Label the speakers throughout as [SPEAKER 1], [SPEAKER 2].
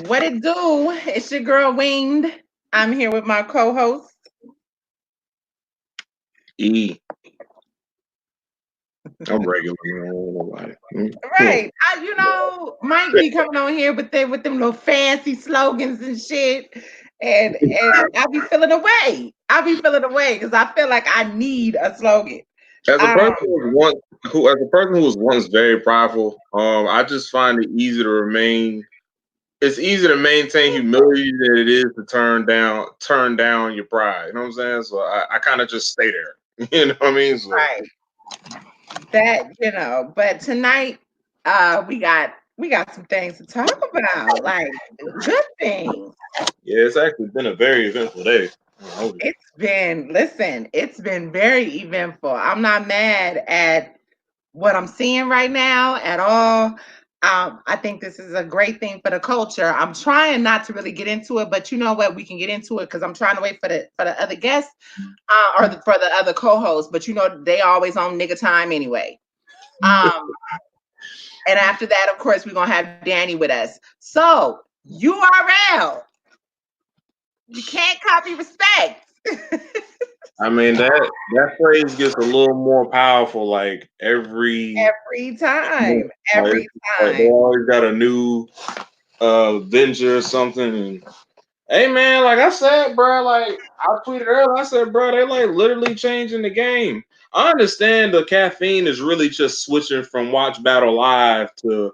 [SPEAKER 1] What it do? It's your girl Winged. I'm here with my co-host.
[SPEAKER 2] E. I'm regular, man. I don't know why.
[SPEAKER 1] Right. Mike be coming on here with them little fancy slogans and shit. And I be feeling away. I be feeling away because I feel like I need a slogan.
[SPEAKER 2] As a
[SPEAKER 1] Um,
[SPEAKER 2] person as a person who was once very prideful, I just find it easy to remain. It's easier to maintain humility than it is to turn down your pride. You know what I'm saying? So I kind of just stay there. You know what I mean? So
[SPEAKER 1] right. But tonight we got some things to talk about, like good things.
[SPEAKER 2] yeah, it's actually been a very eventful day.
[SPEAKER 1] It's been very eventful. I'm not mad at what I'm seeing right now at all. I think this is a great thing for the culture. I'm trying not to really get into it, but you know what? We can get into it because I'm trying to wait for the other guests for the other co-hosts. But they always on nigga time anyway. Um, and after that, of course, we're gonna have Danny with us. So URL, you can't copy respect.
[SPEAKER 2] I mean that phrase gets a little more powerful like every
[SPEAKER 1] Every time,
[SPEAKER 2] month. Like,
[SPEAKER 1] every
[SPEAKER 2] like they
[SPEAKER 1] time.
[SPEAKER 2] always got a new venture or something. And hey man, like I said, bro, like I tweeted earlier, I said, bro, they like literally changing the game. I understand the caffeine is really just switching from Watch Battle Live to,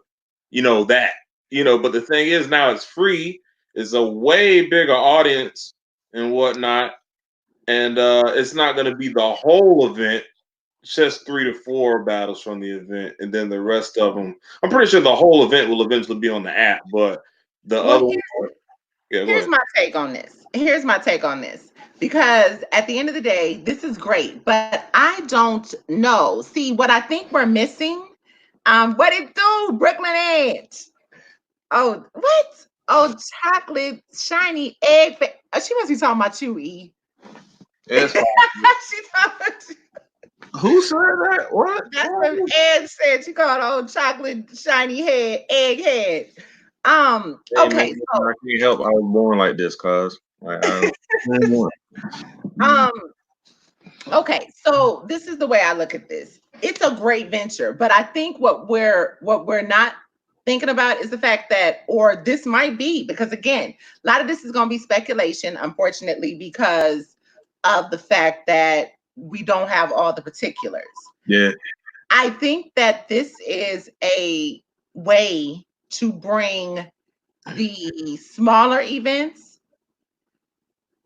[SPEAKER 2] that. But the thing is now it's free, it's a way bigger audience and whatnot. And it's not gonna be the whole event, just 3 to 4 battles from the event, and then the rest of them. I'm pretty sure the whole event will eventually be on the app, but the
[SPEAKER 1] Well,
[SPEAKER 2] other, yeah, go
[SPEAKER 1] here's
[SPEAKER 2] ahead.
[SPEAKER 1] my take on this. Here's my take on this. Because at the end of the day, this is great, but I don't know. See, what I think we're missing, what it do, Brooklyn Edge? Oh, what? Oh, chocolate, shiny egg. She must be talking about you, E.
[SPEAKER 2] Yeah,
[SPEAKER 1] She
[SPEAKER 2] it's fine.
[SPEAKER 1] talking about you.
[SPEAKER 2] Who said that? What?
[SPEAKER 1] That's what Ed said. She called old chocolate, shiny head, egg head.
[SPEAKER 2] Hey man,
[SPEAKER 1] Okay,
[SPEAKER 2] I can't help. I was born like this, cuz. Like I don't.
[SPEAKER 1] um, okay, so this is the way I look at this. It's a great venture, but I think what we're not thinking about is the fact that, or this might be, because again, a lot of this is going to be speculation, unfortunately, because of the fact that we don't have all the particulars.
[SPEAKER 2] Yeah,
[SPEAKER 1] I think that this is a way to bring the smaller events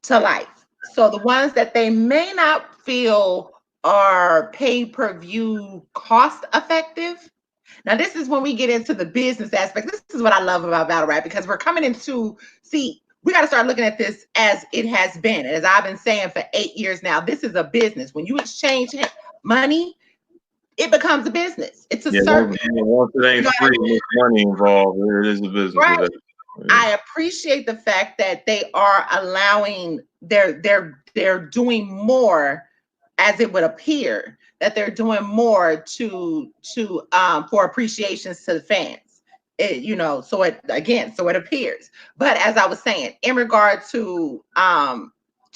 [SPEAKER 1] to life. So the ones that they may not feel are pay per view cost effective. Now, this is when we get into the business aspect. This is what I love about battle rap because we're coming into see. We got to start looking at this as it has been. As I've been saying for 8 years now, this is a business. When you exchange money, it becomes a business. It's a
[SPEAKER 2] yeah.
[SPEAKER 1] service.
[SPEAKER 2] Once it
[SPEAKER 1] You
[SPEAKER 2] ain't
[SPEAKER 1] know what
[SPEAKER 2] free,
[SPEAKER 1] I
[SPEAKER 2] and
[SPEAKER 1] mean?
[SPEAKER 2] there's money involved. It is a business
[SPEAKER 1] Right.
[SPEAKER 2] at that. Yeah.
[SPEAKER 1] I appreciate the fact that they are allowing they're doing more, as it would appear that they're doing more to for appreciations to the fans. So it appears. But as I was saying, in regard to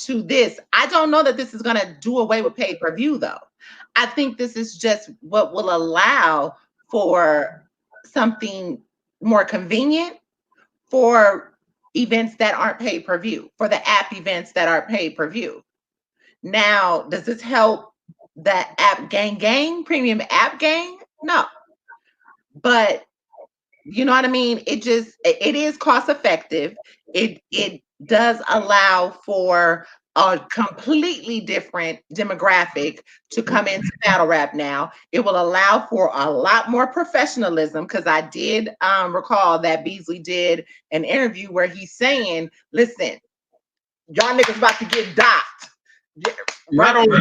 [SPEAKER 1] this, I don't know that this is going to do away with pay per view though. I think this is just what will allow for something more convenient for events that aren't pay per view, for the app events that are pay per view. Now, does this help that app gang, premium app gang? No. But you know what I mean? It is cost effective. It does allow for a completely different demographic to come into battle rap now. It will allow for a lot more professionalism because I did recall that Beasley did an interview where he's saying, listen, y'all niggas about to get docked. Yeah,
[SPEAKER 2] Not
[SPEAKER 1] right?
[SPEAKER 2] only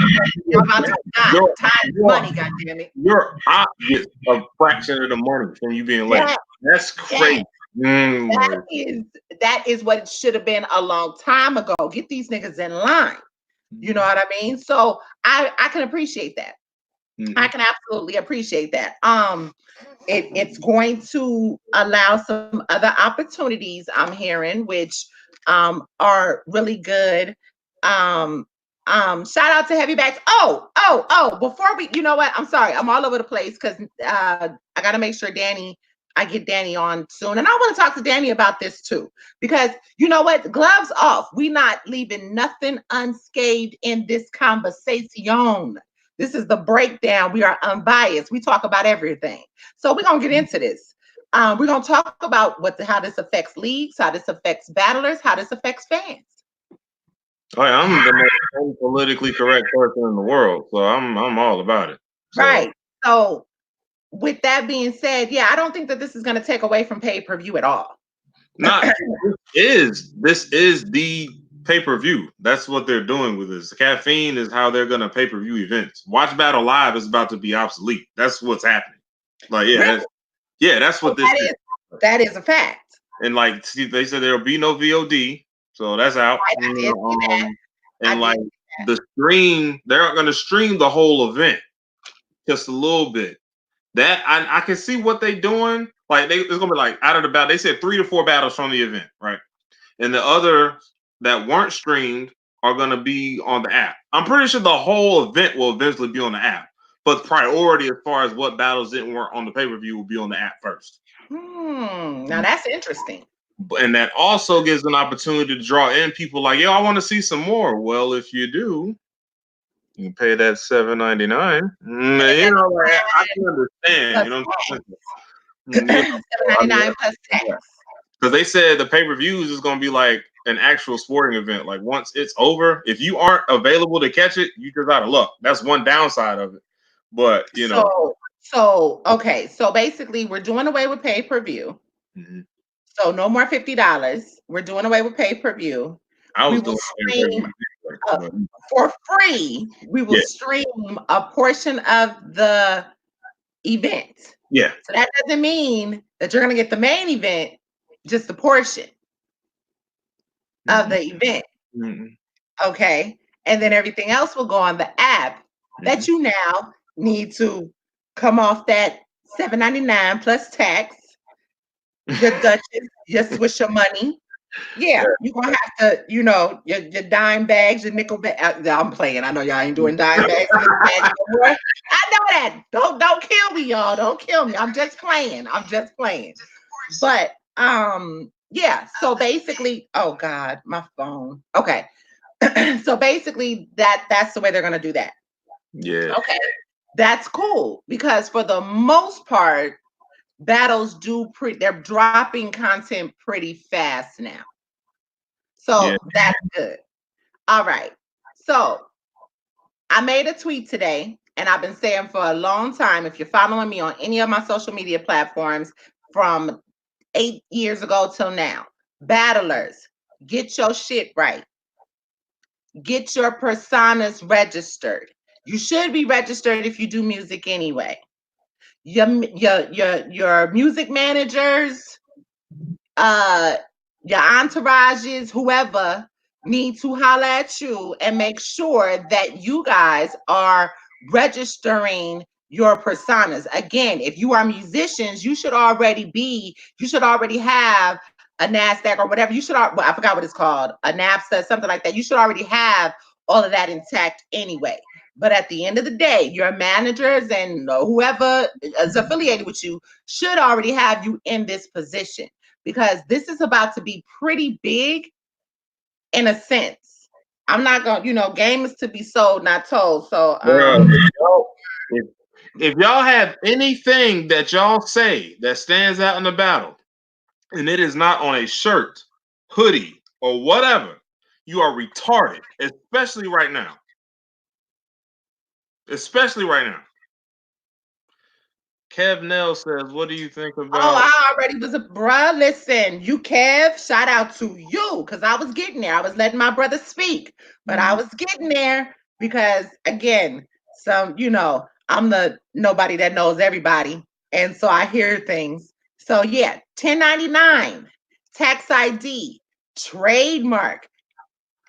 [SPEAKER 1] Y'all about to dock.
[SPEAKER 2] your
[SPEAKER 1] Time is
[SPEAKER 2] your
[SPEAKER 1] money, goddamn it.
[SPEAKER 2] your op gets a fraction of the money from you being late.
[SPEAKER 1] Yeah,
[SPEAKER 2] That's
[SPEAKER 1] yeah.
[SPEAKER 2] crazy.
[SPEAKER 1] That
[SPEAKER 2] Mm.
[SPEAKER 1] is that is what it should have been a long time ago. Get these niggas in line. You know what I mean? So I can appreciate that. I can absolutely appreciate that. It's going to allow some other opportunities I'm hearing, which are really good. Um, Shout out to Heavy Bags. Oh, before we, you know what? I'm sorry, I'm all over the place because I got to make sure I get Danny on soon. And I want to talk to Danny about this too, because you know what? Gloves off. We not leaving nothing unscathed in this conversation. This is the breakdown. We are unbiased. We talk about everything. So we're gonna get into this. We're gonna talk about how this affects leagues, how this affects battlers, how this affects fans.
[SPEAKER 2] Oh, yeah, I'm the most politically correct person in the world, so I'm all about it. So
[SPEAKER 1] Right. So with that being said, yeah, I don't think that this is gonna take away from pay-per-view at all.
[SPEAKER 2] not this is the pay-per-view. That's what they're doing with this. Caffeine is how they're gonna pay-per-view events. Watch Battle Live is about to be obsolete. That's what's happening. Like,
[SPEAKER 1] Really?
[SPEAKER 2] that's what this is.
[SPEAKER 1] That is a fact.
[SPEAKER 2] And like, see, they said there'll be no VOD, so that's out.
[SPEAKER 1] Right, I did see that. I
[SPEAKER 2] And
[SPEAKER 1] did
[SPEAKER 2] like
[SPEAKER 1] see
[SPEAKER 2] the stream, they're gonna stream the whole event just a little bit. That I can see what they doing. Like it's gonna be like out of the battle. They said 3 to 4 battles from the event, right? And the other that weren't streamed are gonna be on the app. I'm pretty sure the whole event will eventually be on the app. But priority as far as what battles didn't work on the pay-per-view will be on the app first.
[SPEAKER 1] Now that's interesting.
[SPEAKER 2] And that also gives an opportunity to draw in people like, yo, I want to see some more. Well, if you do, you can pay that $7.99. You know, like, I can understand. You know what I'm saying?
[SPEAKER 1] $7.99 plus tax.
[SPEAKER 2] Because they said the pay-per-views is going to be like an actual sporting event. Like once it's over, if you aren't available to catch it, you just out of luck. That's one downside of it. But you know,
[SPEAKER 1] Okay. So basically, we're doing away with pay-per-view.
[SPEAKER 2] Mhm.
[SPEAKER 1] So no more $50. We're doing away with pay-per-view.
[SPEAKER 2] I
[SPEAKER 1] We
[SPEAKER 2] was
[SPEAKER 1] will
[SPEAKER 2] doing
[SPEAKER 1] stream for free. We will stream a portion of the event.
[SPEAKER 2] Yeah.
[SPEAKER 1] So that doesn't mean that you're going to get the main event, just a portion of the event. Okay. And then everything else will go on the app that you now need to come off that $7.99 plus tax. Your Duchess, your Swisher money. Yeah, you're gonna have to, your dime bags, your nickel bag. I'm playing. I know y'all ain't doing dime bags and nickel bags no more. I know that. Don't kill me, y'all. Don't kill me. I'm just playing. But yeah. So basically, oh God, my phone. Okay. So basically, that's the way they're gonna do that.
[SPEAKER 2] Yeah.
[SPEAKER 1] Okay. That's cool because for the most part, battles they're dropping content pretty fast now. So that's good. All right. So I made a tweet today, and I've been saying for a long time, if you're following me on any of my social media platforms from 8 years ago till now, battlers, get your shit right. Get your personas registered. You should be registered if you do music anyway. Your music managers, your entourages, whoever, need to holler at you and make sure that you guys are registering your personas. Again, if you are musicians, you should already have a NASDAQ or whatever. I forgot what it's called, a NAPSA, something like that. You should already have all of that intact anyway. But at the end of the day, your managers and whoever is affiliated with you should already have you in this position, because this is about to be pretty big in a sense. I'm not going to, game is to be sold, not told. So,
[SPEAKER 2] if y'all have anything that y'all say that stands out in the battle, and it is not on a shirt, hoodie, or whatever, you are retarded, especially right now. Especially right now. Kev Nell says, what do you think about...
[SPEAKER 1] I already was bruh. Listen, you Kev, shout out to you, because I was getting there. I was letting my brother speak, but I was getting there because, again, I'm the nobody that knows everybody. And so I hear things. So yeah, 1099, tax ID, trademark,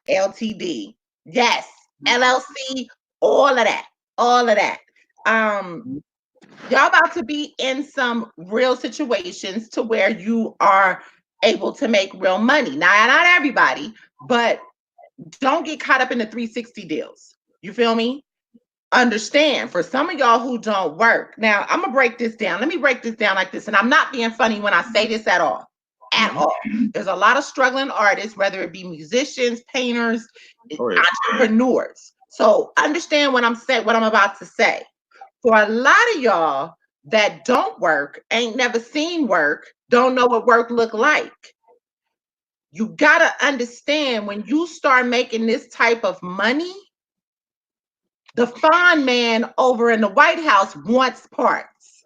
[SPEAKER 1] LTD. Yes, LLC, all of that. Um, y'all about to be in some real situations to where you are able to make real money. Now, not everybody, but don't get caught up in the 360 deals. You feel me? Understand, for some of y'all who don't work. Now, I'm gonna break this down. Let me break this down like this, and I'm not being funny when I say this at all. At all. There's a lot of struggling artists, whether it be musicians, painters,
[SPEAKER 2] Oh, yeah.
[SPEAKER 1] entrepreneurs. So understand what I'm saying, what I'm about to say. For a lot of y'all that don't work, ain't never seen work, don't know what work look like. You gotta understand, when you start making this type of money, the fine man over in the White House wants parts.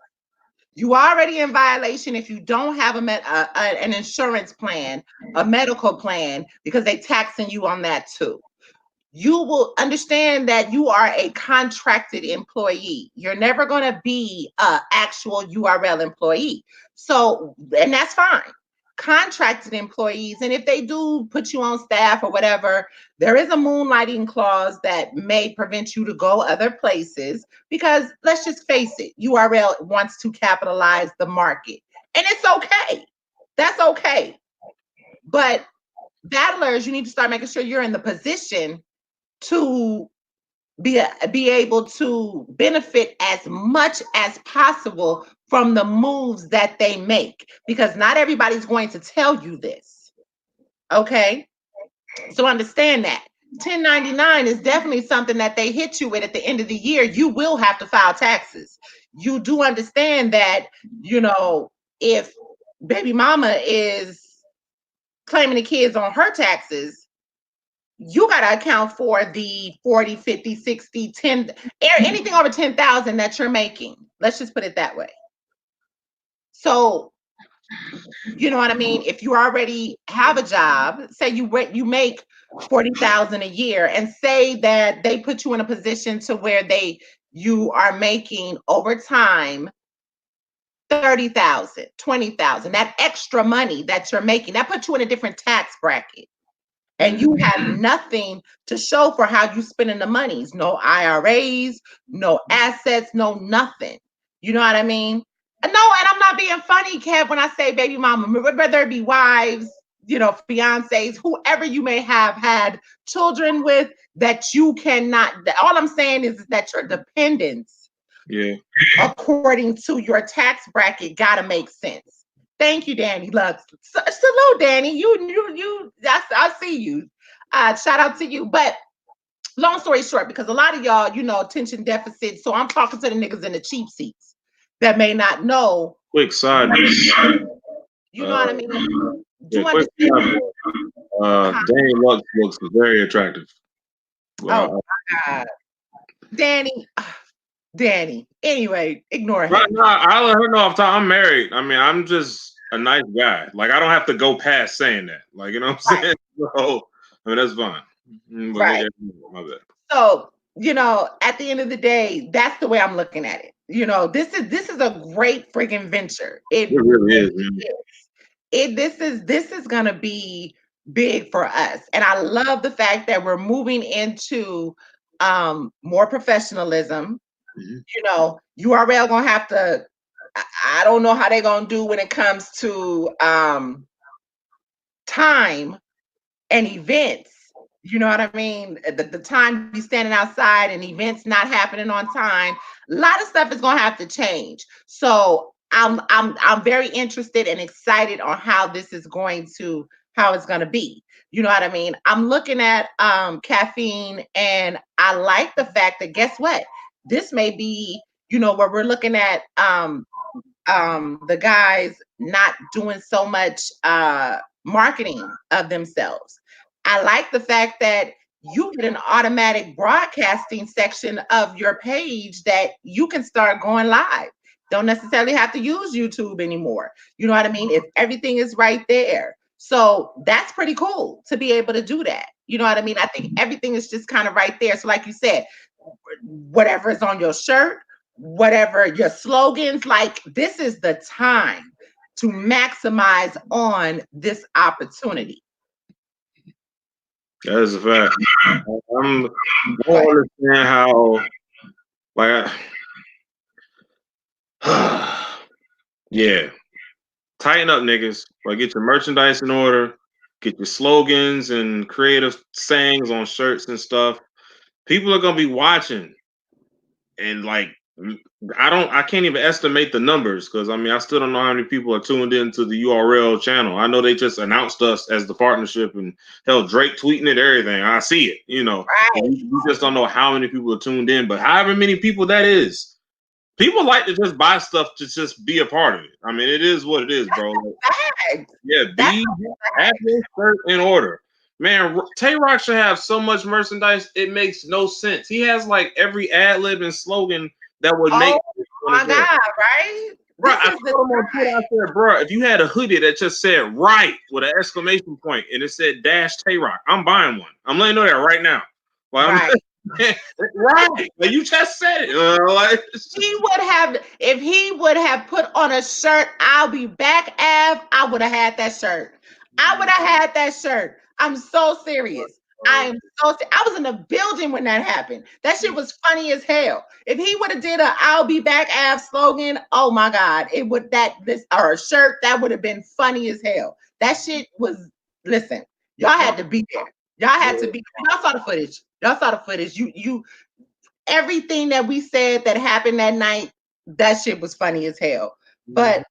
[SPEAKER 1] You already in violation if you don't have an insurance plan, a medical plan, because they taxing you on that too. You will understand that you are a contracted employee. You're never going to be an actual URL employee. So, and that's fine. Contracted employees, and if they do put you on staff or whatever, there is a moonlighting clause that may prevent you to go other places, because let's just face it, URL wants to capitalize the market. And it's okay. That's okay. But battlers, you need to start making sure you're in the position to be able to benefit as much as possible from the moves that they make, because not everybody's going to tell you this. Okay, so understand that 1099 is definitely something that they hit you with at the end of the year. You will have to file taxes. You do understand that, if baby mama is claiming the kids on her taxes, you got to account for the 40, 50, 60, 10, anything over 10,000 that you're making. Let's just put it that way. So, you know what I mean? If you already have a job, say you make 40,000 a year, and say that they put you in a position to where you are making over time 30,000, 20,000, that extra money that you're making, that puts you in a different tax bracket. And you have nothing to show for how you spending the monies. No IRAs, no assets, no nothing. You know what I mean? No, and I'm not being funny, Kev, when I say baby mama, whether it be wives, fiancés, whoever you may have had children with, that you cannot, all I'm saying is that your dependents, according to your tax bracket, gotta make sense. Thank you, Danny Lux. Salute, Danny. I see you. Shout out to you. But long story short, because a lot of y'all, attention deficit. So I'm talking to the niggas in the cheap seats that may not know.
[SPEAKER 2] Quick side note.
[SPEAKER 1] You know what I mean? Do you
[SPEAKER 2] Quick
[SPEAKER 1] understand?
[SPEAKER 2] Danny looks very attractive.
[SPEAKER 1] Oh my God. Danny. Anyway, ignore him.
[SPEAKER 2] No, I'll let her know I'm married. I mean, I'm just a nice guy. Like, I don't have to go past saying that. Like, you know what I'm saying? So, I mean, that's fine.
[SPEAKER 1] Right.
[SPEAKER 2] My bad.
[SPEAKER 1] So, at the end of the day, that's the way I'm looking at it. This is a great freaking venture. It
[SPEAKER 2] really is.
[SPEAKER 1] This is gonna be big for us. And I love the fact that we're moving into more professionalism. URL gonna have to, I don't know how they're gonna do when it comes to time and events. You know what I mean? The time to be standing outside and events not happening on time. A lot of stuff is gonna have to change. So I'm very interested and excited on how this is how it's gonna be. You know what I mean? I'm looking at Caffeine, and I like the fact that, guess what? This may be, where we're looking at the guys not doing so much marketing of themselves. I like the fact that you get an automatic broadcasting section of your page that you can start going live. Don't necessarily have to use YouTube anymore. You know what I mean? If everything is right there. So that's pretty cool to be able to do that. You know what I mean? I think everything is just kind of right there. So like you said, whatever is on your shirt, whatever your slogans, like, this is the time to maximize on this opportunity.
[SPEAKER 2] That is a fact. I don't understand how, like, Yeah. Tighten up, niggas. Like, get your merchandise in order, get your slogans and creative sayings on shirts and stuff. People are gonna be watching, and like, I can't even estimate the numbers because I mean, I still don't know how many people are tuned into the URL channel. I know they just announced us as the partnership, and hell, Drake tweeting it, everything. I see it, you know.
[SPEAKER 1] Right.
[SPEAKER 2] We just don't know how many people are tuned in, but however many people that is. People like to just buy stuff to just be a part of it. I mean, it is what it is, bro.
[SPEAKER 1] Fact.
[SPEAKER 2] Yeah,
[SPEAKER 1] That's
[SPEAKER 2] have your shirt in order. Man, Tay Rock should have so much merchandise, it makes no sense. He has like every ad lib and slogan that would make
[SPEAKER 1] oh my God, right?
[SPEAKER 2] Bro,
[SPEAKER 1] This
[SPEAKER 2] I
[SPEAKER 1] is the
[SPEAKER 2] told him on Twitter, I said, bro, if you had a hoodie that just said right with an exclamation point and it said dash Tay Rock, I'm buying one. I'm letting you know that right now. Well,
[SPEAKER 1] right.
[SPEAKER 2] right. Like, you just said it. Like,
[SPEAKER 1] He would have, if he would have put on a shirt, I'll be back, Av, I would have had that shirt. I would have had that shirt. I'm so serious. I am I was in the building when that happened. That shit was funny as hell. If he would have did a I'll be back Av slogan, oh my God, it would this or a shirt, that would have been funny as hell. That shit was, listen, y'all had to be there. Y'all had to be, y'all saw the footage. Y'all saw the footage. You everything that we said that happened that night, that shit was funny as hell. But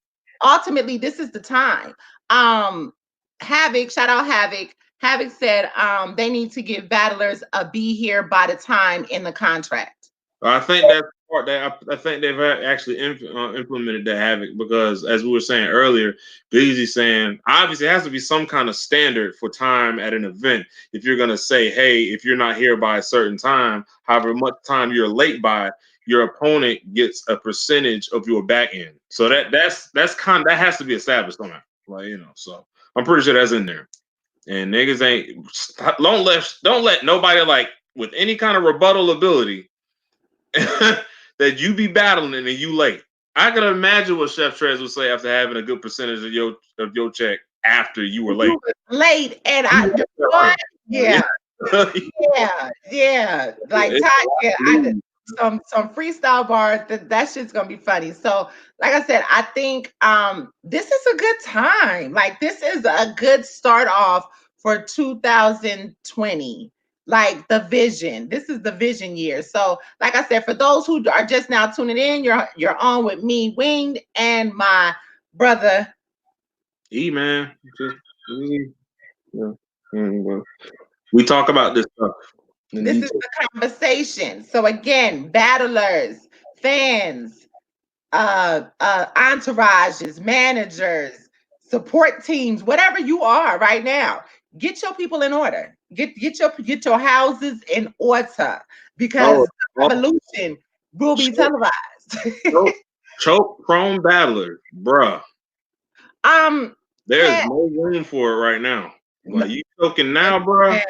[SPEAKER 1] ultimately, this is the time. Havoc, shout out Havoc. Havoc said they need to give battlers a be here by the time in the contract.
[SPEAKER 2] I think that's part that I think they've actually implemented that Havoc because, as we were saying earlier, Beezy saying obviously it has to be some kind of standard for time at an event. If you're gonna say, hey, if you're not here by a certain time, however much time you're late by, your opponent gets a percentage of your back end. So that has to be established on that, like, you know. So I'm pretty sure that's in there. And niggas ain't don't let nobody like with any kind of rebuttal ability that you be battling and then you late. I can imagine what Chef Trez would say after having a good percentage of your check after you were late.
[SPEAKER 1] You were late, and I what? Yeah, yeah. Like Ty, yeah, some freestyle bars. That shit's gonna be funny. So, like I said, I think this is a good time. Like this is a good start off for 2020. Like the vision. This is the vision year. So, like I said, for those who are just now tuning in, you're on with me, Winged, and my brother.
[SPEAKER 2] Man, just we talk about this stuff.
[SPEAKER 1] This is the conversation. So again, battlers, fans, entourages, managers, support teams, whatever you are right now, get your people in order. Get your houses in order because the revolution will be televised.
[SPEAKER 2] Choke prone battler, bruh. There's
[SPEAKER 1] Kat,
[SPEAKER 2] no room for it right now. Like, you choking now,
[SPEAKER 1] listen,
[SPEAKER 2] bruh.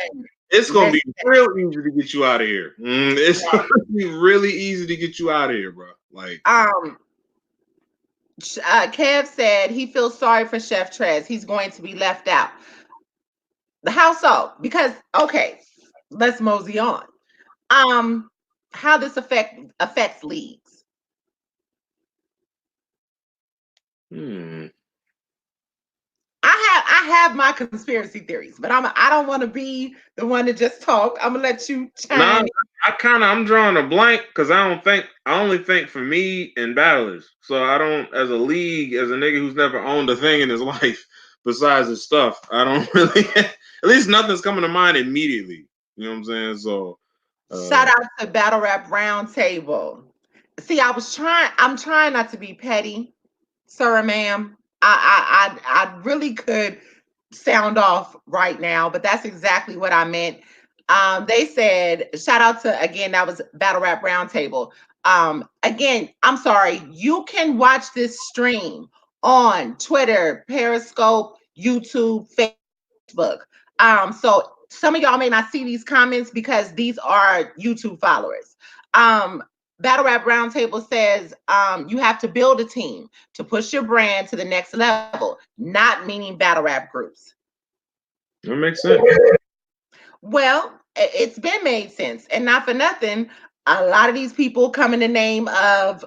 [SPEAKER 2] It's gonna be
[SPEAKER 1] listen.
[SPEAKER 2] real easy to get you out of here. It's gonna be really easy to get you out of here, bro. Like,
[SPEAKER 1] Kev said he feels sorry for Chef Trez. He's going to be left out. How so? Because okay, let's mosey on. How this affects leagues. I have my conspiracy theories, but I don't want to be the one to just talk. I'm gonna let you
[SPEAKER 2] nah,
[SPEAKER 1] chime.
[SPEAKER 2] I'm drawing a blank because I only think for me and battlers. So I don't, as a league, as a nigga who's never owned a thing in his life besides his stuff, I don't really. At least nothing's coming to mind immediately. You know what I'm saying? So
[SPEAKER 1] Shout out to Battle Rap Roundtable. See, I'm trying not to be petty, sir, ma'am. I really could sound off right now, but that's exactly what I meant. They said, shout out to, again, that was Battle Rap Roundtable. Again, I'm sorry, you can watch this stream on Twitter, Periscope, YouTube, Facebook. So some of y'all may not see these comments because these are YouTube followers. Battle Rap Roundtable says you have to build a team to push your brand to the next level, not meaning battle rap groups.
[SPEAKER 2] that makes sense.
[SPEAKER 1] Well, it's been made sense, and not for nothing. A lot of these people come in the name of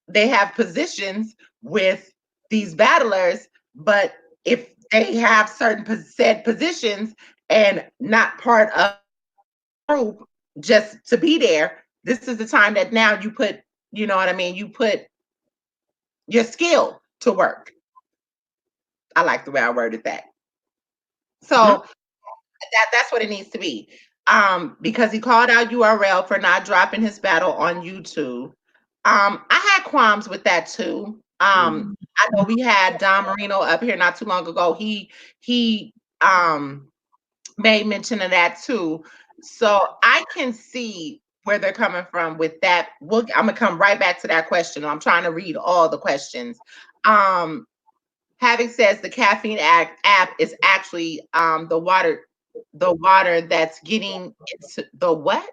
[SPEAKER 1] they have positions with these battlers, but if they have certain said positions and not part of group just to be there, this is the time that now you put, you know what I mean, you put your skill to work. I like the way I worded that.
[SPEAKER 2] Yeah.
[SPEAKER 1] So that's what it needs to be. Because he called out URL for not dropping his battle on YouTube. I had qualms with that too. I know we had Don Marino up here not too long ago. He made mention of that too. So I can see where they're coming from with that. I'm gonna come right back to that question. I'm trying to read all the questions. Um, Having says the caffeine app is actually the water that's getting into the what?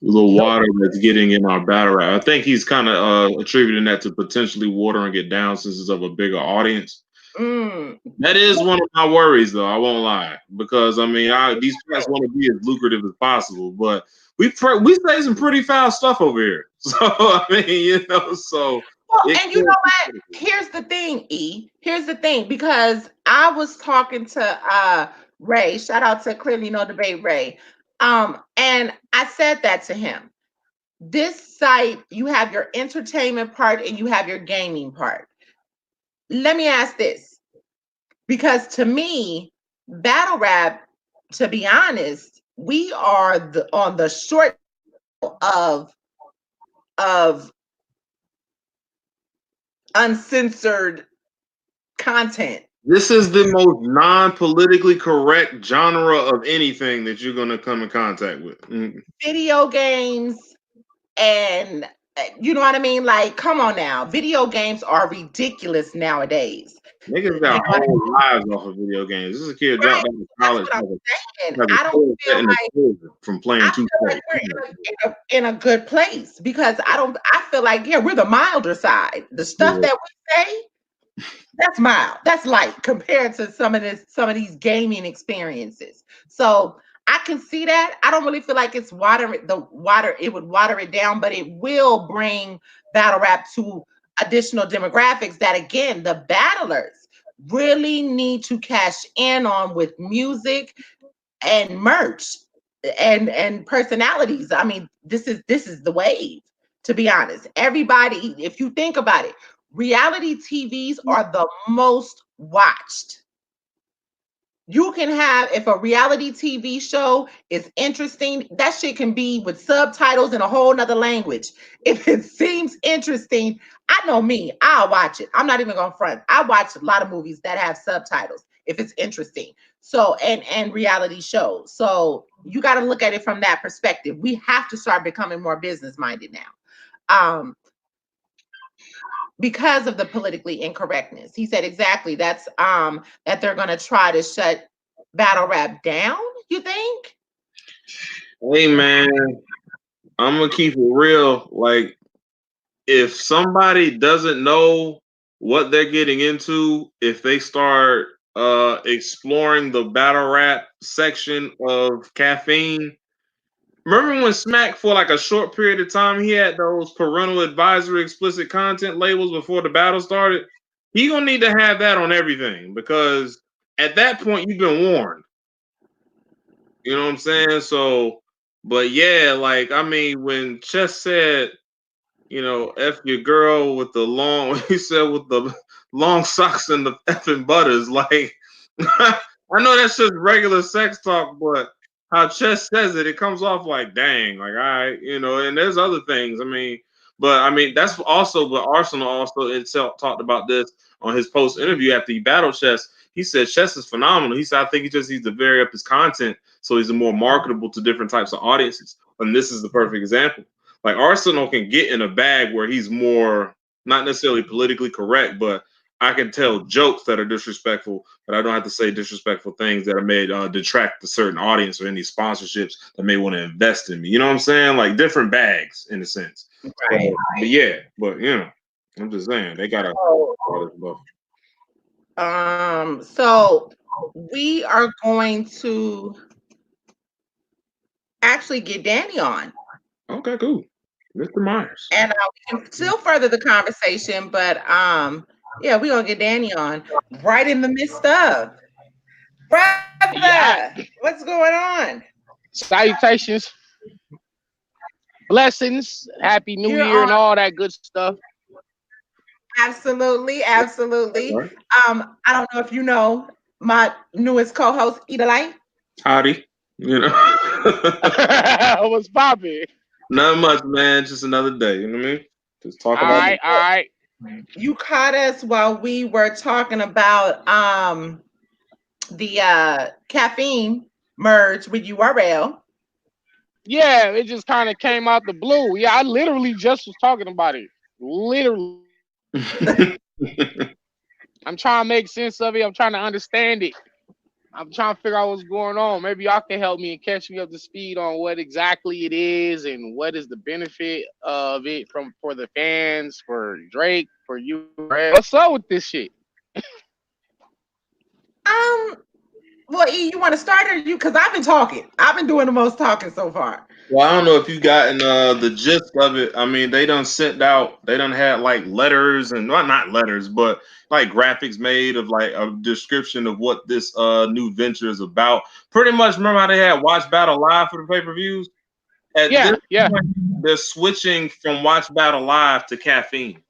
[SPEAKER 2] The
[SPEAKER 1] The
[SPEAKER 2] water that's getting in our battle rap. I think he's kind of attributing that to potentially watering it down since it's of a bigger audience.
[SPEAKER 1] mm,
[SPEAKER 2] That is one of my worries, though. I won't lie, because I mean, these cats want to be as lucrative as possible, but we say some pretty foul stuff over here. So I mean, so
[SPEAKER 1] well,
[SPEAKER 2] it
[SPEAKER 1] and you know
[SPEAKER 2] could.
[SPEAKER 1] what? Here's the thing, E. Here's the thing, because I was talking to Ray. Shout out to Clearly No Debate Ray. And I said that to him. This site, you have your entertainment part and you have your gaming part. Let me ask this, because to me, battle rap, to be honest, we are on the short of of uncensored content.
[SPEAKER 2] This is the most non-politically correct genre of anything that you're gonna come in contact with.
[SPEAKER 1] Video games and you know what I mean? Like, come on now. Video games are ridiculous nowadays.
[SPEAKER 2] Niggas
[SPEAKER 1] You
[SPEAKER 2] got
[SPEAKER 1] know,
[SPEAKER 2] whole lives off of video games. This is a kid
[SPEAKER 1] right?
[SPEAKER 2] dropped out of
[SPEAKER 1] That's
[SPEAKER 2] college,
[SPEAKER 1] what I'm
[SPEAKER 2] has
[SPEAKER 1] saying.
[SPEAKER 2] a
[SPEAKER 1] I don't feel
[SPEAKER 2] Corvette and a
[SPEAKER 1] like
[SPEAKER 2] Corvette from
[SPEAKER 1] I
[SPEAKER 2] playing
[SPEAKER 1] feel
[SPEAKER 2] 2K.
[SPEAKER 1] like we're in a good place, because I feel like, yeah, we're the milder side. The stuff
[SPEAKER 2] Yeah.
[SPEAKER 1] that we say, that's mild. That's light compared to some of these gaming experiences. So I can see that. I don't really feel like it's water. It would water it down, but it will bring battle rap to additional demographics that, again, the battlers really need to cash in on with music and merch and personalities. I mean, this is the wave, to be honest. Everybody, if you think about it, reality TVs are the most watched. You can have, if a reality TV show is interesting, that shit can be with subtitles in a whole nother language. If it seems interesting, I know me, I'll watch it. I'm not even gonna front. I watch a lot of movies that have subtitles if it's interesting. So, and reality shows. So you got to look at it from that perspective. We have to start becoming more business minded now. Um, because of the politically incorrectness. He said exactly that they're gonna try to shut battle rap down, you think?
[SPEAKER 2] Hey man, I'm gonna keep it real. Like, if somebody doesn't know what they're getting into, if they start exploring the battle rap section of Caffeine. Remember when Smack, for like a short period of time, he had those parental advisory explicit content labels before the battle started? He gonna need to have that on everything, because at that point you've been warned. You know what I'm saying? So, but yeah, like I mean, when Chess said, F your girl with the long, he said with the long socks and the effing butters. Like, I know that's just regular sex talk, but how Chess says it, it comes off like, dang, like, and there's other things. I mean, but I mean, that's also, but Arsenal also itself talked about this on his post interview after he battled Chess. He said Chess is phenomenal. He said, I think he just needs to vary up his content so he's more marketable to different types of audiences. And this is the perfect example. Like, Arsenal can get in a bag where he's more not necessarily politically correct, but I can tell jokes that are disrespectful, but I don't have to say disrespectful things that are made detract a certain audience or any sponsorships that may want to invest in me. You know what I'm saying? Like, different bags in a sense.
[SPEAKER 1] Right.
[SPEAKER 2] But yeah, but I'm just saying they gotta.
[SPEAKER 1] So we are going to actually get Danny on.
[SPEAKER 2] Okay, cool. Mr. Myers.
[SPEAKER 1] And we can still further the conversation, but yeah, we're gonna get Danny on right in the midst of
[SPEAKER 3] Yeah.
[SPEAKER 1] brother. What's going on?
[SPEAKER 3] Salutations, blessings, happy new
[SPEAKER 1] You're
[SPEAKER 3] year,
[SPEAKER 1] on
[SPEAKER 3] and all that good stuff.
[SPEAKER 1] absolutely, absolutely.
[SPEAKER 2] Right.
[SPEAKER 1] I don't know if you know my newest co-host, Ida Light.
[SPEAKER 2] Howdy. You know.
[SPEAKER 3] What's poppin'?
[SPEAKER 2] Not much, man. Just another day. You know what I mean? Just talk
[SPEAKER 3] All
[SPEAKER 2] about
[SPEAKER 3] right, all right.
[SPEAKER 1] You caught us while we were talking about the caffeine merge with URL.
[SPEAKER 3] Yeah, it just kind of came out the blue. Yeah, I literally just was talking about it. Literally,
[SPEAKER 2] it.
[SPEAKER 3] I'm trying to make sense of it. I'm trying to understand it. I'm trying to figure out what's going on. Maybe y'all can help me and catch me up to speed on what exactly it is and what is the benefit of it from for the fans, for Drake, for you. What's up with this shit?
[SPEAKER 1] Um, well, E, you want to start or you? Because I've been talking. I've been doing the most talking so far.
[SPEAKER 2] Well, I don't know if you gotten the gist of it. I mean, they done sent out, they done had like letters and well, not letters, but like graphics made of like a description of what this new venture is about. Pretty much, remember how they had Watch Battle Live for the pay-per-views? At
[SPEAKER 3] Yeah,
[SPEAKER 2] this
[SPEAKER 3] yeah.
[SPEAKER 2] point, they're switching from Watch Battle Live to Caffeine.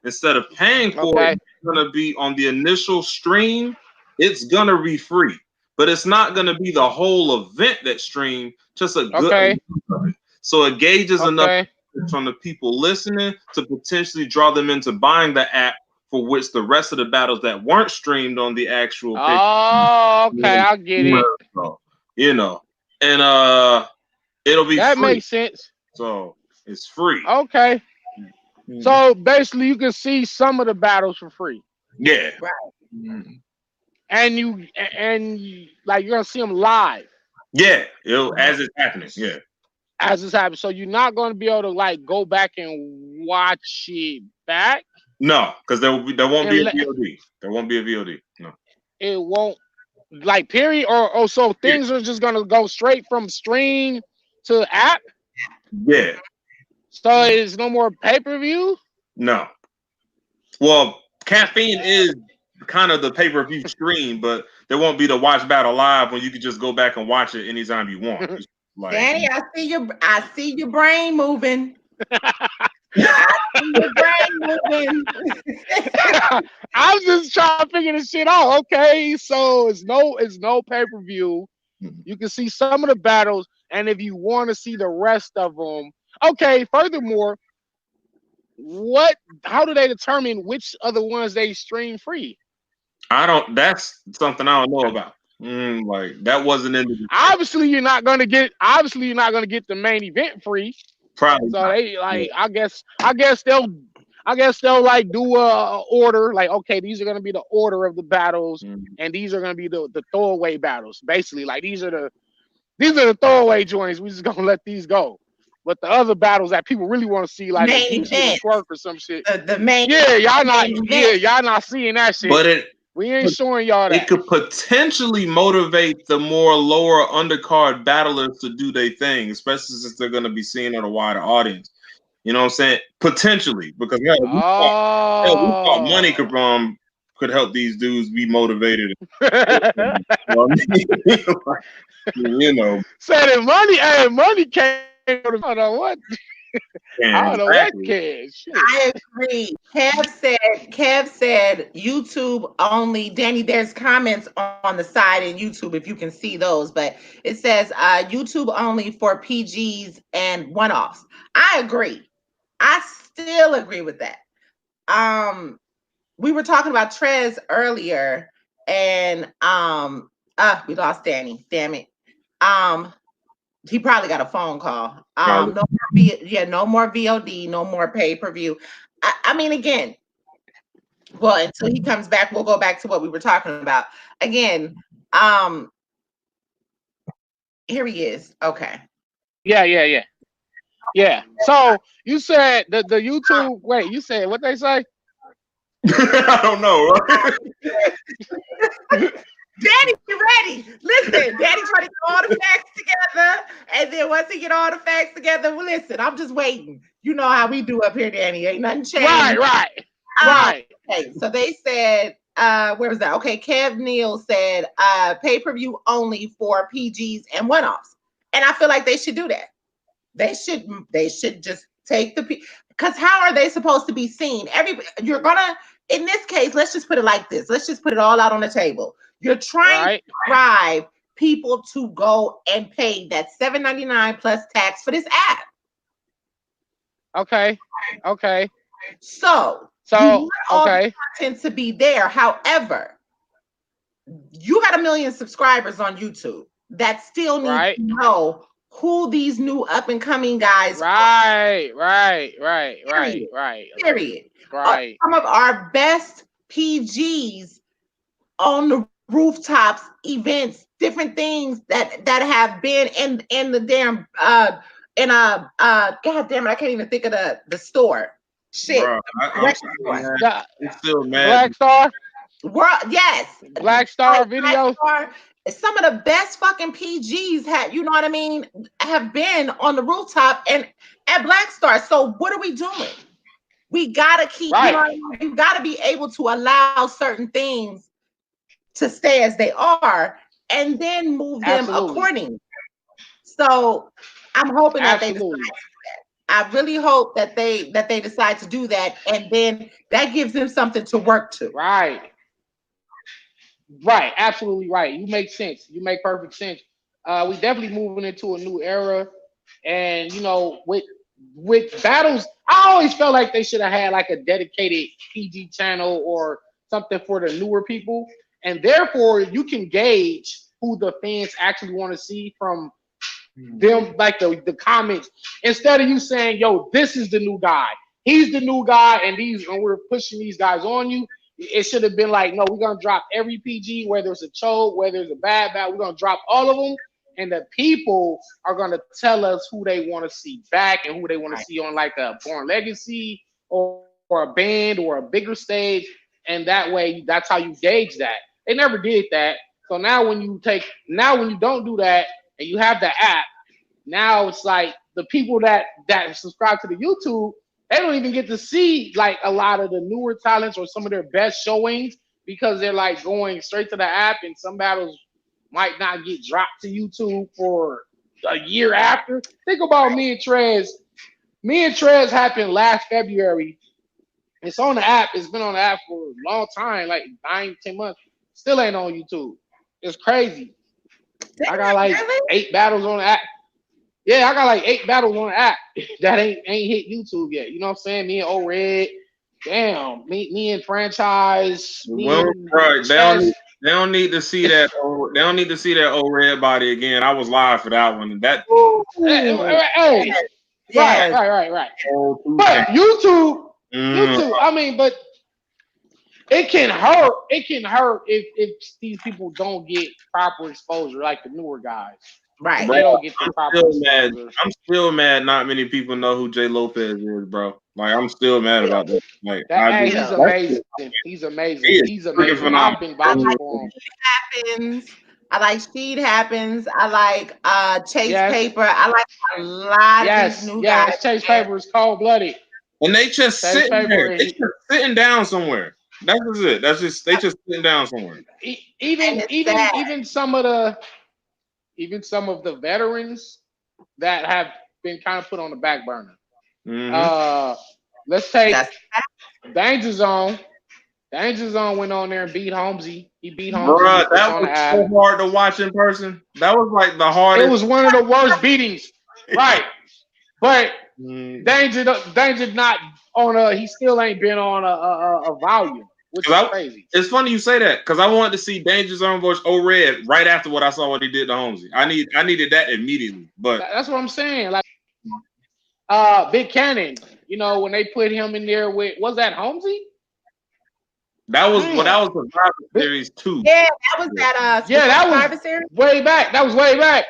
[SPEAKER 2] Instead of paying for it,
[SPEAKER 3] Okay,
[SPEAKER 2] it's gonna be on the initial stream, it's gonna be free. But it's not gonna be the whole event that stream, just a good
[SPEAKER 3] okay,
[SPEAKER 2] amount of it. So it gauges enough
[SPEAKER 3] okay.
[SPEAKER 2] from the people listening to potentially draw them into buying the app for which the rest of the battles that weren't streamed on the actual pay.
[SPEAKER 3] Oh, okay, I get it.
[SPEAKER 2] You know, and it'll be
[SPEAKER 3] That
[SPEAKER 2] free.
[SPEAKER 3] makes sense.
[SPEAKER 2] So it's free.
[SPEAKER 3] Okay.
[SPEAKER 2] Mhm.
[SPEAKER 3] So basically you can see some of the battles for free.
[SPEAKER 2] Yeah.
[SPEAKER 1] Right.
[SPEAKER 2] Mhm.
[SPEAKER 3] Like you're gonna see them live
[SPEAKER 2] Yeah. As it's happening. Yeah.
[SPEAKER 3] as this happens. So you're not gonna be able to like go back and watch it back.
[SPEAKER 2] No, because there won't be a
[SPEAKER 3] And
[SPEAKER 2] VOD. There won't be a VOD. No.
[SPEAKER 3] it won't like period or oh so
[SPEAKER 2] Yeah.
[SPEAKER 3] things are just gonna go straight from stream to app.
[SPEAKER 2] Yeah.
[SPEAKER 3] So it's no more pay-per-view.
[SPEAKER 2] No. Well, Caffeine is kind of the pay-per-view stream, but there won't be the watch battle live when you can just go back and watch it anytime you want. It's like
[SPEAKER 1] Danny, I see your brain moving. I see your brain moving.
[SPEAKER 3] I'm just trying to figure this shit out. Okay, so it's no pay-per-view. You can see some of the battles, and if you want to see the rest of them, okay. Furthermore, what? How do they determine which other ones they stream free?
[SPEAKER 2] I don't. That's something I don't know about. Like that wasn't in the
[SPEAKER 3] Obviously, you're not gonna get. Obviously, you're not gonna get the main event free.
[SPEAKER 2] probably
[SPEAKER 3] So
[SPEAKER 2] not.
[SPEAKER 3] they
[SPEAKER 2] Yeah.
[SPEAKER 3] like. I guess they'll like do a order. Like, okay, these are gonna be the order of the battles,
[SPEAKER 2] Mm.
[SPEAKER 3] and these are gonna be the throwaway battles. Basically, like these are the throwaway joints. We just gonna let these go. But the other battles that people really want to see, like a
[SPEAKER 1] Main
[SPEAKER 3] Geechee and a
[SPEAKER 1] event.
[SPEAKER 3] twerk or some shit.
[SPEAKER 1] The main
[SPEAKER 3] Yeah, y'all not.
[SPEAKER 1] main
[SPEAKER 3] Yeah,
[SPEAKER 1] event.
[SPEAKER 3] y'all not seeing that shit.
[SPEAKER 2] But
[SPEAKER 3] We ain't showing y'all
[SPEAKER 2] it
[SPEAKER 3] that.
[SPEAKER 2] could potentially motivate the more lower undercard battlers to do their thing, especially since they're going to be seen on a wider audience. You know what I'm saying? Potentially, because we thought money
[SPEAKER 3] Oh.
[SPEAKER 2] could help these dudes be motivated. You know what I mean? You know,
[SPEAKER 3] Said that money came. I don't know what. I
[SPEAKER 2] and
[SPEAKER 3] don't know what
[SPEAKER 2] exactly.
[SPEAKER 3] can. Shit.
[SPEAKER 1] I agree. Kev said YouTube only. Danny, there's comments on the side in YouTube if you can see those, but it says YouTube only for PGs and one-offs. I agree. I still agree with that. Um, we were talking about Trez earlier, and we lost Danny. Damn it. Um, he probably got a phone call.
[SPEAKER 2] Probably.
[SPEAKER 1] No more VOD, no more pay-per-view. I mean, again, well, until he comes back, we'll go back to what we were talking about. Again, um, here he is. Okay.
[SPEAKER 3] Yeah. So you said the YouTube. Wait, you said what they say?
[SPEAKER 2] I don't know. Right?
[SPEAKER 1] Danny, you ready? Listen, Danny trying to get all the facts together, and then once he get all the facts together, well, listen, I'm just waiting. You know how we do up here, Danny. Ain't nothing
[SPEAKER 3] Right,
[SPEAKER 1] changed.
[SPEAKER 3] right,
[SPEAKER 1] Um,
[SPEAKER 3] right.
[SPEAKER 1] okay, so they said, where was that? Okay, Kev Neal said, pay-per-view only for PGs and one-offs. And I feel like they should do that. They should just take because how are they supposed to be seen? You're gonna, in this case, let's just put it like this. Let's just put it all out on the table. You're trying to
[SPEAKER 3] Right.
[SPEAKER 1] drive people to go and pay that $7.99 plus tax for this app.
[SPEAKER 3] Okay. Okay.
[SPEAKER 1] So you
[SPEAKER 3] So,
[SPEAKER 1] want all the
[SPEAKER 3] okay.
[SPEAKER 1] content to be there. However, you got 1 million subscribers on YouTube that still need
[SPEAKER 3] Right.
[SPEAKER 1] to know who these new up and coming guys are.
[SPEAKER 3] Right. Right. Right. Right.
[SPEAKER 1] Period.
[SPEAKER 3] Right.
[SPEAKER 1] Period.
[SPEAKER 3] Right.
[SPEAKER 1] Some of our best PGs on the rooftops, events, different things that have been in the damn in a god damn it, I can't even think of the store. Shit.
[SPEAKER 2] Bro, I'm
[SPEAKER 1] Record
[SPEAKER 2] still
[SPEAKER 1] store.
[SPEAKER 2] mad.
[SPEAKER 3] The
[SPEAKER 2] I'm still mad.
[SPEAKER 3] Black Star.
[SPEAKER 1] World, yes.
[SPEAKER 3] Black Star video.
[SPEAKER 1] Some of the best fucking PGs had, you know what I mean, have been on the rooftop and at Black Star. So what are we doing? We gotta keep, you know
[SPEAKER 3] Right.
[SPEAKER 1] what I mean? You gotta be able to allow certain things to stay as they are and then move them
[SPEAKER 3] Absolutely.
[SPEAKER 1] accordingly. So I'm hoping that they decide.
[SPEAKER 3] Absolutely.
[SPEAKER 1] I really hope that they decide to do that, and then that gives them something to work to.
[SPEAKER 3] Right. Right. Absolutely right. You make sense. You make perfect sense. We definitely moving into a new era, and with battles, I always felt like they should have had like a dedicated PG channel or something for the newer people, and therefore you can gauge who the fans actually want to see from them, like the comments, instead of you saying, yo, this is the new guy, he's the new guy, and we're pushing these guys on you. It should have been like, no, we're gonna drop every PG, whether it's a choke, whether it's a bad bat, we're gonna drop all of them, and the people are gonna tell us who they want to see back and who they want to
[SPEAKER 1] Right.
[SPEAKER 3] see on like a Born Legacy or a band or a bigger stage, and that way that's how you gauge that. They never did that. So now when you don't do that and you have the app, now it's like the people that subscribe to the YouTube, they don't even get to see like a lot of the newer talents or some of their best showings because they're like going straight to the app, and some battles might not get dropped to YouTube for a year after. Think about me and Trez. Me and Trez happened last February. It's on the app. It's been on the app for a long time, like 9, 10 months. Still ain't on YouTube. It's crazy. I got like
[SPEAKER 1] Really?
[SPEAKER 3] 8 battles on the app. Yeah, I got like 8 battles on the app that ain't hit YouTube yet. You know what I'm saying? Me and O Red, damn, me and Franchise, me
[SPEAKER 2] Well,
[SPEAKER 3] and
[SPEAKER 2] bro,
[SPEAKER 3] Chess.
[SPEAKER 2] they don't need to see that. They don't need to see that old red body again. I was live for that one. That
[SPEAKER 1] Ooh.
[SPEAKER 3] Hey,
[SPEAKER 1] Yes.
[SPEAKER 3] right.
[SPEAKER 2] old
[SPEAKER 3] But YouTube,
[SPEAKER 2] Mm,
[SPEAKER 3] I mean, but it can hurt. It can hurt if these people don't get proper exposure, like the newer guys. If
[SPEAKER 1] Right.
[SPEAKER 3] they
[SPEAKER 2] bro,
[SPEAKER 3] don't get the
[SPEAKER 2] I'm
[SPEAKER 3] proper
[SPEAKER 2] still mad.
[SPEAKER 3] exposure.
[SPEAKER 2] I'm still mad. Not many people know who Jay Lopez is, bro. Like I'm still mad about that. Like
[SPEAKER 3] That
[SPEAKER 2] I
[SPEAKER 3] hey,
[SPEAKER 2] just
[SPEAKER 1] You
[SPEAKER 3] he's
[SPEAKER 1] know,
[SPEAKER 3] amazing. He's
[SPEAKER 2] he
[SPEAKER 3] amazing.
[SPEAKER 2] is
[SPEAKER 3] He's
[SPEAKER 2] freaking
[SPEAKER 3] amazing. I've been
[SPEAKER 1] I
[SPEAKER 3] vouching
[SPEAKER 2] phenomenal.
[SPEAKER 1] like
[SPEAKER 3] for him.
[SPEAKER 1] Happens. I like Sheed Happens. I like Chase
[SPEAKER 3] Yes,
[SPEAKER 1] Paper. I like a lot of these new guys.
[SPEAKER 3] yes. Chase
[SPEAKER 1] And
[SPEAKER 3] Paper is cold blooded.
[SPEAKER 2] And they just
[SPEAKER 3] Chase
[SPEAKER 2] sitting there.
[SPEAKER 3] Paper,
[SPEAKER 2] They just sitting down somewhere. That's just it. That's just they just sitting down somewhere.
[SPEAKER 1] and
[SPEAKER 3] even
[SPEAKER 1] it's
[SPEAKER 3] even
[SPEAKER 1] sad.
[SPEAKER 3] even some of the veterans that have been kind of put on the back burner.
[SPEAKER 2] Hmm.
[SPEAKER 3] Uh, let's take
[SPEAKER 1] That's
[SPEAKER 3] Danger Zone. Danger Zone went on there and beat Holmesy. He beat Holmesy.
[SPEAKER 2] Bruh,
[SPEAKER 3] It's
[SPEAKER 2] that
[SPEAKER 3] on
[SPEAKER 2] was
[SPEAKER 3] the app.
[SPEAKER 2] so hard to watch in person. That was like the
[SPEAKER 3] It
[SPEAKER 2] hardest.
[SPEAKER 3] was one of the worst beatings, right? But
[SPEAKER 2] Mm,
[SPEAKER 3] Danger not on a. He still ain't been on a volume, which
[SPEAKER 2] 'cause
[SPEAKER 3] is crazy.
[SPEAKER 2] it's funny you say that because I wanted to see Danger Zone versus O Red right after what I saw what he did to Holmesy. I needed that immediately, but
[SPEAKER 3] That's what I'm saying. Like Big Cannon, when they put him in there with was that Holmesy?
[SPEAKER 2] that
[SPEAKER 3] Man,
[SPEAKER 2] was Survivor
[SPEAKER 3] Big,
[SPEAKER 2] Series 2.
[SPEAKER 1] yeah, that was that
[SPEAKER 3] yeah, that was
[SPEAKER 1] Survivor Series.
[SPEAKER 3] way back. That was way back.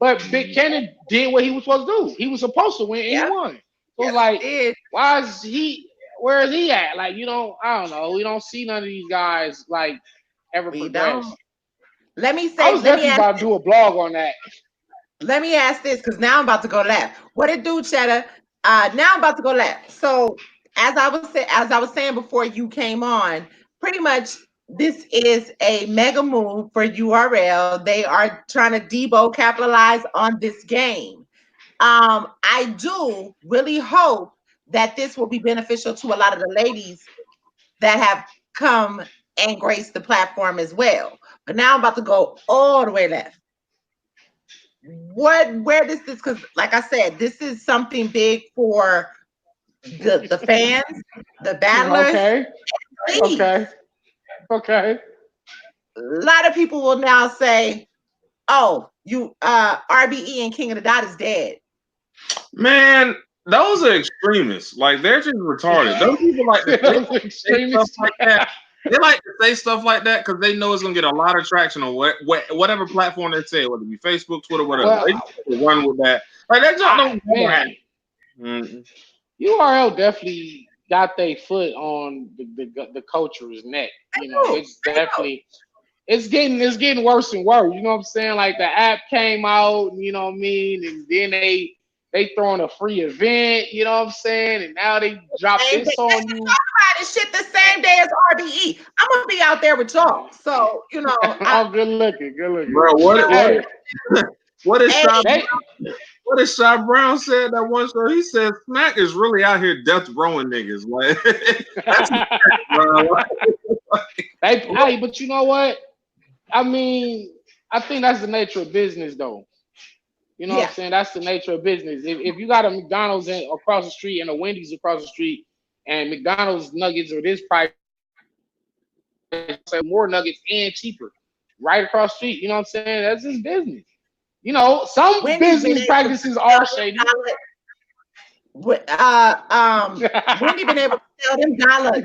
[SPEAKER 3] But Big Cannon did what he was supposed to do. He was supposed to win, and he
[SPEAKER 1] Yep.
[SPEAKER 3] won. So it's
[SPEAKER 1] Yes,
[SPEAKER 3] like,
[SPEAKER 1] it did.
[SPEAKER 3] why is he? Where is he at? Like, I don't know. We don't see none of these guys like ever
[SPEAKER 1] We don't.
[SPEAKER 3] progress.
[SPEAKER 1] Let me
[SPEAKER 3] I
[SPEAKER 1] say,
[SPEAKER 3] was definitely about to do a blog on that.
[SPEAKER 1] let me ask this because now I'm about to go to that. What it do, Cheddar? Now I'm about to go left. So as I was saying before you came on, pretty much this is a mega move for URL. They are trying to debo capitalize on this game. I do really hope that this will be beneficial to a lot of the ladies that have come and graced the platform as well. But now I'm about to go all the way left. Where this, because like I said, this is something big for the fans, the battlers.
[SPEAKER 3] Okay.
[SPEAKER 1] Please.
[SPEAKER 3] Okay. Okay.
[SPEAKER 1] A lot of people will now say, "Oh, you RBE and King of the Dot is dead."
[SPEAKER 2] Man, those are extremists. Like they're just retarded. Those people like to say stuff like that. They like to say stuff like that because they know it's gonna get a lot of traction on whatever platform they say, whether it be Facebook, Twitter, whatever.
[SPEAKER 3] Well,
[SPEAKER 2] they just run with that. Like that just don't
[SPEAKER 3] man, URL definitely got their foot on the culture's neck. You know, it's definitely it's getting worse and worse. You know what I'm saying? Like the app came out, you know what I mean, and then they throwing a free event, you know what I'm saying, and now they drop this on you.
[SPEAKER 1] Talk about this shit the same day as RBE. I'm gonna be out there with y'all, so you know.
[SPEAKER 3] I'm good looking,
[SPEAKER 2] bro. What is Shy Brown said that one show? He said Smack is really out here death rowing niggas. Like that's bro.
[SPEAKER 3] Hey, but you know what? I mean, I think that's the nature of business, though. You know what I'm saying? That's the nature of business. If you got a McDonald's across the street and a Wendy's across the street, and McDonald's nuggets are this price, more nuggets and cheaper, right across the street. You know what I'm saying? That's just business. You know, some business practices are shady.
[SPEAKER 1] Wendy been able to sell them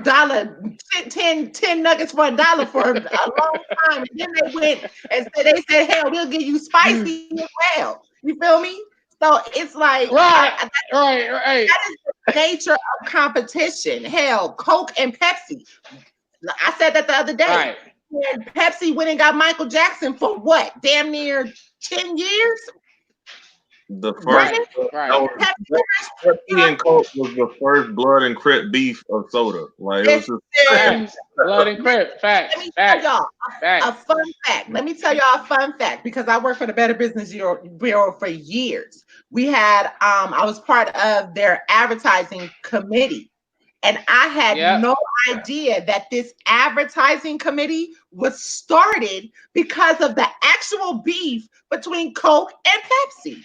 [SPEAKER 1] dollar 10 nuggets for $1 for a long time, and then they went and they said, "Hell, we'll give you spicy as well." You feel me? So it's like
[SPEAKER 3] right.
[SPEAKER 1] That is the nature of competition. Hell, Coke and Pepsi. I said that the other day.
[SPEAKER 3] Right.
[SPEAKER 1] When Pepsi went and got Michael Jackson for what? Damn near 10 years.
[SPEAKER 2] The first Pepsi and Coke was the first blood and Crip beef of soda. Like it was just
[SPEAKER 3] blood and Crip. Facts.
[SPEAKER 1] Let me tell y'all a fun fact. Let me tell y'all a fun fact because I worked for the Better Business Bureau for years. We had I was part of their advertising committee. And I had no idea that this advertising committee was started because of the actual beef between Coke and Pepsi.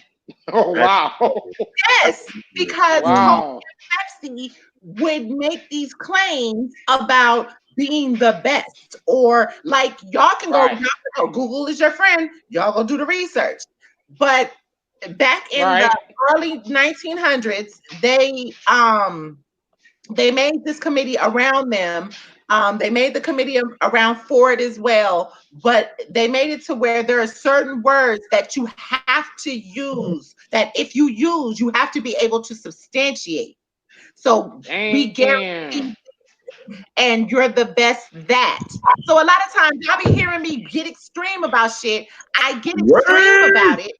[SPEAKER 3] Oh, wow.
[SPEAKER 1] Yes, because Coke and Pepsi would make these claims about being the best, or like y'all can go, Google is your friend, y'all go do the research. But back in the early 1900s, they made this committee around them. They made the committee around Ford as well, but they made it to where there are certain words that you have to use, that if you use, you have to be able to substantiate. So we guarantee, and you're the best that. So a lot of times y'all be hearing me get extreme about shit. I get extreme about it.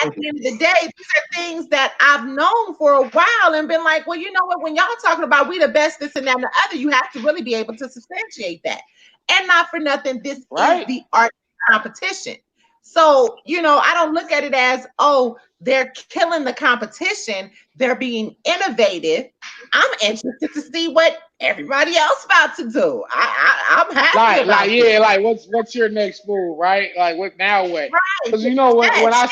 [SPEAKER 1] At the end of the day, these are things that I've known for a while and been like, well, you know what? When y'all talking about we the best, this and that and the other, you have to really be able to substantiate that. And not for nothing, this is the art competition. So, you know, I don't look at it as, oh, they're killing the competition. They're being innovative. I'm interested to see what everybody else about to do. I'm happy about it.
[SPEAKER 3] Like what's your next move, right? Like what now? What? Because you know when I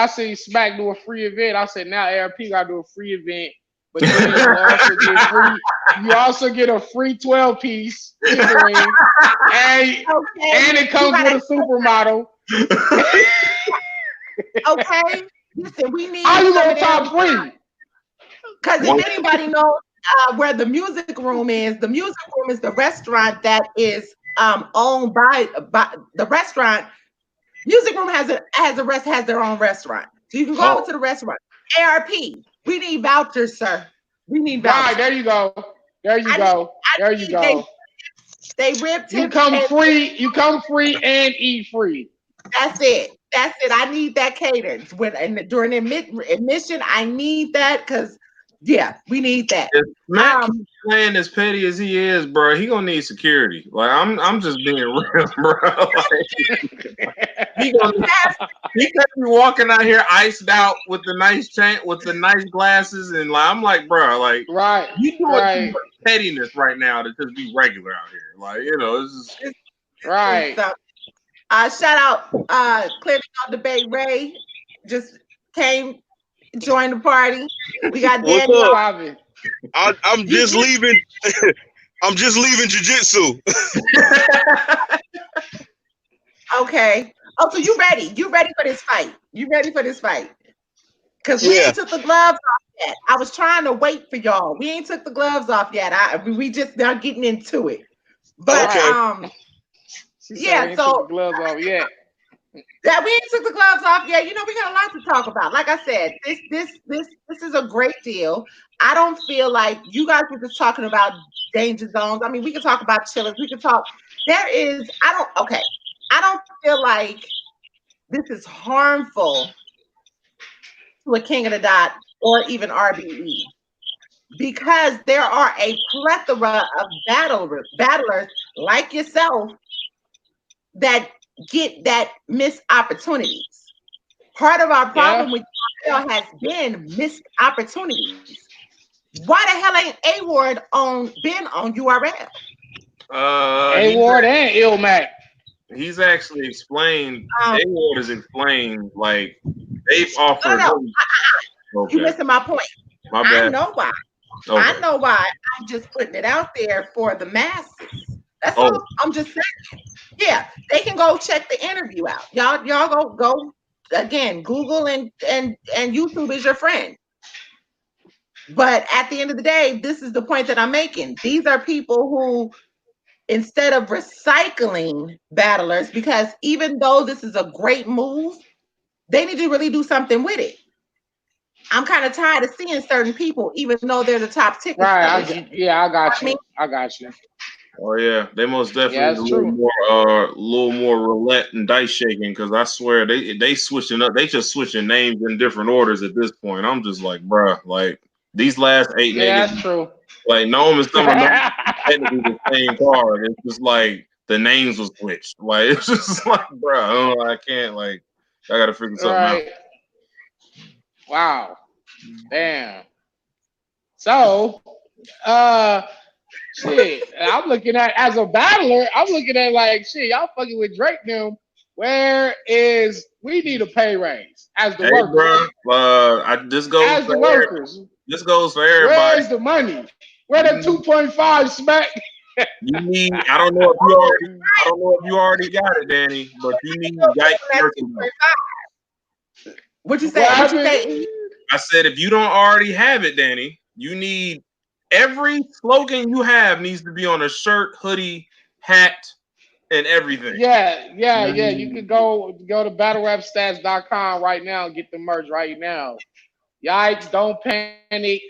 [SPEAKER 3] seen Smack do a free event, I said now ARP gotta do a free event, but then you also get a free 12-piece and it comes with a supermodel.
[SPEAKER 1] Okay, listen, we need.
[SPEAKER 3] How you gonna top free?
[SPEAKER 1] Because if anybody knows where the music room is the restaurant that is owned by the restaurant. Music room has their own restaurant, so you can go over to the restaurant. ARP, we need vouchers, sir. We need vouchers.
[SPEAKER 3] Right, there you go. There you go.
[SPEAKER 1] They rib tips.
[SPEAKER 3] You come free and eat free.
[SPEAKER 1] That's it. That's it. I need that cadence during admission. I need that because yeah, we need that.
[SPEAKER 2] If Matt keeps
[SPEAKER 1] Um,
[SPEAKER 2] playing as petty as he is, bro, he gonna need security. Like I'm just being real, bro. Like, he gonna he could be walking out here iced out with the nice chain, with the nice glasses, and like I'm like, bro, like
[SPEAKER 3] Right,
[SPEAKER 2] you doing too
[SPEAKER 3] right,
[SPEAKER 2] much pettiness right now to just be regular out here. Like this is
[SPEAKER 1] this is
[SPEAKER 3] right.
[SPEAKER 1] shout out Clearly on Debate Ray just came joined the party. We got
[SPEAKER 4] What's
[SPEAKER 3] What's
[SPEAKER 1] Daniel.
[SPEAKER 4] up?
[SPEAKER 3] poppin'?
[SPEAKER 4] I'm
[SPEAKER 1] You
[SPEAKER 4] just
[SPEAKER 1] get
[SPEAKER 4] leaving. I'm just leaving jujitsu.
[SPEAKER 1] okay. Oh, so you ready? You ready for this fight? You ready for this fight? Because we
[SPEAKER 4] Yeah.
[SPEAKER 1] ain't took the gloves off yet. I was trying to wait for y'all. We ain't took the gloves off yet. We just now getting into it. But
[SPEAKER 4] Okay.
[SPEAKER 3] Right. She said we
[SPEAKER 1] yeah,
[SPEAKER 3] ain't took the
[SPEAKER 1] so
[SPEAKER 3] gloves off yet.
[SPEAKER 1] that we ain't took the gloves off yet. You know, we got a lot to talk about. Like I said, this is a great deal. I don't feel like you guys were just talking about danger zones. I mean, we could talk about chillers. We could talk. There is, I don't okay. I don't feel like this is harmful to a King of the Dot or even RBE because there are a plethora of battlers like yourself that get that missed opportunities. Part of our
[SPEAKER 3] Yeah.
[SPEAKER 1] problem with URL has been missed opportunities. Why the hell ain't A Ward been on URL?
[SPEAKER 3] A Ward and Ilmac.
[SPEAKER 2] he's actually explained.
[SPEAKER 1] Um,
[SPEAKER 2] A-Ward has explained like they've
[SPEAKER 1] no,
[SPEAKER 2] offered
[SPEAKER 1] no,
[SPEAKER 2] him.
[SPEAKER 1] you
[SPEAKER 2] Okay,
[SPEAKER 1] missing my point.
[SPEAKER 2] my
[SPEAKER 1] I
[SPEAKER 2] bad.
[SPEAKER 1] know why. I
[SPEAKER 2] Okay.
[SPEAKER 1] know why. I'm just putting it out there for the masses. That's
[SPEAKER 2] Oh,
[SPEAKER 1] all. I'm just saying. Yeah, they can go check the interview out. Y'all go again. Google and YouTube is your friend. But at the end of the day, this is the point that I'm making. These are people who, instead of recycling battlers, because even though this is a great move, they need to really do something with it. I'm kind of tired of seeing certain people, even though they're the top ticket
[SPEAKER 3] Right.
[SPEAKER 1] sellers.
[SPEAKER 3] Yeah, I
[SPEAKER 1] I
[SPEAKER 3] got
[SPEAKER 1] mean,
[SPEAKER 3] you. I got you.
[SPEAKER 2] oh yeah, they most
[SPEAKER 3] Yeah,
[SPEAKER 2] definitely need
[SPEAKER 3] that's true.
[SPEAKER 2] a little more roulette and dice shaking because I swear they switching up. They just switching names in different orders at this point. I'm just like, bruh, like these last 8
[SPEAKER 3] Yeah,
[SPEAKER 2] niggas,
[SPEAKER 3] that's true.
[SPEAKER 2] like Gnome and some of them technically the same card. It's just like the names was switched. Like it's just like, bruh, I can't like. I gotta figure something out.
[SPEAKER 3] Right. Wow. Damn. So, shit. I'm looking at as a battler. I'm looking at like shit. Y'all fucking with Drake now. Where is we need a pay raise as the
[SPEAKER 2] Hey,
[SPEAKER 3] workers?
[SPEAKER 2] bruh,
[SPEAKER 3] As the workers,
[SPEAKER 2] this goes for everybody.
[SPEAKER 3] where's the money? Where the
[SPEAKER 2] You
[SPEAKER 3] 2.5 smack?
[SPEAKER 2] You need. I don't know if you already. I don't know if you already got it, Danny, but you need Yikes
[SPEAKER 1] that's
[SPEAKER 2] merchandise.
[SPEAKER 1] what you
[SPEAKER 3] What
[SPEAKER 1] say? What you
[SPEAKER 3] happened?
[SPEAKER 1] say?
[SPEAKER 2] I said if you don't already have it, Danny, you need every slogan you have needs to be on a shirt, hoodie, hat, and everything.
[SPEAKER 3] Yeah. You could go to battlerapstats.com right now and get the merch right now. Yikes, don't panic,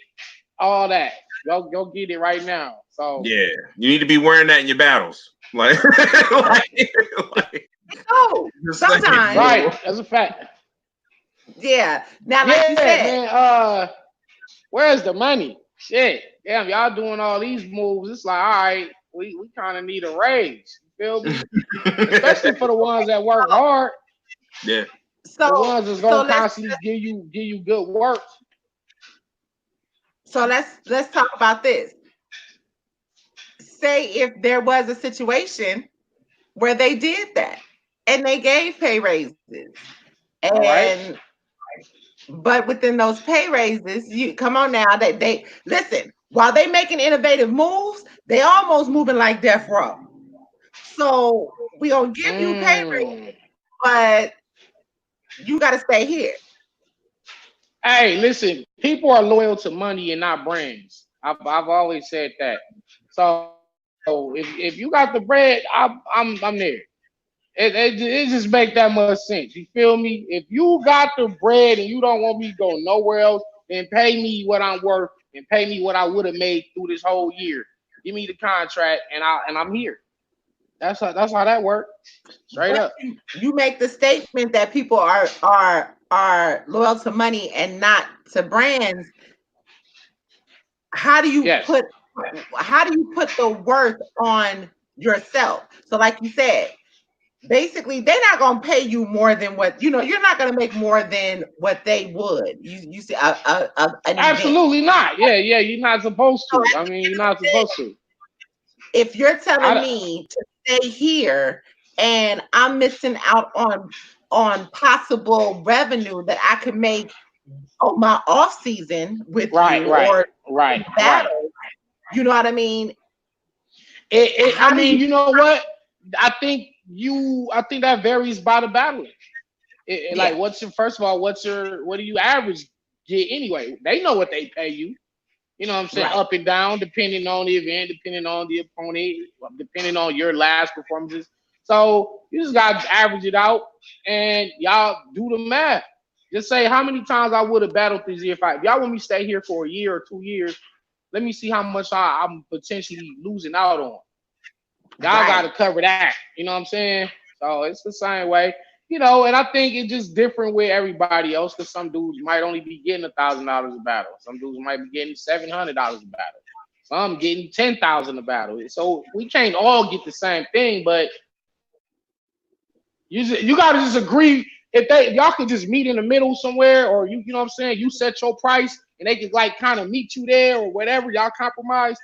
[SPEAKER 3] all that. Go get it right now. So
[SPEAKER 2] Yeah, you need to be wearing that in your battles, like, like
[SPEAKER 1] Oh,
[SPEAKER 2] just saying,
[SPEAKER 1] sometimes,
[SPEAKER 3] right,
[SPEAKER 2] bro.
[SPEAKER 3] that's a fact.
[SPEAKER 1] yeah. Now, like you
[SPEAKER 3] Yeah,
[SPEAKER 1] said,
[SPEAKER 3] man. Where's the money? Shit. Damn, y'all doing all these moves. It's like, all right, we kind of need a raise. You feel me? Especially for the ones that work hard.
[SPEAKER 2] Yeah,
[SPEAKER 3] The
[SPEAKER 1] so
[SPEAKER 3] ones that's
[SPEAKER 1] so
[SPEAKER 3] gonna
[SPEAKER 1] let's
[SPEAKER 3] constantly give you good work.
[SPEAKER 1] let's talk about this. Say if there was a situation where they did that and they gave pay raises,
[SPEAKER 3] All right.
[SPEAKER 1] and but within those pay raises, you come on now. They listen while they making innovative moves, they almost moving like death row. So we gonna give you pay raises,
[SPEAKER 3] Mm.
[SPEAKER 1] but you got to stay here.
[SPEAKER 3] Hey, listen, people are loyal to money and not brands. I've always said that. So if you got the bread, I'm there. It just make that much sense. You feel me? If you got the bread and you don't want me to go nowhere else, then pay me what I'm worth and pay me what I would have made through this whole year. Give me the contract and I'm here. That's how that works. Straight
[SPEAKER 1] But
[SPEAKER 3] up.
[SPEAKER 1] you make the statement that people are loyal to money and not to brands. How do you
[SPEAKER 3] Yes.
[SPEAKER 1] put the worth on yourself? So like you said, basically they're not going to pay you more than what you're not going to make more than what they would. You see an event.
[SPEAKER 3] Absolutely not. Yeah, yeah. You're not supposed
[SPEAKER 1] So
[SPEAKER 3] to.
[SPEAKER 1] at
[SPEAKER 3] I
[SPEAKER 1] the
[SPEAKER 3] mean, you're
[SPEAKER 1] end of
[SPEAKER 3] not
[SPEAKER 1] the day,
[SPEAKER 3] supposed to.
[SPEAKER 1] if you're telling
[SPEAKER 3] I,
[SPEAKER 1] me to stay here and I'm missing out on possible revenue that I could make on my off season with
[SPEAKER 3] right,
[SPEAKER 1] you
[SPEAKER 3] right,
[SPEAKER 1] or
[SPEAKER 3] right, right.
[SPEAKER 1] battle, you know what I mean?
[SPEAKER 3] I
[SPEAKER 1] How do
[SPEAKER 3] mean,
[SPEAKER 1] you
[SPEAKER 3] you know what? I think that varies by the battle.
[SPEAKER 1] yeah,
[SPEAKER 3] Like, first of all, what do you average get anyway? They know what they pay you. You know what I'm saying?
[SPEAKER 1] right.
[SPEAKER 3] Up and down, depending on the event, depending on the opponent, depending on your last performances. So you just got to average it out and y'all do the math. Just say how many times I would have battled this year. If y'all want me to stay here for a year or 2 years, let me see how much I'm potentially losing out on. Y'all got
[SPEAKER 1] Right.
[SPEAKER 3] to cover that. You know what I'm saying? So it's the same way. And I think it's just different with everybody else because some dudes might only be getting $1,000 a battle. Some dudes might be getting $700 a battle. Some getting 10,000 a battle. So we can't all get the same thing, but you got to just agree. If y'all could just meet in the middle somewhere, or you know what I'm saying, you set your price and they could like kind of meet you there or whatever, y'all compromise.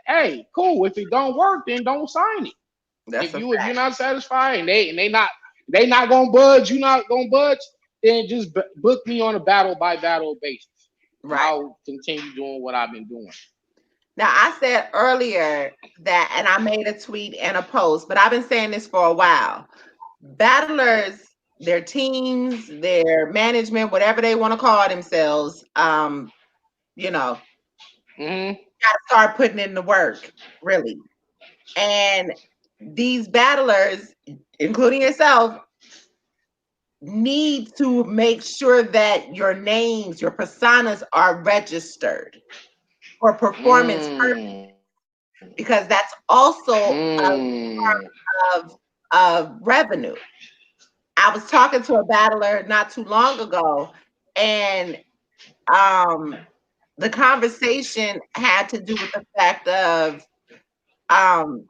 [SPEAKER 3] Hey, cool. If it don't work, then don't sign it.
[SPEAKER 1] That's a
[SPEAKER 3] If you're
[SPEAKER 1] fact.
[SPEAKER 3] not satisfied and they not gonna budge, you not gonna budge, then just book me on a battle by battle basis, and
[SPEAKER 1] Right.
[SPEAKER 3] I'll continue doing what I've been doing.
[SPEAKER 1] Now I said earlier that, and I made a tweet and a post, but I've been saying this for a while. Battlers, their teams, their management, whatever they want to call themselves, you know,
[SPEAKER 3] Hmm.
[SPEAKER 1] gotta start putting in the work, really. And these battlers, including yourself, need to make sure that your names, your personas are registered for performance purposes,
[SPEAKER 3] Mm.
[SPEAKER 1] because that's also a
[SPEAKER 3] Mm.
[SPEAKER 1] of revenue. I was talking to a battler not too long ago, and um, the conversation had to do with the fact of um,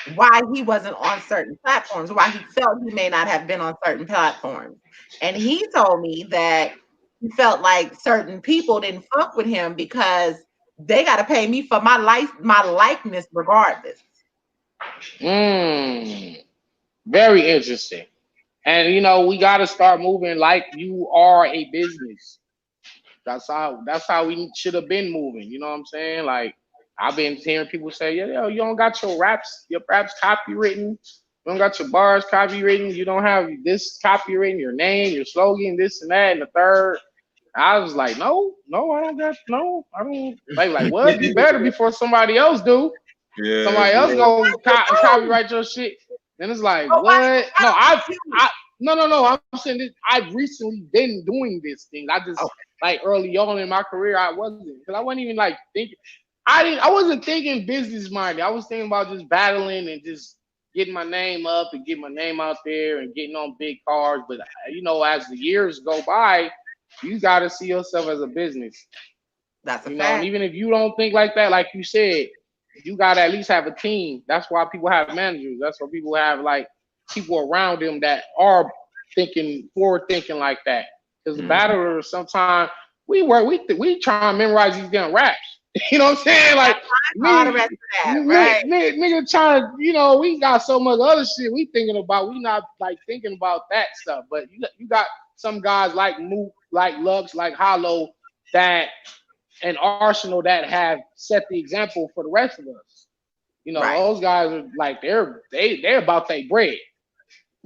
[SPEAKER 1] why he wasn't on certain platforms, why he felt he may not have been on certain platforms. And he told me that he felt like certain people didn't fuck with him because they got to pay me for my likeness regardless.
[SPEAKER 3] Mm. Very interesting. And we got to start moving like you are a business. That's how we should have been moving. You know what I'm saying? Like I've been hearing people say, yo, you don't got your raps copywritten. You don't got your bars copywritten. You don't have this copywritten, your name, your slogan, this and that, and the third. I was like, no, no, I don't. Like what? You better before somebody else do.
[SPEAKER 2] Yeah,
[SPEAKER 3] Somebody
[SPEAKER 2] it's
[SPEAKER 3] else
[SPEAKER 2] real.
[SPEAKER 3] gonna copyright your shit. Then it's like,
[SPEAKER 1] But why
[SPEAKER 3] what?
[SPEAKER 1] you
[SPEAKER 3] No,
[SPEAKER 1] gotta
[SPEAKER 3] I, no. I'm saying this. I've recently been doing this thing. I just
[SPEAKER 1] oh,
[SPEAKER 3] like early on in my career, I wasn't because I wasn't even like thinking. I wasn't thinking business minded. I was thinking about just battling and just getting my name up and getting my name out there and getting on big cars. But as the years go by, you got to see yourself as a business.
[SPEAKER 1] that's a
[SPEAKER 3] And
[SPEAKER 1] fact.
[SPEAKER 3] even if you don't think like that, like you said, you got to at least have a team. That's why people have managers. That's why people have like people around them that are thinking forward, thinking like that. Because the
[SPEAKER 1] Mhm.
[SPEAKER 3] battlers sometimes we try and memorize these damn raps. You know what I'm saying? Like
[SPEAKER 1] All the
[SPEAKER 3] nigga,
[SPEAKER 1] rest of that, right?
[SPEAKER 3] nigga trying to, we got so much other shit we thinking about. We not like thinking about that stuff. But you got some guys like Mook, like Lux, like Hollow that an Arsenal that have set the example for the rest of us.
[SPEAKER 1] Right.
[SPEAKER 3] Those guys are like they're about their bread.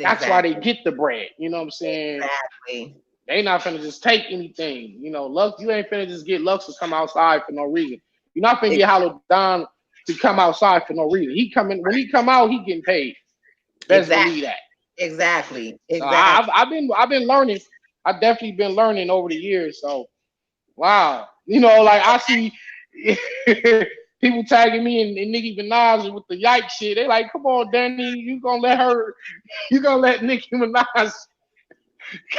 [SPEAKER 3] That's why they
[SPEAKER 1] Exactly.
[SPEAKER 3] get the bread. You know what I'm saying?
[SPEAKER 1] Exactly.
[SPEAKER 3] They not finna just take anything. Lux, you ain't finna just get Lux to come outside for no reason. You're not finna get Hollow Don to come outside for no reason. When he come out, he getting paid. Best
[SPEAKER 1] Exactly.
[SPEAKER 3] believe that.
[SPEAKER 1] Exactly.
[SPEAKER 3] So
[SPEAKER 1] Exactly.
[SPEAKER 3] I've been learning. I've definitely been learning over the years. So wow, like I see. people tagging me and Nicki Minaj with the yike shit. They like, come on, Danny, you gonna let Nicki Minaj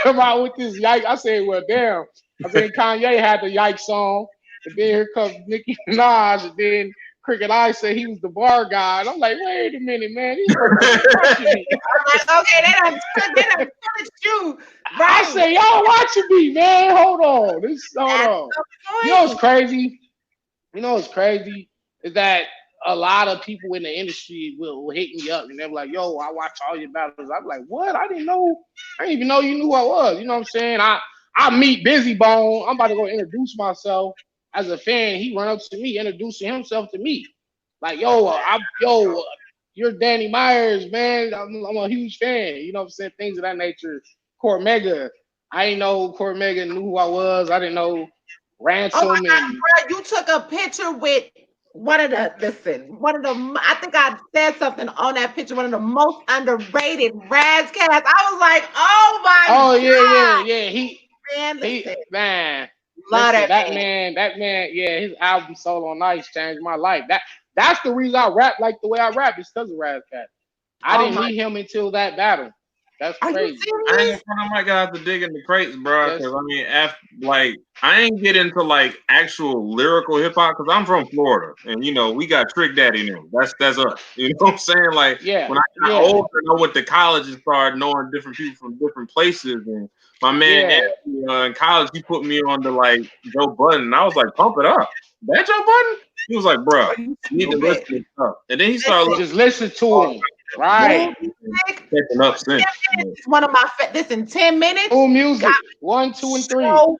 [SPEAKER 3] come out with this yike? I said, well, damn. I said Kanye had the yike song, and then here comes Nicki Minaj, and then Cricket I said he was the bar guy. And I'm like, wait a minute, man, these motherfuckers watching me.
[SPEAKER 1] I'm like, okay, they done put you
[SPEAKER 3] I
[SPEAKER 1] right.
[SPEAKER 3] say, y'all watching me, man. Hold on. Hold
[SPEAKER 1] That's
[SPEAKER 3] on.
[SPEAKER 1] the
[SPEAKER 3] You know what's
[SPEAKER 1] point.
[SPEAKER 3] crazy? You know what's crazy is that a lot of people in the industry will hit me up and they're like, yo, I watch all your battles. I'm like, what? I didn't know. I didn't even know you knew who I was. You know what I'm saying? I meet Busy Bone. I'm about to go introduce myself as a fan. He run up to me, introducing himself to me. Like, you're Danny Myers, man. I'm a huge fan. You know what I'm saying? Things of that nature. Cormega. I didn't know Cormega knew who I was. I didn't know
[SPEAKER 1] Oh my
[SPEAKER 3] Ransom
[SPEAKER 1] God,
[SPEAKER 3] and
[SPEAKER 1] bro, you took a picture with one of the, I think I said something on that picture, one of the most underrated Raz cats. I was like, oh my
[SPEAKER 3] oh
[SPEAKER 1] God,
[SPEAKER 3] yeah. He
[SPEAKER 1] man,
[SPEAKER 3] he
[SPEAKER 1] listen,
[SPEAKER 3] man.
[SPEAKER 1] love
[SPEAKER 3] Listen,
[SPEAKER 1] that man.
[SPEAKER 3] that man, yeah, his album Solo on Ice changed my life. That's the reason I rap like the way I rap is because of Razcat. I
[SPEAKER 1] Oh
[SPEAKER 3] didn't
[SPEAKER 1] my,
[SPEAKER 3] meet him until that battle. That's
[SPEAKER 1] are you
[SPEAKER 3] crazy.
[SPEAKER 2] I ain't
[SPEAKER 1] serious?
[SPEAKER 2] gonna front, I might have to dig in the crates, bro. Because
[SPEAKER 3] Yes,
[SPEAKER 2] I mean, after like, I ain't get into like actual lyrical hip hop because I'm from Florida, and you know we got Trick Daddy now. That's us. You know what I'm saying? Like
[SPEAKER 3] yeah,
[SPEAKER 2] when I got
[SPEAKER 3] yeah,
[SPEAKER 2] older, I went to college and started knowing different people from different places. And my man
[SPEAKER 3] yeah.
[SPEAKER 2] Anthony, in college, he put me on to like Joe Budden, and I was like, pump it up. That Joe Budden? He was like, bro,
[SPEAKER 1] Are you
[SPEAKER 2] you need to listen
[SPEAKER 1] stupid?
[SPEAKER 2] to stuff. And then he started
[SPEAKER 1] Listen,
[SPEAKER 2] listening
[SPEAKER 3] Just listen
[SPEAKER 2] to
[SPEAKER 3] to
[SPEAKER 2] all
[SPEAKER 3] him.
[SPEAKER 1] Moon
[SPEAKER 3] Right.
[SPEAKER 1] Music,
[SPEAKER 2] catching up
[SPEAKER 1] 10
[SPEAKER 2] since.
[SPEAKER 1] minutes is one of my listen, 10 minutes
[SPEAKER 3] Cool
[SPEAKER 1] got
[SPEAKER 3] music. 1, 2, and 3.
[SPEAKER 1] so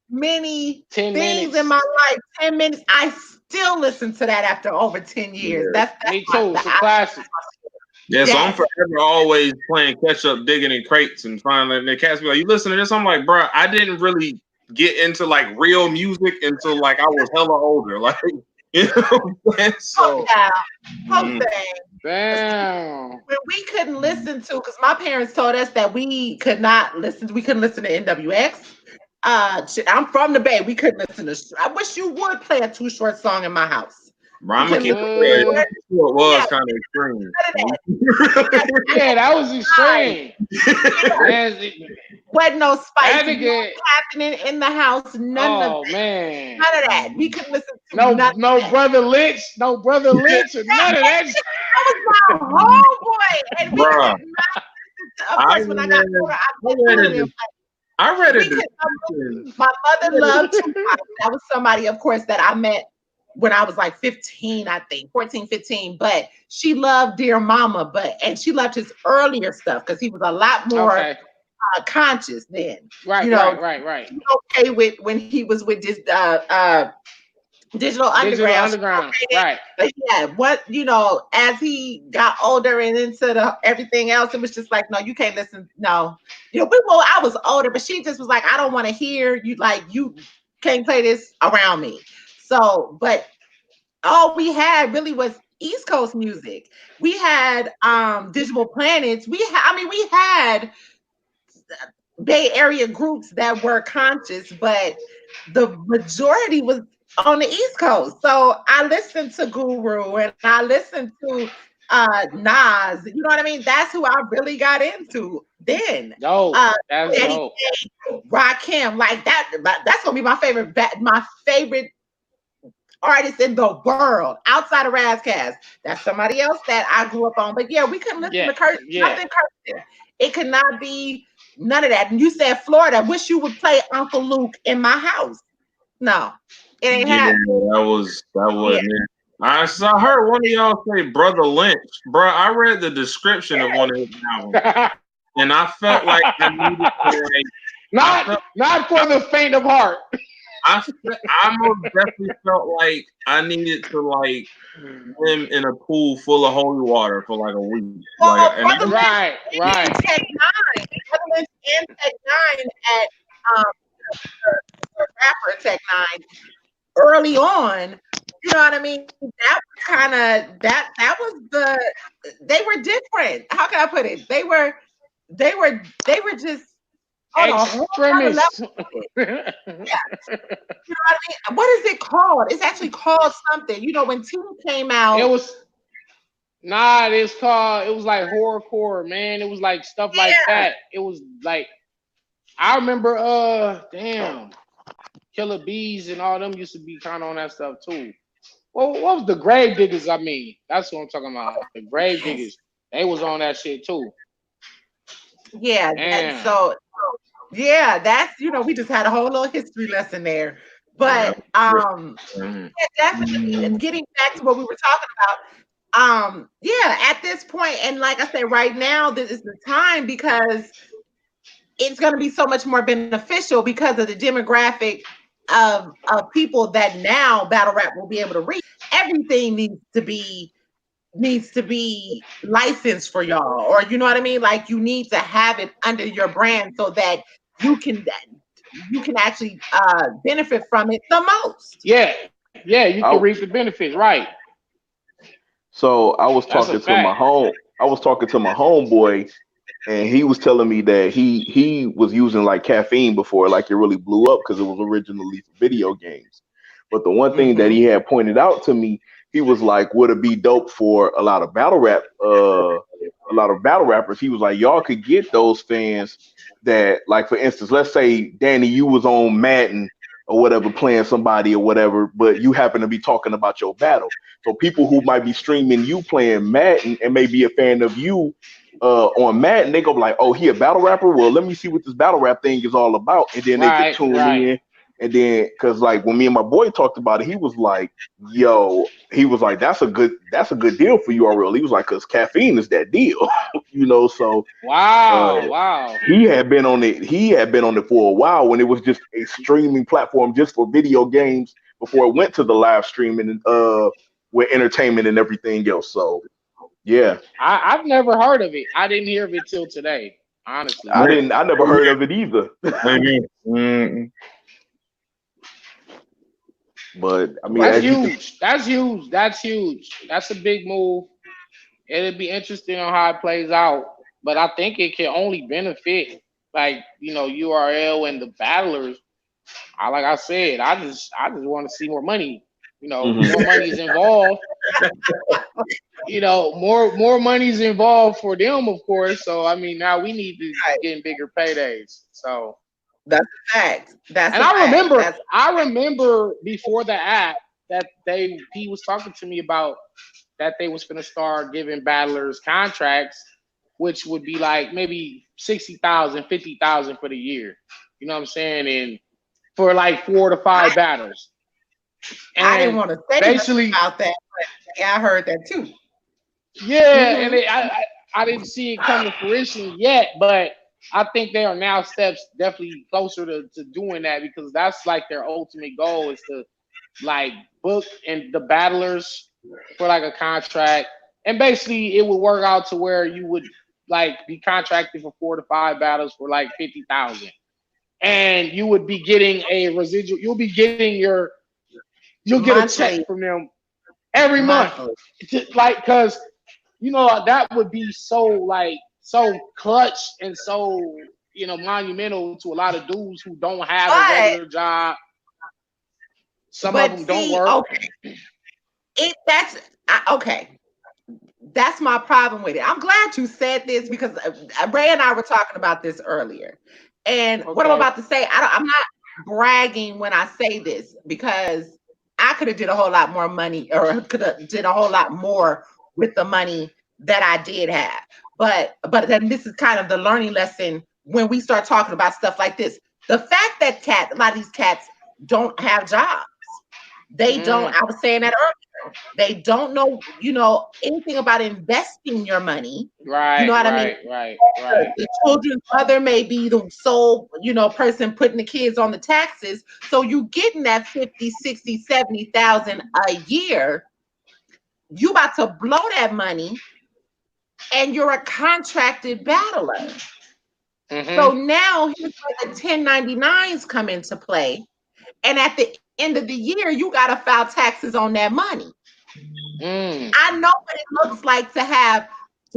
[SPEAKER 1] many
[SPEAKER 3] 10
[SPEAKER 1] things in
[SPEAKER 3] minutes.
[SPEAKER 1] my life. 10 minutes. I still listen to that after over 10 years.
[SPEAKER 2] Yeah.
[SPEAKER 1] That's
[SPEAKER 3] Me too. It's a classic.
[SPEAKER 2] Yeah, so I'm
[SPEAKER 1] yes.
[SPEAKER 2] forever always playing catch up, digging in crates, and finally the cats be like, "You listen to this?" I'm like, "Bro, I didn't really get into like real music until like I was hella older." Like, you know what I'm saying?
[SPEAKER 1] Oh
[SPEAKER 2] So,
[SPEAKER 1] yeah. Whole
[SPEAKER 2] mm,
[SPEAKER 1] thing.
[SPEAKER 3] Damn.
[SPEAKER 1] When we couldn't listen to, because my parents told us that we couldn't listen to NWX. I'm from the Bay. We couldn't listen to. I wish you would play a Too Short song in my house.
[SPEAKER 2] bro,
[SPEAKER 1] We
[SPEAKER 2] I'm gonna
[SPEAKER 1] couldn't
[SPEAKER 2] keep
[SPEAKER 1] listen
[SPEAKER 2] it
[SPEAKER 1] to
[SPEAKER 2] real.
[SPEAKER 3] Uh,
[SPEAKER 1] it.
[SPEAKER 2] It was
[SPEAKER 1] Yeah,
[SPEAKER 2] kind of extreme.
[SPEAKER 1] none of that.
[SPEAKER 3] yeah, that was extreme. Man,
[SPEAKER 1] Wasn't no
[SPEAKER 3] that
[SPEAKER 1] spicy nothing
[SPEAKER 3] nigga.
[SPEAKER 1] happening in the house.
[SPEAKER 3] Oh man.
[SPEAKER 1] None of that. We couldn't listen to
[SPEAKER 3] No,
[SPEAKER 1] none of
[SPEAKER 3] no
[SPEAKER 1] that.
[SPEAKER 3] brother Lynch, no brother Lynch, or none of that.
[SPEAKER 1] That was my homeboy, and we
[SPEAKER 2] Bro,
[SPEAKER 1] could not listen to. Of
[SPEAKER 2] I
[SPEAKER 1] course, when I got older, I met
[SPEAKER 2] read
[SPEAKER 1] through
[SPEAKER 2] a,
[SPEAKER 1] him.
[SPEAKER 2] I read a
[SPEAKER 1] We could.
[SPEAKER 2] description.
[SPEAKER 1] My mother loved Tupac. That was somebody, of course, that I met when I was like 15, I think, 14, 15. But she loved Dear Mama, and she loved his earlier stuff because he was a lot more
[SPEAKER 3] Okay.
[SPEAKER 1] conscious then. You
[SPEAKER 3] Right,
[SPEAKER 1] know,
[SPEAKER 3] right, right, right.
[SPEAKER 1] okay with when he was with this Digital
[SPEAKER 3] Digital
[SPEAKER 1] Underground. She
[SPEAKER 3] Underground.
[SPEAKER 1] okay then.
[SPEAKER 3] Right.
[SPEAKER 1] But yeah, as he got older and into everything else, it was just like, no, you can't listen. No, I was older, but she just was like, I don't want to hear you. Like, you can't play this around me. So, but all we had really was East Coast music. We had Digital Planets. We had Bay Area groups that were conscious, but the majority was on the East Coast. So I listened to Guru and I listened to Nas. You know what I mean? That's who I really got into then.
[SPEAKER 3] Dope.
[SPEAKER 1] Uh
[SPEAKER 3] That's
[SPEAKER 1] Eddie
[SPEAKER 3] dope.
[SPEAKER 1] Rakim, like that. That's gonna be my favorite. My favorite artist in the world outside of Razcast. That's somebody else that I grew up on. But yeah, we couldn't listen
[SPEAKER 3] Yeah.
[SPEAKER 1] to Curtis.
[SPEAKER 3] Yeah.
[SPEAKER 1] Nothing Curtis. It could not be none of that. And you said Florida. Wish you would play Uncle Luke in my house. No, it ain't
[SPEAKER 2] Yeah,
[SPEAKER 1] happening.
[SPEAKER 2] that
[SPEAKER 1] Yeah,
[SPEAKER 2] wasn't it. I heard one of y'all say Brother Lynch, bro. I read the description of one of his albums, and I felt like I needed to like. I
[SPEAKER 3] not
[SPEAKER 2] felt
[SPEAKER 3] not for the faint of heart.
[SPEAKER 2] I most definitely felt like I needed to like swim in a pool full of holy water for like a week. Like,
[SPEAKER 1] well,
[SPEAKER 2] and
[SPEAKER 1] Brother Lynch
[SPEAKER 3] Right,
[SPEAKER 1] and
[SPEAKER 3] right.
[SPEAKER 1] Tech Nine, Brother Lynch and Tech Nine at um, the rapper Tech Nine early on. You know what I mean? That kind of that was they were different. How can I put it? They were just on a whole other level.
[SPEAKER 3] extremists.
[SPEAKER 1] Yeah, you know what I mean? What is it called? It's actually called something. You know, when Team came
[SPEAKER 3] It
[SPEAKER 1] out,
[SPEAKER 3] was nah. It's called. It was like horrorcore, man. It was like stuff like
[SPEAKER 1] yeah,
[SPEAKER 3] that. It was like I remember. Damn, Killer Bees and all them used to be kind of on that stuff too. Well, what was the Grave Diggers? I mean, that's what I'm talking about. The Grave Diggers.
[SPEAKER 1] yes,
[SPEAKER 3] They was on that shit too.
[SPEAKER 1] yeah. That
[SPEAKER 3] Damn.
[SPEAKER 1] so yeah, that's we just had a whole little history lesson there.
[SPEAKER 2] Yeah.
[SPEAKER 1] But yeah, definitely. And getting back to what we were talking about, yeah, at this point, and like I said, right now, this is the time because it's going to be so much more beneficial because of the demographic of people that now battle rap will be able to reach. Everything needs to be licensed for y'all, or you know what I mean. Like you need to have it under your brand so that you can you can actually benefit from it the most.
[SPEAKER 3] Yeah, yeah, you can reap
[SPEAKER 5] I
[SPEAKER 3] the benefits, right?
[SPEAKER 5] so
[SPEAKER 3] That's a fact.
[SPEAKER 5] I was talking to my homeboy, and he was telling me that he was using like caffeine before, like it really blew up because it was originally for video games. But the one thing that
[SPEAKER 1] Hmm.
[SPEAKER 5] he had pointed out to me, he was like, would it be dope for a lot of battle rappers? He was like, y'all could get those fans that, like, for instance, let's say Danny, you was on Madden or whatever playing somebody or whatever, but you happen to be talking about your battle. So people who might be streaming you playing Madden and may be a fan of you on Madden, they go like, "Oh, he a battle rapper. Well, let me see what this battle rap thing is all about," and then they could
[SPEAKER 3] Right,
[SPEAKER 5] tune
[SPEAKER 3] right.
[SPEAKER 5] in. And then, cause like when me and my boy talked about it, he was like, "Yo," he was like, that's a good deal for URL." He was like, "Cause caffeine is that deal," you know. So uh,
[SPEAKER 3] Wow, wow.
[SPEAKER 5] he had been on it for a while when it was just a streaming platform just for video games before it went to the live streaming and with entertainment and everything else. So yeah.
[SPEAKER 3] I've never heard of it. I didn't hear of it till today, honestly.
[SPEAKER 5] I never heard of it either.
[SPEAKER 2] Mhm.
[SPEAKER 5] But I mean,
[SPEAKER 3] That's
[SPEAKER 5] as you can,
[SPEAKER 3] huge. That's huge. That's huge. That's a big move. It'll be interesting on how it plays out. But I think it can only benefit like, URL and the battlers. Like I said, I just want to see more money.
[SPEAKER 5] hmm
[SPEAKER 3] More money is involved. More money is involved for them, of course. So I mean, now we need to be
[SPEAKER 1] Right.
[SPEAKER 3] getting bigger paydays. So,
[SPEAKER 1] That's a fact. That's
[SPEAKER 3] and
[SPEAKER 1] a
[SPEAKER 3] I
[SPEAKER 1] fact.
[SPEAKER 3] remember,
[SPEAKER 1] That's
[SPEAKER 3] I remember before the app that he was talking to me about that they was gonna start giving battlers contracts, which would be like maybe 60,000, 50,000 for the year. You know what I'm saying? And for like 4 to 5
[SPEAKER 1] I,
[SPEAKER 3] battles.
[SPEAKER 1] I didn't
[SPEAKER 3] And
[SPEAKER 1] want to say nothing
[SPEAKER 3] basically,
[SPEAKER 1] about that, but yeah, I heard that too.
[SPEAKER 3] yeah, and
[SPEAKER 1] Hmm.
[SPEAKER 3] I didn't see it come to fruition yet, but I think they are now steps definitely closer to doing that because that's like their ultimate goal is to like book and the battlers for like a contract, and basically it would work out to where you would like be contracted for 4 to 5 battles for like 50,000, and you would be getting a residual. You'll get a check
[SPEAKER 1] Monthly,
[SPEAKER 3] from them every month,
[SPEAKER 1] monthly.
[SPEAKER 3] like because that would be so like so clutch and so monumental to a lot of dudes who don't have a
[SPEAKER 1] But
[SPEAKER 3] regular job. Some of
[SPEAKER 1] but
[SPEAKER 3] them don't
[SPEAKER 1] see,
[SPEAKER 3] work.
[SPEAKER 1] okay, okay. That's my problem with it. I'm glad you said this because Ray and I were talking about this earlier. And what I'm
[SPEAKER 3] Okay.
[SPEAKER 1] about to say, I'm not bragging when I say this because I could have did a whole lot more money or could have did a whole lot more with the money that I did have. But then this is kind of the learning lesson when we start talking about stuff like this. The fact that a lot of these cats don't have jobs. They don't,
[SPEAKER 3] Mm,
[SPEAKER 1] I was saying that earlier. They don't know, anything about investing your money. You know
[SPEAKER 3] right,
[SPEAKER 1] what I mean?
[SPEAKER 3] right, right, right.
[SPEAKER 1] The children's mother may be the sole, person putting the kids on the taxes. So you getting that 50, 60, 70,000 a year. You about to blow that money and you're a contracted battler. So
[SPEAKER 3] Mm-hmm.
[SPEAKER 1] now here's where the 1099s come into play. And at the end of the year, you got to file taxes on that money.
[SPEAKER 3] Mm,
[SPEAKER 1] I know what it looks like to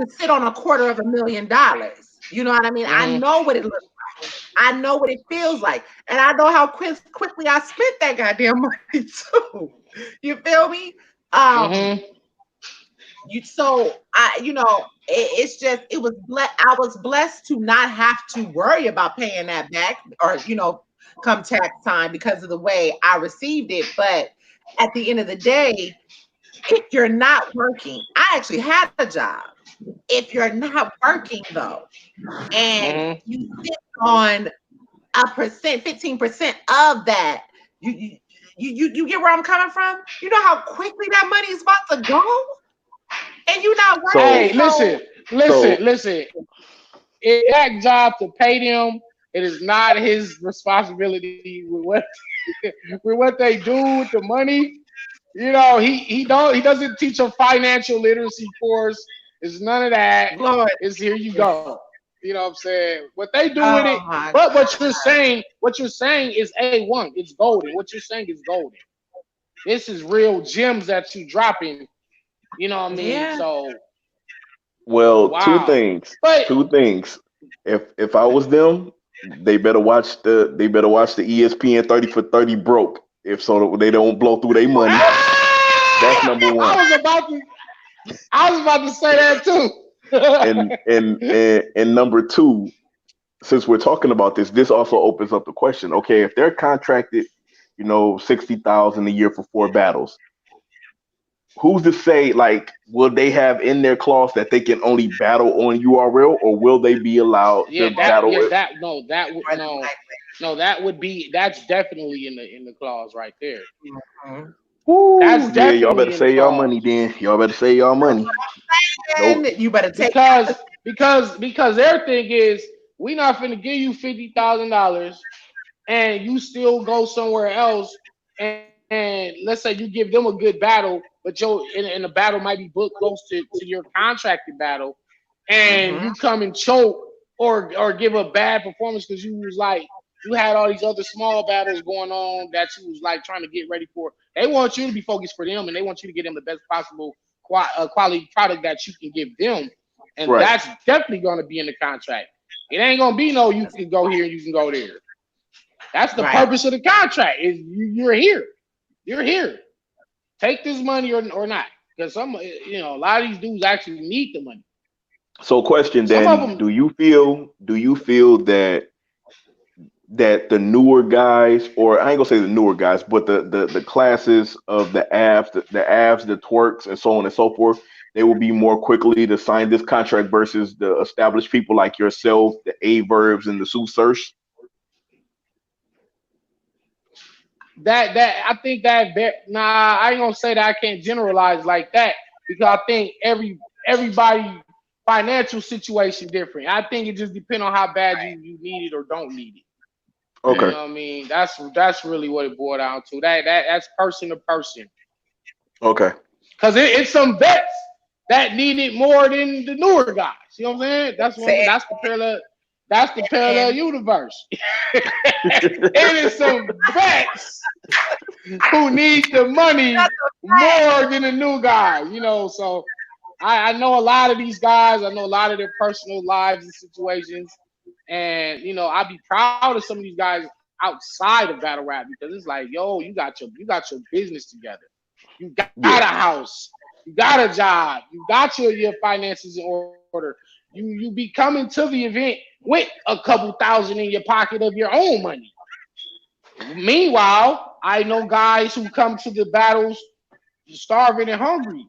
[SPEAKER 1] sit on $250,000. You know what I mean? I
[SPEAKER 3] mm-hmm.
[SPEAKER 1] know what it looks like. I know what it feels like, and I know how quickly I spent that goddamn money too. You feel me? Um,
[SPEAKER 3] Mm-hmm.
[SPEAKER 1] so it's just I was blessed to not have to worry about paying that back, or come tax time, because of the way I received it. But at the end of the day, if you're not working, I actually had a job. If you're not working though, and
[SPEAKER 3] Mm-hmm.
[SPEAKER 1] you sit on a percent, 15% of that, you get where I'm coming from? You know how quickly that money is about to go, and you're not working.
[SPEAKER 3] Hey,
[SPEAKER 5] So
[SPEAKER 1] So
[SPEAKER 5] so
[SPEAKER 3] listen. It's that job to pay them. It is not his responsibility with what with what they do with the money. He doesn't teach a financial literacy course. It's none of that.
[SPEAKER 1] Lord,
[SPEAKER 3] It's here you go. You know what I'm saying? What they do with it,
[SPEAKER 1] oh my
[SPEAKER 3] but what you're saying is A1. It's golden. What you're saying is golden. This is real gems that you dropping. You know what I mean?
[SPEAKER 1] yeah.
[SPEAKER 3] So
[SPEAKER 5] well,
[SPEAKER 3] wow. But
[SPEAKER 5] two things. If I was them, they better watch the ESPN 30 for 30 broke. If so that they don't blow through their money. That's
[SPEAKER 3] ah!
[SPEAKER 5] number
[SPEAKER 3] I
[SPEAKER 5] one.
[SPEAKER 3] was about to I was about to say that too.
[SPEAKER 5] And number two, since we're talking about this also opens up the question. Okay, if they're contracted, 60,000 a year for 4 battles, who's to say, like, will they have in their clause that they can only battle on URL, or will they be allowed to battle?
[SPEAKER 3] That no, that would
[SPEAKER 1] More than
[SPEAKER 3] no,
[SPEAKER 1] likely.
[SPEAKER 3] no, that's definitely in the clause right there.
[SPEAKER 1] Mhm.
[SPEAKER 5] Whoo,
[SPEAKER 3] That's
[SPEAKER 5] yeah, y'all better
[SPEAKER 3] definitely in the
[SPEAKER 5] save y'all money
[SPEAKER 3] clause
[SPEAKER 5] then. Y'all better save y'all money.
[SPEAKER 1] And
[SPEAKER 5] Nope.
[SPEAKER 1] you better take
[SPEAKER 3] because
[SPEAKER 1] that.
[SPEAKER 3] because their thing is we not finna give you $50,000 and you still go somewhere else and let's say you give them a good battle, but and the battle might be booked close to your contracted battle, and
[SPEAKER 1] Hmm.
[SPEAKER 3] you come and choke or give a bad performance because you was like you had all these other small battles going on that you was like trying to get ready for. They want you to be focused for them, and they want you to get them the best possible quality product that you can give them, and
[SPEAKER 5] Right.
[SPEAKER 3] that's definitely going to be in the contract. It ain't gonna be no you can go here and you can go there. That's the
[SPEAKER 1] Right.
[SPEAKER 3] purpose of the contract. Is you're here, you're here. Take this money or not, because a lot of these dudes actually need the money.
[SPEAKER 5] So, question,
[SPEAKER 3] Some of
[SPEAKER 5] Danny,
[SPEAKER 3] them,
[SPEAKER 5] do you feel that the newer guys, or I ain't gonna say the newer guys, but the classes of the abs, the twerks, and so on and so forth, they will be more quickly to sign this contract versus the established people like yourself, the A verbs and the Sue Search?
[SPEAKER 3] that I think nah, I ain't gonna say that I can't generalize like that because I think everybody financial situation different. I think it just depends on how bad you need it or don't need it. You
[SPEAKER 5] Okay.
[SPEAKER 3] know what I mean? That's really what it boiled down to. That's person to person.
[SPEAKER 5] Okay.
[SPEAKER 3] Cause it's some vets that need it more than the newer guys. You know what I'm saying?
[SPEAKER 1] Say
[SPEAKER 3] That's the parallel. That's the parallel
[SPEAKER 1] and
[SPEAKER 3] universe. It is some vets who need the money more than the new guys. So I know a lot of these guys. I know a lot of their personal lives and situations, and I'd be proud of some of these guys outside of battle rap because it's like, yo, you got your business together. You got a
[SPEAKER 5] Yeah.
[SPEAKER 3] house. You got a job. You got your finances in order. You be coming to the event with a couple thousand in your pocket of your own money. Meanwhile, I know guys who come to the battles starving and hungry,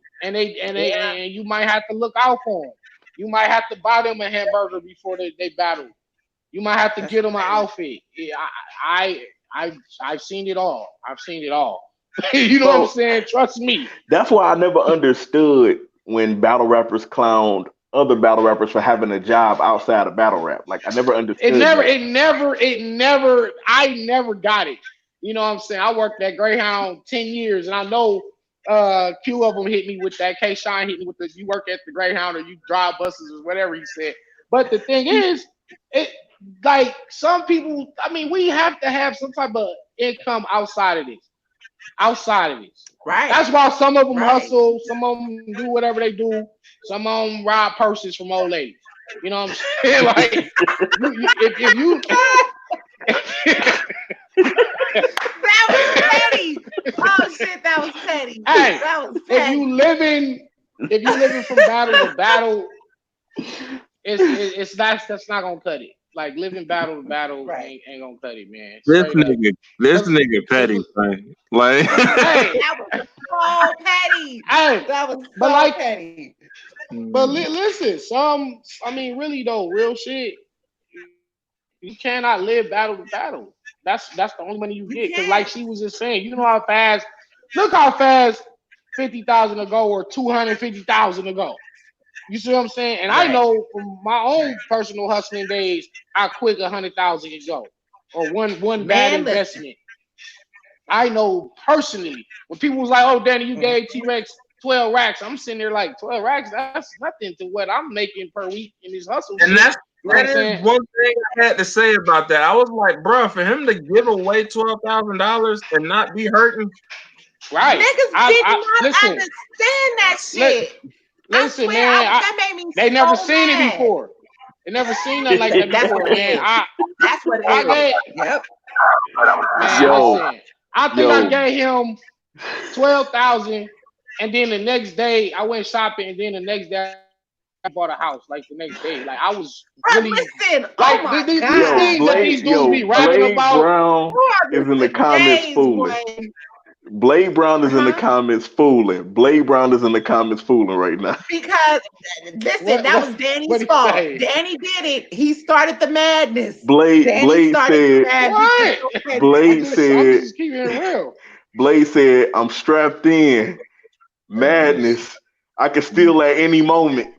[SPEAKER 1] yeah,
[SPEAKER 3] and you might have to look out for them. You might have to buy them a hamburger before they battle. You might have to
[SPEAKER 1] that's
[SPEAKER 3] get them an
[SPEAKER 1] crazy.
[SPEAKER 3] outfit. Yeah, I've seen it all. I've seen it all. You know what I'm
[SPEAKER 5] So
[SPEAKER 3] saying? Trust me.
[SPEAKER 5] that's why I never understood when battle rappers clowned other battle rappers for having a job outside of battle rap. Like, I never
[SPEAKER 3] It
[SPEAKER 5] understood
[SPEAKER 3] never,
[SPEAKER 5] that.
[SPEAKER 3] it never, it never. I never got it. You know what I'm saying? I worked at Greyhound 10 years, and I know Q of them hit me with that. K Shine hit me with the. You work at the Greyhound or you drive buses or whatever he said. But the thing is, it like some people. I mean, we have to have some type of income outside of this. Outside of this.
[SPEAKER 1] Right.
[SPEAKER 3] That's why some of them
[SPEAKER 1] Right.
[SPEAKER 3] hustle, some of them do whatever they do, some of them rob purses from old ladies. You know what I'm saying? Like, if you
[SPEAKER 1] That was petty. Oh shit, that was petty.
[SPEAKER 3] hey,
[SPEAKER 1] That was
[SPEAKER 3] if
[SPEAKER 1] petty.
[SPEAKER 3] you living from battle to battle, it's that's not gonna cut it. Like living battle to battle
[SPEAKER 1] Right.
[SPEAKER 3] ain't gonna cut it, man.
[SPEAKER 2] This
[SPEAKER 3] Straight up.
[SPEAKER 2] this
[SPEAKER 3] Cause,
[SPEAKER 2] nigga petty, man. Like,
[SPEAKER 3] hey,
[SPEAKER 1] That was so petty.
[SPEAKER 3] hey,
[SPEAKER 1] That was
[SPEAKER 3] but
[SPEAKER 1] so
[SPEAKER 3] like,
[SPEAKER 1] petty.
[SPEAKER 3] but listen, I mean, really though, real shit. You cannot live battle to battle. That's the only money you
[SPEAKER 1] You
[SPEAKER 3] get. Cause like
[SPEAKER 1] can't.
[SPEAKER 3] she was just saying, you know how fast. Look how fast 50,000 to go or 250,000 to go. You see what I'm saying? And I
[SPEAKER 1] Right.
[SPEAKER 3] know from my own personal hustling days how quick 100,000 can go, or one bad
[SPEAKER 1] Man, listen.
[SPEAKER 3] investment. I know personally when people was like, "Oh, Danny, you gave T-Rex 12 racks." I'm sitting there like 12 racks. That's nothing to what I'm making per week in this hustle
[SPEAKER 2] and
[SPEAKER 3] shit. You know what
[SPEAKER 2] that
[SPEAKER 3] I'm
[SPEAKER 2] is
[SPEAKER 3] saying?
[SPEAKER 2] one thing I had to say about that. I was like, bro, for him to give away $12,000 and not be hurting.
[SPEAKER 3] Right.
[SPEAKER 1] Niggas did
[SPEAKER 3] I
[SPEAKER 1] not
[SPEAKER 3] listen.
[SPEAKER 1] understand that
[SPEAKER 3] Let,
[SPEAKER 1] shit. I
[SPEAKER 3] listen,
[SPEAKER 1] swear,
[SPEAKER 3] man.
[SPEAKER 1] that made me
[SPEAKER 3] They never
[SPEAKER 1] so
[SPEAKER 3] seen it
[SPEAKER 1] mad.
[SPEAKER 3] before. They never seen nothing like that
[SPEAKER 1] That's
[SPEAKER 3] before,
[SPEAKER 1] what it
[SPEAKER 3] man.
[SPEAKER 1] is. That's what it
[SPEAKER 3] I
[SPEAKER 1] is.
[SPEAKER 3] gave,
[SPEAKER 1] Yep.
[SPEAKER 3] man.
[SPEAKER 5] Yo,
[SPEAKER 3] Listen, I think I
[SPEAKER 5] yo,
[SPEAKER 3] gave him 12,000, and then the next day I went shopping, and then the next day I bought a house. Like the next day, like I was
[SPEAKER 1] But
[SPEAKER 3] really
[SPEAKER 1] listen, oh
[SPEAKER 3] like
[SPEAKER 1] my
[SPEAKER 3] these
[SPEAKER 1] God.
[SPEAKER 3] things that these dudes be rapping
[SPEAKER 5] Blade
[SPEAKER 3] about.
[SPEAKER 5] Brown
[SPEAKER 1] Who are
[SPEAKER 5] is in the
[SPEAKER 1] the
[SPEAKER 5] comments
[SPEAKER 1] days
[SPEAKER 5] fooling.
[SPEAKER 1] when,
[SPEAKER 5] Blade Brown is in the
[SPEAKER 1] huh?
[SPEAKER 5] comments fooling. Blade Brown is in the comments fooling right now.
[SPEAKER 1] Because listen, that was
[SPEAKER 3] What
[SPEAKER 1] Danny's
[SPEAKER 3] he
[SPEAKER 1] fault.
[SPEAKER 3] say?
[SPEAKER 1] Danny did it. He started the madness.
[SPEAKER 5] Blade
[SPEAKER 1] Danny
[SPEAKER 5] Blade
[SPEAKER 1] started the
[SPEAKER 5] said
[SPEAKER 1] madness.
[SPEAKER 3] What?
[SPEAKER 5] Blade
[SPEAKER 3] I'm
[SPEAKER 5] said
[SPEAKER 3] just keeping it real.
[SPEAKER 5] Blade said I'm strapped in. Madness. I can steal at any moment.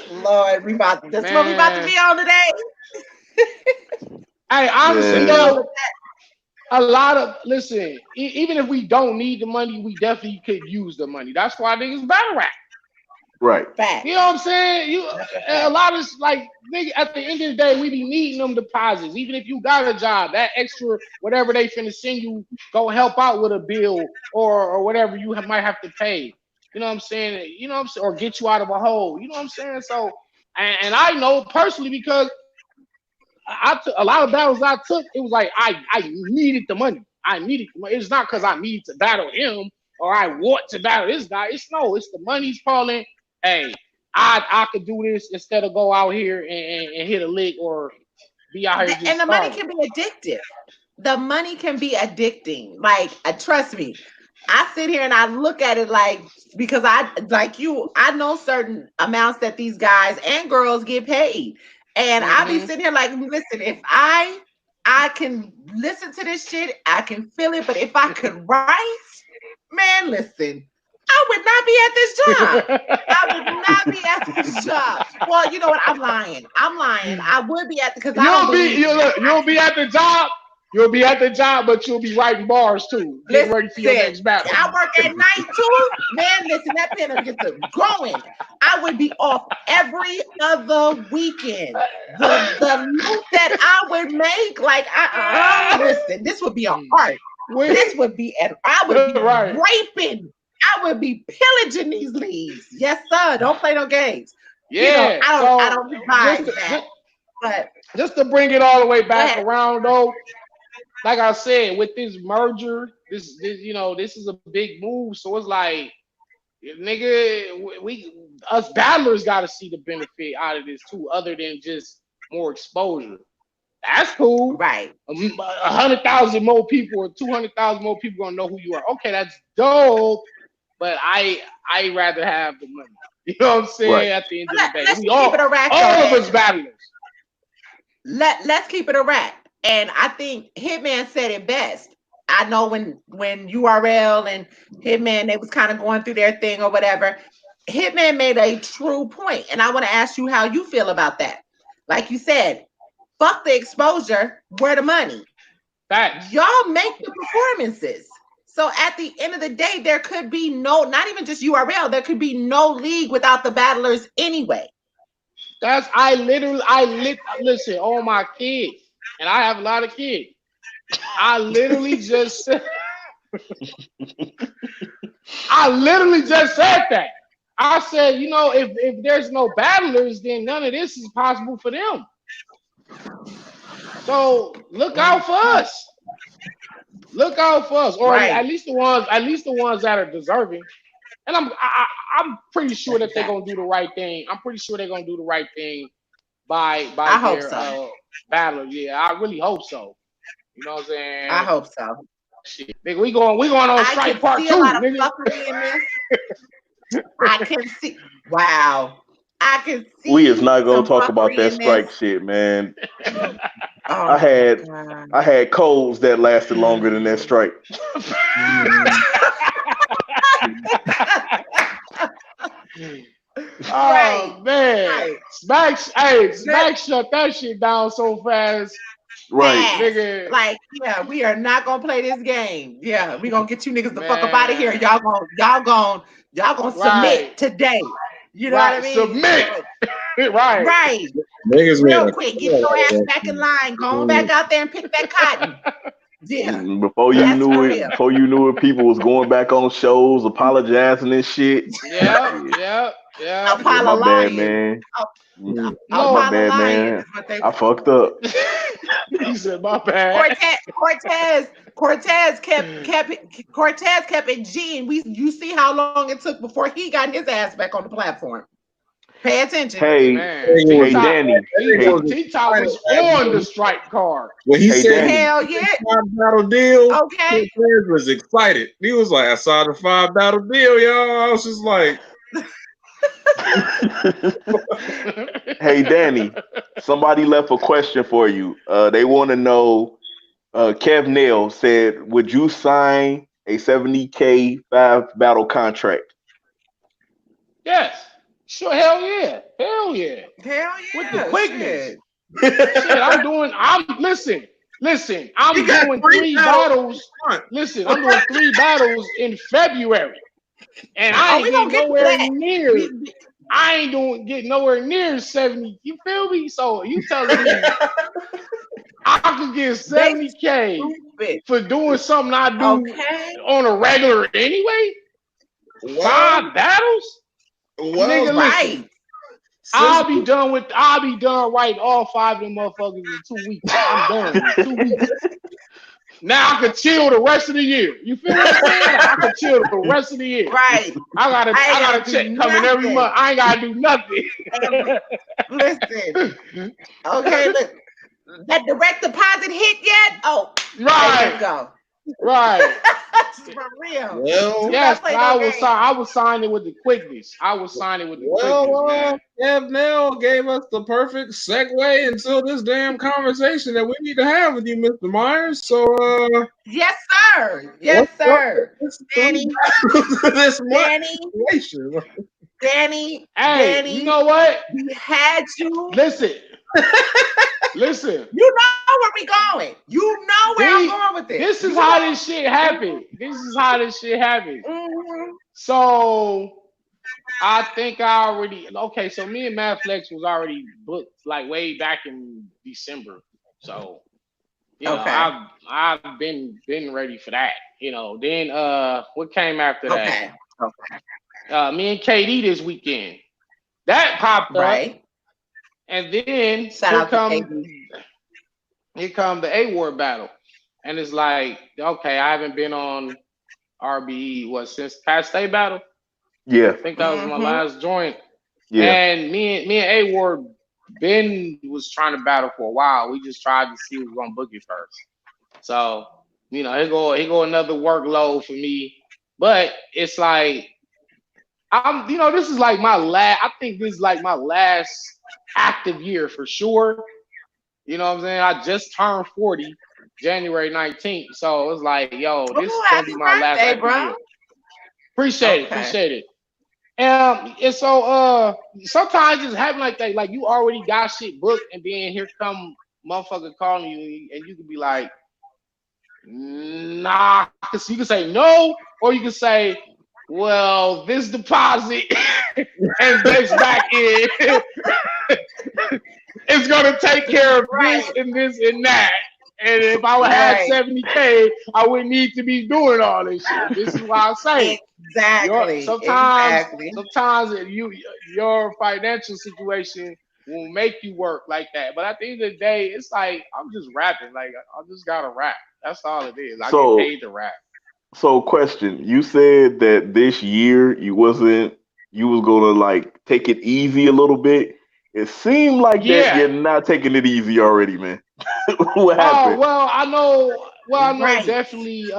[SPEAKER 1] Lord, this is what we about to
[SPEAKER 3] Man,
[SPEAKER 1] be on today.
[SPEAKER 3] hey, honestly
[SPEAKER 1] We
[SPEAKER 5] Yeah.
[SPEAKER 1] know
[SPEAKER 3] though, a lot of listen. Even if we don't need the money, we definitely could use the money. That's why niggas battle rap.
[SPEAKER 5] Right.
[SPEAKER 1] fact.
[SPEAKER 3] You know what I'm saying?
[SPEAKER 1] That's a
[SPEAKER 3] A
[SPEAKER 1] fact.
[SPEAKER 3] lot of like nigga, at the end of the day, we be needing them deposits. Even if you got a job, that extra whatever they finna send you, go help out with a bill or whatever you might have to pay. You know what I'm saying? You know what I'm saying? Or get you out of a hole. You know what I'm saying? So, and I know personally because I took a lot of battles I took. It was like I needed the money. I needed the money. It's not because I need to battle him or I want to battle this guy. It's the money's calling. Hey, I could do this instead of go out here and hit a lick or be out here
[SPEAKER 1] And
[SPEAKER 3] just
[SPEAKER 1] the money
[SPEAKER 3] starving.
[SPEAKER 1] can be addictive. The money can be addicting. Like, trust me, I sit here and I look at it like, because I, like you, I know certain amounts that these guys and girls get paid. And I be
[SPEAKER 3] Mm-hmm.
[SPEAKER 1] sitting here like, listen, if I can listen to this shit, I can feel it, but if I could write, man, listen, I would not be at this job. I would not be at this job. Well, you know what? I'm lying. I'm lying. I would be at because I don't believe in it.
[SPEAKER 3] You'll be at the job. You'll be at the job, but you'll be writing bars too, getting ready for your
[SPEAKER 1] Listen,
[SPEAKER 3] next battle.
[SPEAKER 1] I work at night too. Man, listen, that pen will get to growing. I would be off every other weekend. The loot that I would make, like listen, this would be an art. This would be I would be
[SPEAKER 3] Right.
[SPEAKER 1] raping. I would be pillaging these leagues. Yes, sir. Don't play no games. You know,
[SPEAKER 3] Yeah.
[SPEAKER 1] I
[SPEAKER 3] So
[SPEAKER 1] don't advise
[SPEAKER 3] just
[SPEAKER 1] that. But
[SPEAKER 3] just to bring it all the way
[SPEAKER 1] go
[SPEAKER 3] back
[SPEAKER 1] ahead.
[SPEAKER 3] around though, like I said, with this merger, this this is a big move. So it's like, nigga, we us battlers got to see the benefit out of this too, other than just more exposure. That's cool.
[SPEAKER 1] Right.
[SPEAKER 3] 100,000 more people or 200,000 more people gonna know who you are. Okay, that's dope. But I rather have the money. You know what I'm
[SPEAKER 5] Right.
[SPEAKER 3] saying? At the end of the day,
[SPEAKER 1] Let's
[SPEAKER 3] we
[SPEAKER 1] keep it a rack
[SPEAKER 3] all
[SPEAKER 1] though,
[SPEAKER 3] of us battlers.
[SPEAKER 1] let's keep it a rack. And I think Hitman said it best. I know when URL and Hitman, they was kind of going through their thing or whatever. Hitman made a true point, and I want to ask you how you feel about that. Like you said, fuck the exposure, where the money?
[SPEAKER 3] Facts.
[SPEAKER 1] Y'all make the performances. So at the end of the day, there could be no, not even just URL, there could be no league without the battlers anyway.
[SPEAKER 3] That's listen, all my kids, and I have a lot of kids. I literally just said, I literally just said that. I said, you know, if there's no battlers, then none of this is possible for them. So look out for us. Look out for us, or
[SPEAKER 1] Right.
[SPEAKER 3] at least the ones that are deserving. And I'm pretty sure that they're gonna do the right thing. I'm pretty sure they're gonna do the right thing by
[SPEAKER 1] I hope
[SPEAKER 3] their
[SPEAKER 1] so.
[SPEAKER 3] battler. Yeah, I really hope so. You know what I'm
[SPEAKER 1] I
[SPEAKER 3] saying?
[SPEAKER 1] hope so.
[SPEAKER 3] Shit, nigga, we going on
[SPEAKER 1] I
[SPEAKER 3] strike
[SPEAKER 1] can
[SPEAKER 3] part
[SPEAKER 1] see
[SPEAKER 3] 2,
[SPEAKER 1] a lot of
[SPEAKER 3] nigga.
[SPEAKER 1] fuckery in this. I can see. Wow. I can
[SPEAKER 5] We is
[SPEAKER 1] see
[SPEAKER 5] not gonna
[SPEAKER 1] some
[SPEAKER 5] talk about
[SPEAKER 1] fuckery
[SPEAKER 5] that
[SPEAKER 1] in this.
[SPEAKER 5] strike shit, man.
[SPEAKER 1] Oh
[SPEAKER 5] I had
[SPEAKER 1] my god.
[SPEAKER 5] I had codes that lasted longer than that strike.
[SPEAKER 3] Oh man,
[SPEAKER 1] Right.
[SPEAKER 3] Smack shut that shit down so fast,
[SPEAKER 5] Right.
[SPEAKER 1] Fast.
[SPEAKER 3] nigga.
[SPEAKER 1] Like, yeah, we are not gonna play this game. Yeah, we gonna get you niggas the fuck up out of here.
[SPEAKER 3] Man.
[SPEAKER 1] Y'all gonna submit
[SPEAKER 3] Right.
[SPEAKER 1] today. You know
[SPEAKER 3] Right,
[SPEAKER 1] what I mean?
[SPEAKER 3] submit. Right.
[SPEAKER 1] Right.
[SPEAKER 2] Niggas made
[SPEAKER 1] Real
[SPEAKER 2] a
[SPEAKER 1] quick, get your ass back in line. Go on back out there and pick that cotton. Yeah.
[SPEAKER 5] Before you
[SPEAKER 1] That's
[SPEAKER 5] knew
[SPEAKER 1] for
[SPEAKER 5] it,
[SPEAKER 1] real.
[SPEAKER 5] before you knew it, people was going back on shows, apologizing and shit.
[SPEAKER 3] Yep.
[SPEAKER 5] My
[SPEAKER 1] Apollo
[SPEAKER 5] bad,
[SPEAKER 1] lying.
[SPEAKER 5] man.
[SPEAKER 3] No.
[SPEAKER 5] My bad,
[SPEAKER 1] lying
[SPEAKER 5] man.
[SPEAKER 1] is what they
[SPEAKER 5] I fucked up.
[SPEAKER 3] He said, "My bad."
[SPEAKER 1] Cortez kept it G, and you see how long it took before he got his ass back on the platform. Pay attention.
[SPEAKER 5] Hey,
[SPEAKER 3] Man,
[SPEAKER 5] hey, Danny. Hey,
[SPEAKER 3] T-Top was on the strike card.
[SPEAKER 2] When he
[SPEAKER 5] Hey,
[SPEAKER 2] said
[SPEAKER 5] Danny.
[SPEAKER 1] Hell yeah.
[SPEAKER 2] 5 battle deal,
[SPEAKER 1] Okay.
[SPEAKER 2] Cortez was excited. He was like, I saw the 5 battle deal, y'all. I was just like,
[SPEAKER 5] hey, Danny. Somebody left a question for you. They want to know. Kev Nail said, "Would you sign a $70K 5 battle contract?"
[SPEAKER 3] Yes. Sure. Hell yeah.
[SPEAKER 1] Hell yeah.
[SPEAKER 3] With the quickness.
[SPEAKER 1] Shit.
[SPEAKER 3] Listen. I'm
[SPEAKER 2] You got
[SPEAKER 3] doing
[SPEAKER 2] 3
[SPEAKER 3] 3
[SPEAKER 2] battles.
[SPEAKER 3] battles. Listen, I'm doing 3 battles in February, and I ain't
[SPEAKER 1] we gonna
[SPEAKER 3] getting
[SPEAKER 1] get to
[SPEAKER 3] nowhere
[SPEAKER 1] that.
[SPEAKER 3] near. I ain't getting nowhere near 70. You feel me? So you telling me I could get 70K
[SPEAKER 1] Stupid.
[SPEAKER 3] for doing something I do
[SPEAKER 1] Okay.
[SPEAKER 3] on a regular anyway?
[SPEAKER 2] Well,
[SPEAKER 3] 5 battles? Nigga, listen.
[SPEAKER 1] Right.
[SPEAKER 3] I'll be done writing all 5 of them motherfuckers in 2 weeks. I'm done in 2 weeks. Now I can chill the rest of the year. You feel what I'm saying? I can chill the rest of the year.
[SPEAKER 1] Right.
[SPEAKER 3] I got a
[SPEAKER 1] do
[SPEAKER 3] check coming every
[SPEAKER 1] nothing.
[SPEAKER 3] month. I ain't gotta do nothing.
[SPEAKER 1] Listen. Okay, look. That direct deposit hit yet? Oh, there
[SPEAKER 3] Right.
[SPEAKER 1] you go.
[SPEAKER 3] Right.
[SPEAKER 1] For real.
[SPEAKER 2] well,
[SPEAKER 3] Yes,
[SPEAKER 1] play
[SPEAKER 3] I
[SPEAKER 1] no
[SPEAKER 3] was
[SPEAKER 1] games.
[SPEAKER 3] I was signing with the quickness. quickness, man.
[SPEAKER 2] Kev Nell gave us the perfect segue into this damn conversation that we need to have with you, Mr. Myers. So,
[SPEAKER 1] Yes, sir. Yes, sir. Danny.
[SPEAKER 2] This
[SPEAKER 1] Danny.
[SPEAKER 3] Hey,
[SPEAKER 1] Danny.
[SPEAKER 3] you know what?
[SPEAKER 1] We had you.
[SPEAKER 3] Listen.
[SPEAKER 1] You know where we going. You know where I'm going with this.
[SPEAKER 3] This is how this shit happened.
[SPEAKER 1] Mm-hmm.
[SPEAKER 3] So I think so me and Matt Flex was already booked like way back in December. So you know, I've been ready for that. You know, then what came after that?
[SPEAKER 1] Okay.
[SPEAKER 3] Me and KD this weekend. That popped
[SPEAKER 1] Right.
[SPEAKER 3] up. And then here come the A-Ward battle. And it's like, okay, I haven't been on RBE since past state battle.
[SPEAKER 5] Yeah.
[SPEAKER 3] I think that was my last joint.
[SPEAKER 5] Yeah.
[SPEAKER 3] And me and A-Ward was trying to battle for a while. We just tried to see who was gonna book it first. So, you know, here go another workload for me. But it's like this is like I think this is like my last active year for sure. You know what I'm saying? I just turned 40 January 19th. So it's like, yo, this is gonna be my last active year. Appreciate it. And so sometimes it's happen like that. Like you already got shit booked, and then here come motherfucker calling you, and you can be like, nah. You can say no, or you can say, well, this deposit and this back in is gonna take care of this and this and that. And if I would have 70K, I wouldn't need to be doing all this shit. This is why I say
[SPEAKER 1] Exactly.
[SPEAKER 3] sometimes
[SPEAKER 1] Exactly.
[SPEAKER 3] your financial situation will make you work like that. But at the end of the day, it's like I'm just rapping. Like I just gotta rap. That's all it is. I get
[SPEAKER 5] So
[SPEAKER 3] paid to rap.
[SPEAKER 5] so question. You said that this year you was gonna like take it easy a little bit. It seemed like that
[SPEAKER 3] Yeah.
[SPEAKER 5] you're not taking it easy already, man. What
[SPEAKER 3] Oh
[SPEAKER 5] happened?
[SPEAKER 3] well, I know. Well, I know
[SPEAKER 1] Right.
[SPEAKER 3] definitely.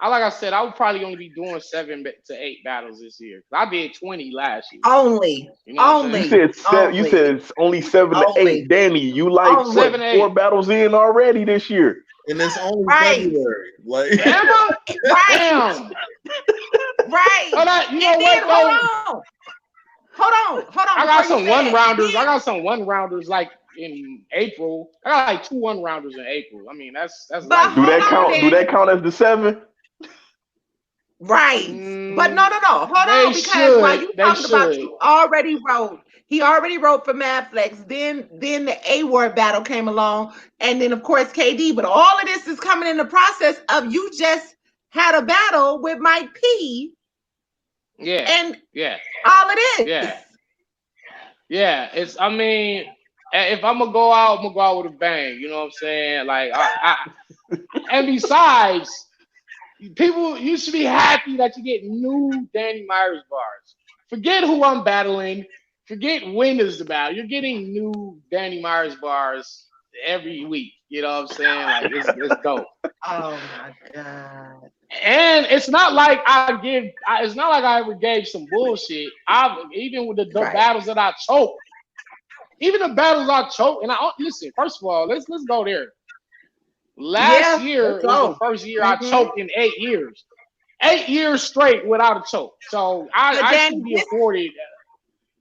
[SPEAKER 3] Like I said, I would probably only be doing 7 to 8 battles this year. I did 20 last year.
[SPEAKER 1] Only.
[SPEAKER 3] You know what I'm
[SPEAKER 5] You
[SPEAKER 3] saying?
[SPEAKER 1] Only.
[SPEAKER 5] said seven. You
[SPEAKER 1] Only.
[SPEAKER 5] said it's only 7 to 8.
[SPEAKER 1] Only.
[SPEAKER 5] Danny, you like what?
[SPEAKER 1] Only.
[SPEAKER 5] 4
[SPEAKER 3] 7, 8.
[SPEAKER 5] battles in already this year.
[SPEAKER 2] And it's only
[SPEAKER 1] Right.
[SPEAKER 2] February. Like
[SPEAKER 3] Am I?
[SPEAKER 1] Right.
[SPEAKER 3] Damn.
[SPEAKER 1] Right.
[SPEAKER 3] Oh, that, you know
[SPEAKER 1] And then
[SPEAKER 3] what though?
[SPEAKER 1] hold on
[SPEAKER 3] I
[SPEAKER 1] before
[SPEAKER 3] got
[SPEAKER 1] you
[SPEAKER 3] some
[SPEAKER 1] say
[SPEAKER 3] one
[SPEAKER 1] that.
[SPEAKER 3] rounders. I
[SPEAKER 1] Then
[SPEAKER 3] got some one rounders like in April. I got like 2 1 rounders in April. I mean, that's
[SPEAKER 1] but
[SPEAKER 3] light
[SPEAKER 5] Do
[SPEAKER 1] hold
[SPEAKER 5] that
[SPEAKER 3] years.
[SPEAKER 1] on
[SPEAKER 5] count? Do
[SPEAKER 1] then.
[SPEAKER 5] that count as the 7?
[SPEAKER 1] Right. But
[SPEAKER 3] Mm,
[SPEAKER 1] no. Hold
[SPEAKER 3] they
[SPEAKER 1] on, because while
[SPEAKER 3] should.
[SPEAKER 1] you
[SPEAKER 3] They
[SPEAKER 1] talking about
[SPEAKER 3] should.
[SPEAKER 1] he already wrote for Madflex. Then the A word battle came along, and then of course KD. But all of this is coming in the process of you just had a battle with Mike P,
[SPEAKER 3] Yeah.
[SPEAKER 1] and
[SPEAKER 3] Yeah.
[SPEAKER 1] all it is.
[SPEAKER 3] Yeah. Yeah. It's. I mean, if I'm gonna go out, I'm gonna go out with a bang. You know what I'm saying? Like and besides, people, you should be happy that you get new Danny Myers bars. Forget who I'm battling. Forget when is the battle. You're getting new Danny Myers bars every week. You know what I'm saying? Like it's dope.
[SPEAKER 1] Oh my god.
[SPEAKER 3] And it's not like it's not like I ever gave some bullshit. I've even with the
[SPEAKER 1] Right.
[SPEAKER 3] battles that I choked, even the battles I choked, and listen. First of all, let's go there. Last
[SPEAKER 1] Yeah. Let's
[SPEAKER 3] year was the
[SPEAKER 1] go.
[SPEAKER 3] first year I
[SPEAKER 1] Hmm.
[SPEAKER 3] choked in 8 years. 8 years straight without a choke. So
[SPEAKER 1] But
[SPEAKER 3] I
[SPEAKER 1] Danny,
[SPEAKER 3] should be afforded.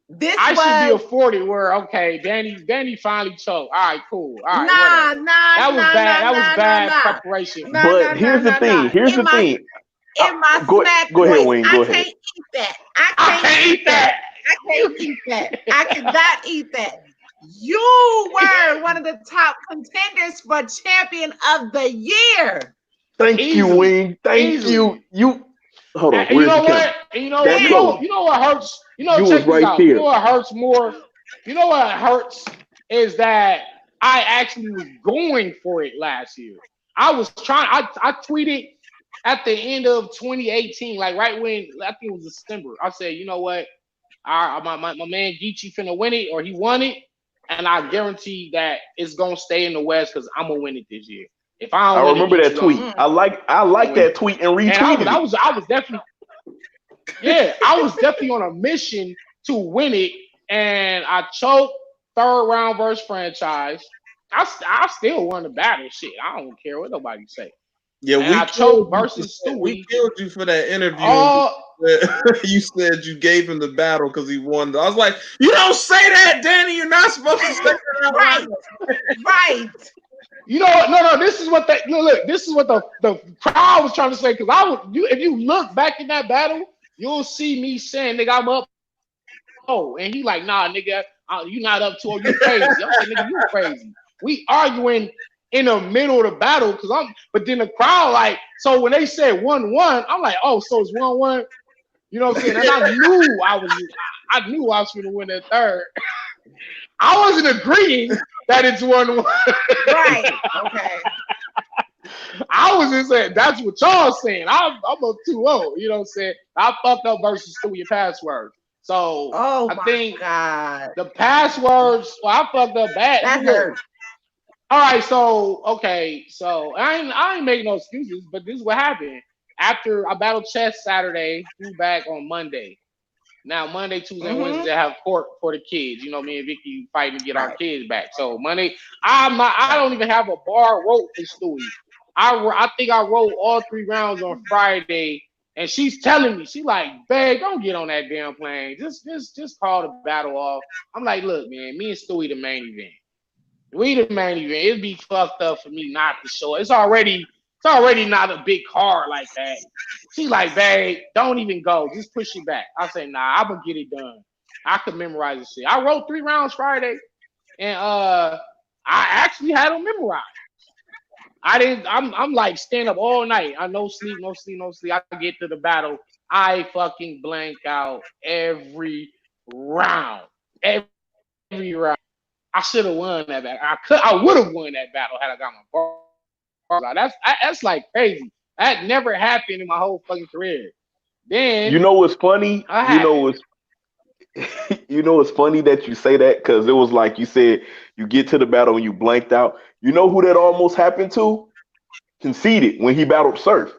[SPEAKER 1] this
[SPEAKER 3] I should be
[SPEAKER 1] was
[SPEAKER 3] afforded where okay, Danny finally choked. All right, cool. All right,
[SPEAKER 1] nah,
[SPEAKER 3] whatever.
[SPEAKER 1] nah,
[SPEAKER 3] That was
[SPEAKER 1] nah,
[SPEAKER 3] bad.
[SPEAKER 1] nah,
[SPEAKER 3] That was
[SPEAKER 1] nah, nah,
[SPEAKER 3] bad
[SPEAKER 1] nah.
[SPEAKER 3] preparation.
[SPEAKER 1] Nah, nah,
[SPEAKER 5] But
[SPEAKER 1] nah,
[SPEAKER 5] here's the
[SPEAKER 1] nah,
[SPEAKER 5] thing.
[SPEAKER 1] nah.
[SPEAKER 5] Here's the thing.
[SPEAKER 1] In my
[SPEAKER 5] Go
[SPEAKER 1] smack
[SPEAKER 5] go ahead,
[SPEAKER 1] voice,
[SPEAKER 5] Wayne.
[SPEAKER 1] I
[SPEAKER 5] Go
[SPEAKER 1] can't
[SPEAKER 5] ahead.
[SPEAKER 1] eat that. I
[SPEAKER 3] I
[SPEAKER 1] can't
[SPEAKER 3] can't
[SPEAKER 1] eat
[SPEAKER 3] eat
[SPEAKER 1] that.
[SPEAKER 3] that.
[SPEAKER 1] I can't
[SPEAKER 3] You,
[SPEAKER 1] eat that. I cannot eat that. You were one of the top contenders for champion of the year.
[SPEAKER 5] Thank you,
[SPEAKER 3] easily,
[SPEAKER 5] Wayne. Thank
[SPEAKER 3] easily.
[SPEAKER 5] you. You hold on.
[SPEAKER 3] And you
[SPEAKER 5] Where's the
[SPEAKER 3] know
[SPEAKER 5] camera?
[SPEAKER 3] what? And
[SPEAKER 5] That close.
[SPEAKER 3] you know what hurts.
[SPEAKER 5] You was
[SPEAKER 3] Check this
[SPEAKER 5] right
[SPEAKER 3] out. You know
[SPEAKER 5] there.
[SPEAKER 3] what hurts more. You know what hurts is that I actually was going for it last year. I was trying. I tweeted at the end of 2018, like right when I think it was December. I said, you know what? My man Geechee finna win it, or he won it, and I guarantee that it's gonna stay in the West because I'm gonna win it this year. If I
[SPEAKER 5] I
[SPEAKER 3] don't win it,
[SPEAKER 5] remember that
[SPEAKER 3] Geechee
[SPEAKER 5] tweet.
[SPEAKER 3] gonna
[SPEAKER 1] Mm.
[SPEAKER 5] I like
[SPEAKER 3] win it.
[SPEAKER 5] that tweet and
[SPEAKER 3] And
[SPEAKER 5] retweeted it.
[SPEAKER 3] I was definitely yeah, I was definitely on a mission to win it, and I choked third round versus franchise. I still won the battle. Shit, I don't care what nobody say.
[SPEAKER 2] yeah,
[SPEAKER 3] And I choked versus
[SPEAKER 2] we
[SPEAKER 3] Stewie.
[SPEAKER 2] killed you for that interview. And
[SPEAKER 3] Oh,
[SPEAKER 2] you said you gave him the battle because he won. I was like, you don't say that, Danny. You're not supposed to say that out
[SPEAKER 1] Right,
[SPEAKER 2] loud.
[SPEAKER 1] right.
[SPEAKER 3] you know what? No. This is what look. This is what the crowd was trying to say because if you look back in that battle, you'll see me saying, "Nigga, I'm up." Oh, and he like, "Nah, nigga, you not up to. Oh, you crazy." I'm saying, "Nigga, you crazy." We arguing in the middle of the battle because but then the crowd like, so when they said 1-1, I'm like, "Oh, so it's 1-1." You know what I'm saying? And I knew I was going to win that third. I wasn't agreeing that it's 1-1.
[SPEAKER 1] Right. Okay.
[SPEAKER 3] I was just saying that's what y'all saying. I'm up 2-0. You know what I'm saying? I fucked up versus Stewie password. So
[SPEAKER 1] Oh
[SPEAKER 3] I
[SPEAKER 1] my
[SPEAKER 3] think
[SPEAKER 1] god.
[SPEAKER 3] the passwords. Well, I fucked up bad.
[SPEAKER 1] That
[SPEAKER 3] Look,
[SPEAKER 1] hurt.
[SPEAKER 3] all right. So okay. So I ain't making no excuses, but this is what happened. After I battled chess Saturday, flew back on Monday. Now Monday, Tuesday, and
[SPEAKER 1] Mm-hmm.
[SPEAKER 3] Wednesday I have court for the kids. You know, me and Vicky fighting to get our
[SPEAKER 1] Right.
[SPEAKER 3] kids back. So Monday, I
[SPEAKER 1] Right.
[SPEAKER 3] don't even have a bar wrote for Stewie. I think I wrote all 3 rounds on Friday, and she's telling me, she like, babe, don't get on that damn plane. Just call the battle off. I'm like, look, man, me and Stewie the main event. We the main event. It'd be fucked up for me not to show it. It's already not a big card like that. She like, babe, don't even go. Just push it back. I say, nah, I'm gonna get it done. I could memorize this shit. I wrote 3 rounds Friday, and I actually had them memorized. I'm like stand up all night. I no sleep, no sleep, no sleep. I get to the battle. I fucking blank out every round. Every round. I should have won that battle. I would have won that battle had I got my bars out. That's like crazy. That never happened in my whole fucking career.
[SPEAKER 5] You
[SPEAKER 3] Then
[SPEAKER 5] know what's funny?
[SPEAKER 3] I
[SPEAKER 5] You
[SPEAKER 3] had
[SPEAKER 5] know what's you know it's funny that you say that because it was like you said you get to the battle and you blanked out. You know who that almost happened to? Conceded when he battled Surf.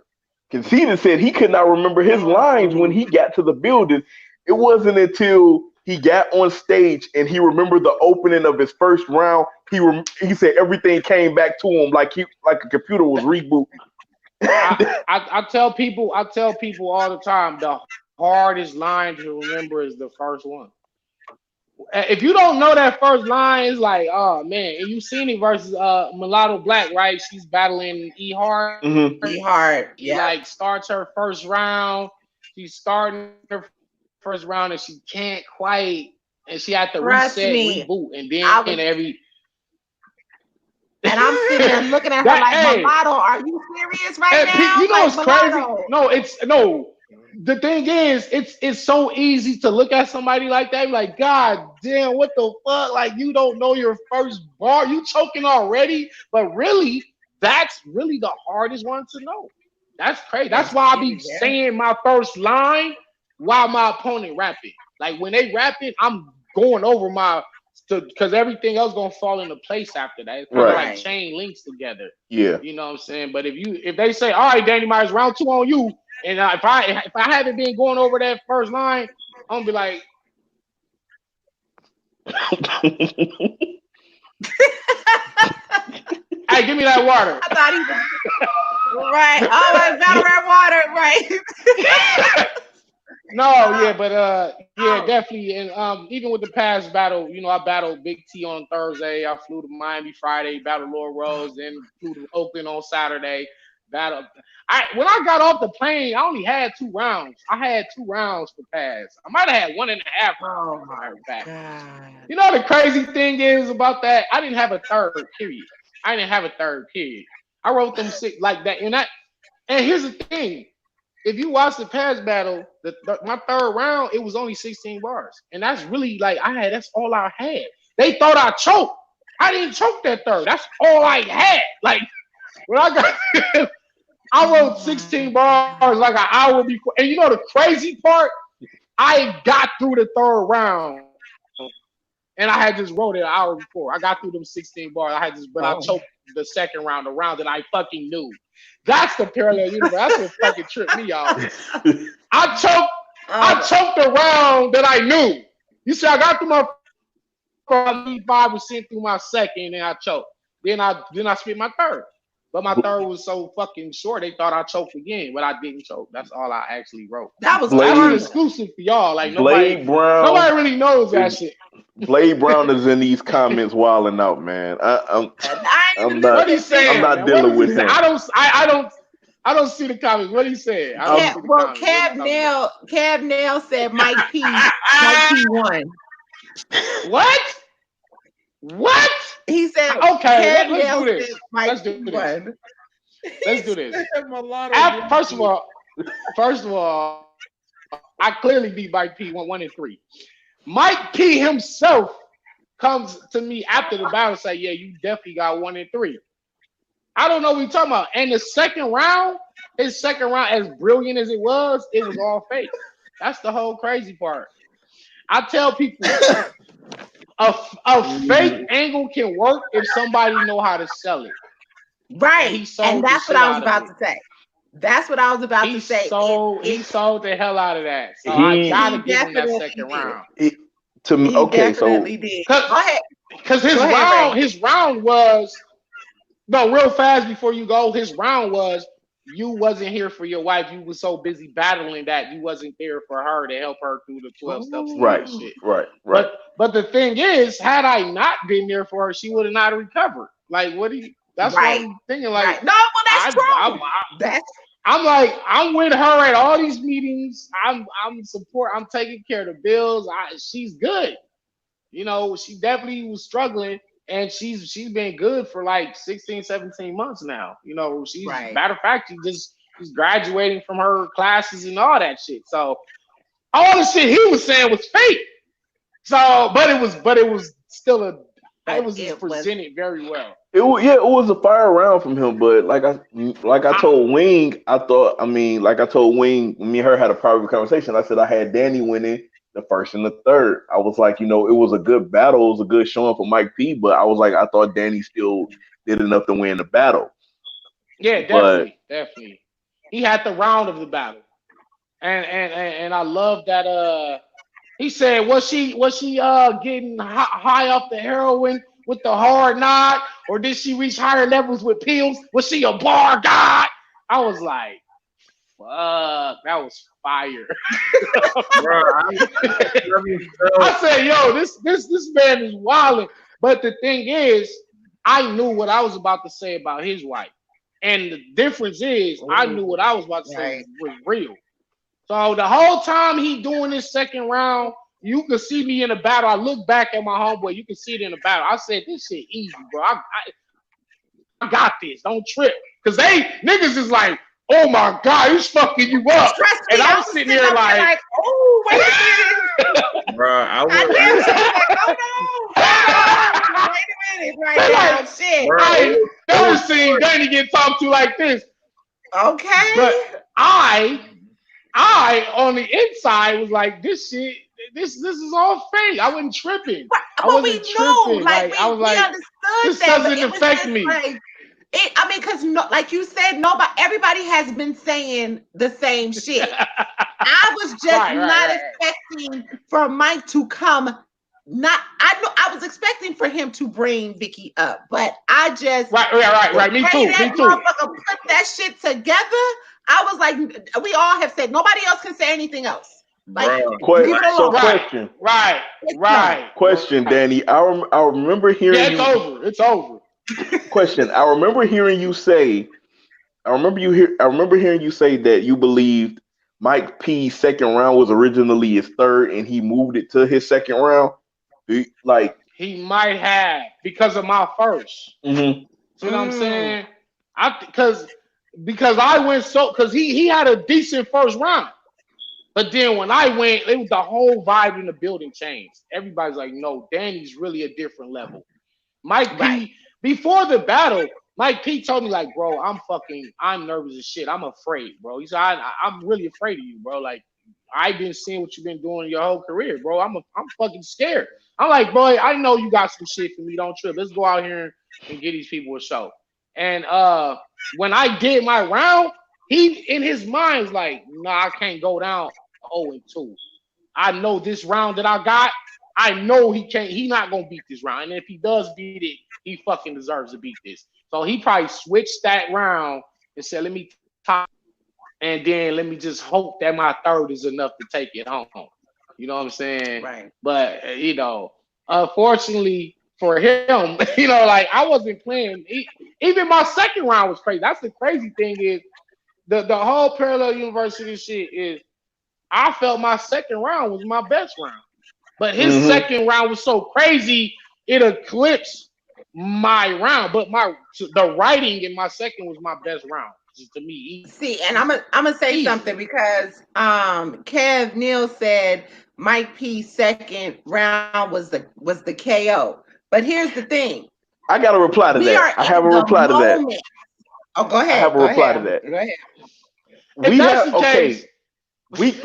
[SPEAKER 5] Conceded said he could not remember his lines when he got to the building. It wasn't until he got on stage and he remembered the opening of his first round. He said everything came back to him like a computer was rebooting.
[SPEAKER 3] I tell people all the time the hardest line to remember is the first one. If you don't know that first line, it's like, oh man, and you seen it versus Mulatto Black, right? She's battling E Hard.
[SPEAKER 5] Hmm.
[SPEAKER 1] Be hard.
[SPEAKER 3] She
[SPEAKER 1] Yeah.
[SPEAKER 3] like starts her first round. She's starting her first round and she can't quite, and she had to reset,
[SPEAKER 1] Trust
[SPEAKER 3] reboot,
[SPEAKER 1] me.
[SPEAKER 3] and then
[SPEAKER 1] I was,
[SPEAKER 3] every
[SPEAKER 1] and I'm sitting there looking at her
[SPEAKER 3] that
[SPEAKER 1] like,
[SPEAKER 3] hey,
[SPEAKER 1] Mulatto, are you serious right
[SPEAKER 3] and
[SPEAKER 1] now?
[SPEAKER 3] you know
[SPEAKER 1] Like,
[SPEAKER 3] what's crazy?
[SPEAKER 1] Mulatto.
[SPEAKER 3] No, it's no. The thing is, it's so easy to look at somebody like that, like, God damn, what the fuck? Like, you don't know your first bar, you choking already. But really, that's really the hardest one to know. That's crazy. That's
[SPEAKER 1] Yes,
[SPEAKER 3] why I be
[SPEAKER 1] it is. Yeah.
[SPEAKER 3] saying my first line while my opponent rapping. Like when they rapping, I'm going over my because everything else gonna fall into place after that. It's kind of
[SPEAKER 5] Right.
[SPEAKER 3] like
[SPEAKER 1] Right.
[SPEAKER 3] chain links together.
[SPEAKER 5] Yeah.
[SPEAKER 3] You know what I'm saying? But if they say, all right, Danny Myers, round two on you, and if I haven't been going over that first line, I'm gonna be like, hey, give me that water.
[SPEAKER 1] I thought he was right. Oh, my battle rap water. Right.
[SPEAKER 3] No,
[SPEAKER 1] Oh,
[SPEAKER 3] yeah, but yeah,
[SPEAKER 1] oh,
[SPEAKER 3] definitely. And even with the past battle, I battled Big T on Thursday. I flew to Miami Friday, battled Lord Rose, then flew to Oakland on Saturday. Battle. When I got off the plane, I only had 2 rounds. I had 2 rounds for pass. I might have had one and a half rounds,
[SPEAKER 1] oh
[SPEAKER 3] as a
[SPEAKER 1] my
[SPEAKER 3] matter of fact.
[SPEAKER 1] God.
[SPEAKER 3] You know the crazy thing is about that? I didn't have a third period. I didn't have a third period. I wrote them six like that, and here's the thing. If you watch the past battle, my third round, it was only 16 bars. And that's really like that's all I had. They thought I choked. I didn't choke that third. That's all I had. Like when I got I
[SPEAKER 1] Oh
[SPEAKER 3] wrote
[SPEAKER 1] my
[SPEAKER 3] 16 bars like an hour before. And you know the crazy part? I got through the third round and I had just wrote it an hour before. I got through them 16 bars. But I choked
[SPEAKER 1] God.
[SPEAKER 3] the second round, the round that I fucking knew. That's the parallel universe. That's what fucking tripped me out. I choked I
[SPEAKER 1] Oh,
[SPEAKER 3] choked the round that I knew. You see, I got through my first, I need 5% through my second, and I choked. Then I spit my third. But my third was so fucking short, they thought I choked again, but I didn't choke. That's all I actually wrote.
[SPEAKER 1] that was
[SPEAKER 3] That's an
[SPEAKER 5] Blade
[SPEAKER 1] clean.
[SPEAKER 3] exclusive for y'all. Like nobody,
[SPEAKER 5] Blade Brown
[SPEAKER 3] nobody really knows that
[SPEAKER 5] is
[SPEAKER 3] shit.
[SPEAKER 5] Blade Brown is in these comments wilding out, man.
[SPEAKER 1] I ain't even
[SPEAKER 5] I'm
[SPEAKER 3] What
[SPEAKER 5] not
[SPEAKER 3] he
[SPEAKER 1] listening to
[SPEAKER 5] I'm
[SPEAKER 3] saying,
[SPEAKER 1] him.
[SPEAKER 5] not
[SPEAKER 3] man? What
[SPEAKER 5] dealing
[SPEAKER 3] does he
[SPEAKER 5] with
[SPEAKER 3] say?
[SPEAKER 5] him.
[SPEAKER 3] I don't see the comments. What he saying? I don't
[SPEAKER 5] I'm
[SPEAKER 3] see the
[SPEAKER 1] Well,
[SPEAKER 3] comments. What he talking about?
[SPEAKER 1] Cab Nail said Mike P won.
[SPEAKER 3] What? What?
[SPEAKER 1] He said
[SPEAKER 3] Okay,
[SPEAKER 1] Cab
[SPEAKER 3] let's do
[SPEAKER 1] Nail
[SPEAKER 3] this.
[SPEAKER 1] said Mike
[SPEAKER 3] Let's do
[SPEAKER 1] P
[SPEAKER 3] this.
[SPEAKER 1] won.
[SPEAKER 3] Let's
[SPEAKER 2] He
[SPEAKER 3] do this.
[SPEAKER 2] said mulatto
[SPEAKER 3] After,
[SPEAKER 2] beat you.
[SPEAKER 3] first of all, I clearly beat Mike P 1-3. Mike P himself comes to me after the battle and say, "Yeah, you definitely got 1-3." I don't know what you're talking about. And the second round, his second round, as brilliant as it was all fake. That's the whole crazy part. I tell people a fake angle can work if somebody know how to sell it. And
[SPEAKER 1] Right.
[SPEAKER 3] he
[SPEAKER 1] And
[SPEAKER 3] sold the
[SPEAKER 1] that's what
[SPEAKER 3] shit
[SPEAKER 1] I was
[SPEAKER 3] out of
[SPEAKER 1] about
[SPEAKER 3] it.
[SPEAKER 1] to say. That's what I was about
[SPEAKER 3] He
[SPEAKER 1] to say. It
[SPEAKER 3] sold he
[SPEAKER 1] it
[SPEAKER 3] sold the hell out of that. So I
[SPEAKER 5] He
[SPEAKER 3] gotta
[SPEAKER 1] he
[SPEAKER 3] give him that
[SPEAKER 1] definitely
[SPEAKER 3] second
[SPEAKER 1] did.
[SPEAKER 3] round.
[SPEAKER 5] it, to me,
[SPEAKER 1] He
[SPEAKER 5] okay, so
[SPEAKER 1] definitely did.
[SPEAKER 3] Cause,
[SPEAKER 1] Go ahead.
[SPEAKER 3] Cause
[SPEAKER 1] Go ahead, Ray.
[SPEAKER 3] his round was no real fast before you go. His round was you wasn't here for your wife. You was so busy battling that you wasn't there for her to help her through the 12 steps and all
[SPEAKER 5] right,
[SPEAKER 3] that shit.
[SPEAKER 5] right.
[SPEAKER 3] But the thing is, had I not been there for her, she would have not recovered. Like what do you? That's what
[SPEAKER 1] Right.
[SPEAKER 3] I'm thinking. Like
[SPEAKER 1] Right. No, well, that's
[SPEAKER 3] I,
[SPEAKER 1] true.
[SPEAKER 3] I,
[SPEAKER 1] That's
[SPEAKER 3] I'm like, I'm with her at all these meetings. I'm support. I'm taking care of the bills. She's good. She definitely was struggling, and she's been good for like 16, 17 months now. You know,
[SPEAKER 1] Right.
[SPEAKER 3] matter of fact, she's graduating from her classes and all that shit. So all the shit he was saying was fake. So, but it was still it
[SPEAKER 1] But
[SPEAKER 3] was just
[SPEAKER 1] it was
[SPEAKER 3] presented very well.
[SPEAKER 5] It was a fire round from him, but like I told Wing, like I told Wing, me and her had a private conversation. I said I had Danny winning the first and the third. I was like, it was a good battle, it was a good showing for Mike P, but I was like, I thought Danny still did enough to win the battle.
[SPEAKER 3] Yeah,
[SPEAKER 5] But
[SPEAKER 3] definitely. He had the round of the battle, and I love that. He said, was she getting high off the heroin with the hard knock, or did she reach higher levels with pills? Was she a bar god? I was like, fuck, that was fire.
[SPEAKER 2] Bro,
[SPEAKER 3] I said, yo, this man is wilding. But the thing is, I knew what I was about to say about his wife. And the difference is, I knew what I was about to say was real. So the whole time he doing this second round, you can see me in the battle. I look back at my homeboy. You can see it in the battle. I said, this shit easy, bro. I got this. Don't trip. Because niggas is like, oh my God, he's fucking you up.
[SPEAKER 1] Trust me,
[SPEAKER 3] And
[SPEAKER 1] I
[SPEAKER 3] I'm
[SPEAKER 1] was
[SPEAKER 3] sitting here like,
[SPEAKER 1] oh, wait a minute.
[SPEAKER 2] bro, I
[SPEAKER 1] I
[SPEAKER 2] would.
[SPEAKER 1] knew she was like, oh no. Wait a minute right now. Shit.
[SPEAKER 2] Bro,
[SPEAKER 3] I ain't never seen Danny get talked to like this.
[SPEAKER 1] Okay.
[SPEAKER 3] But I on the inside was like, this shit, this is all fake. I wasn't tripping.
[SPEAKER 1] But we knew, like,
[SPEAKER 3] I was
[SPEAKER 1] we
[SPEAKER 3] like,
[SPEAKER 1] understood
[SPEAKER 3] this
[SPEAKER 1] that,
[SPEAKER 3] doesn't
[SPEAKER 1] but it was
[SPEAKER 3] affect
[SPEAKER 1] just
[SPEAKER 3] me.
[SPEAKER 1] like, because like you said, everybody has been saying the same shit. I was just not expecting for Mike to come. I was expecting for him to bring Vicky up, but I just
[SPEAKER 3] right. Me too.
[SPEAKER 1] Motherfucker put that shit together. I was like, we all have said nobody else can say anything else. Like,
[SPEAKER 5] question. Question, Danny. I remember hearing
[SPEAKER 3] it's over.
[SPEAKER 5] Question. I remember hearing you say. I remember hearing you say that you believed Mike P's second round was originally his third, and he moved it to his second round. Like
[SPEAKER 3] he might have because of my first.
[SPEAKER 5] Mm-hmm.
[SPEAKER 3] See what I'm saying? Because I went because he had a decent first round. But then when I went, the whole vibe in the building changed. Everybody's like, no, Danny's really a different level. Mike P, before the battle, Mike P told me, like, bro, I'm nervous as shit. I'm afraid, bro. He said, I'm really afraid of you, bro. Like, I've been seeing what you've been doing your whole career, bro. I'm fucking scared. I'm like, bro, I know you got some shit for me. Don't trip. Let's go out here and get these people a show. And when I did my round, he in his mind's like, nah, I can't go down 0-2. I know this round that I got. I know he not gonna beat this round. And if he does beat it, he fucking deserves to beat this. So he probably switched that round and said, let me top, and then let me just hope that my third is enough to take it home. You know what I'm saying?
[SPEAKER 1] Right.
[SPEAKER 3] But unfortunately for him, like I wasn't playing. Even my second round was crazy. That's the crazy thing is the whole parallel university shit is I felt my second round was my best round. But his second round was so crazy, it eclipsed my round. But the writing in my second was my best round. To me.
[SPEAKER 1] See, and I'm gonna say something because Kev Neal said Mike P's second round was the KO. But here's the thing.
[SPEAKER 5] I got a reply to that. I have a reply to that.
[SPEAKER 1] Oh, go ahead.
[SPEAKER 5] I have a reply to that.
[SPEAKER 1] Go ahead.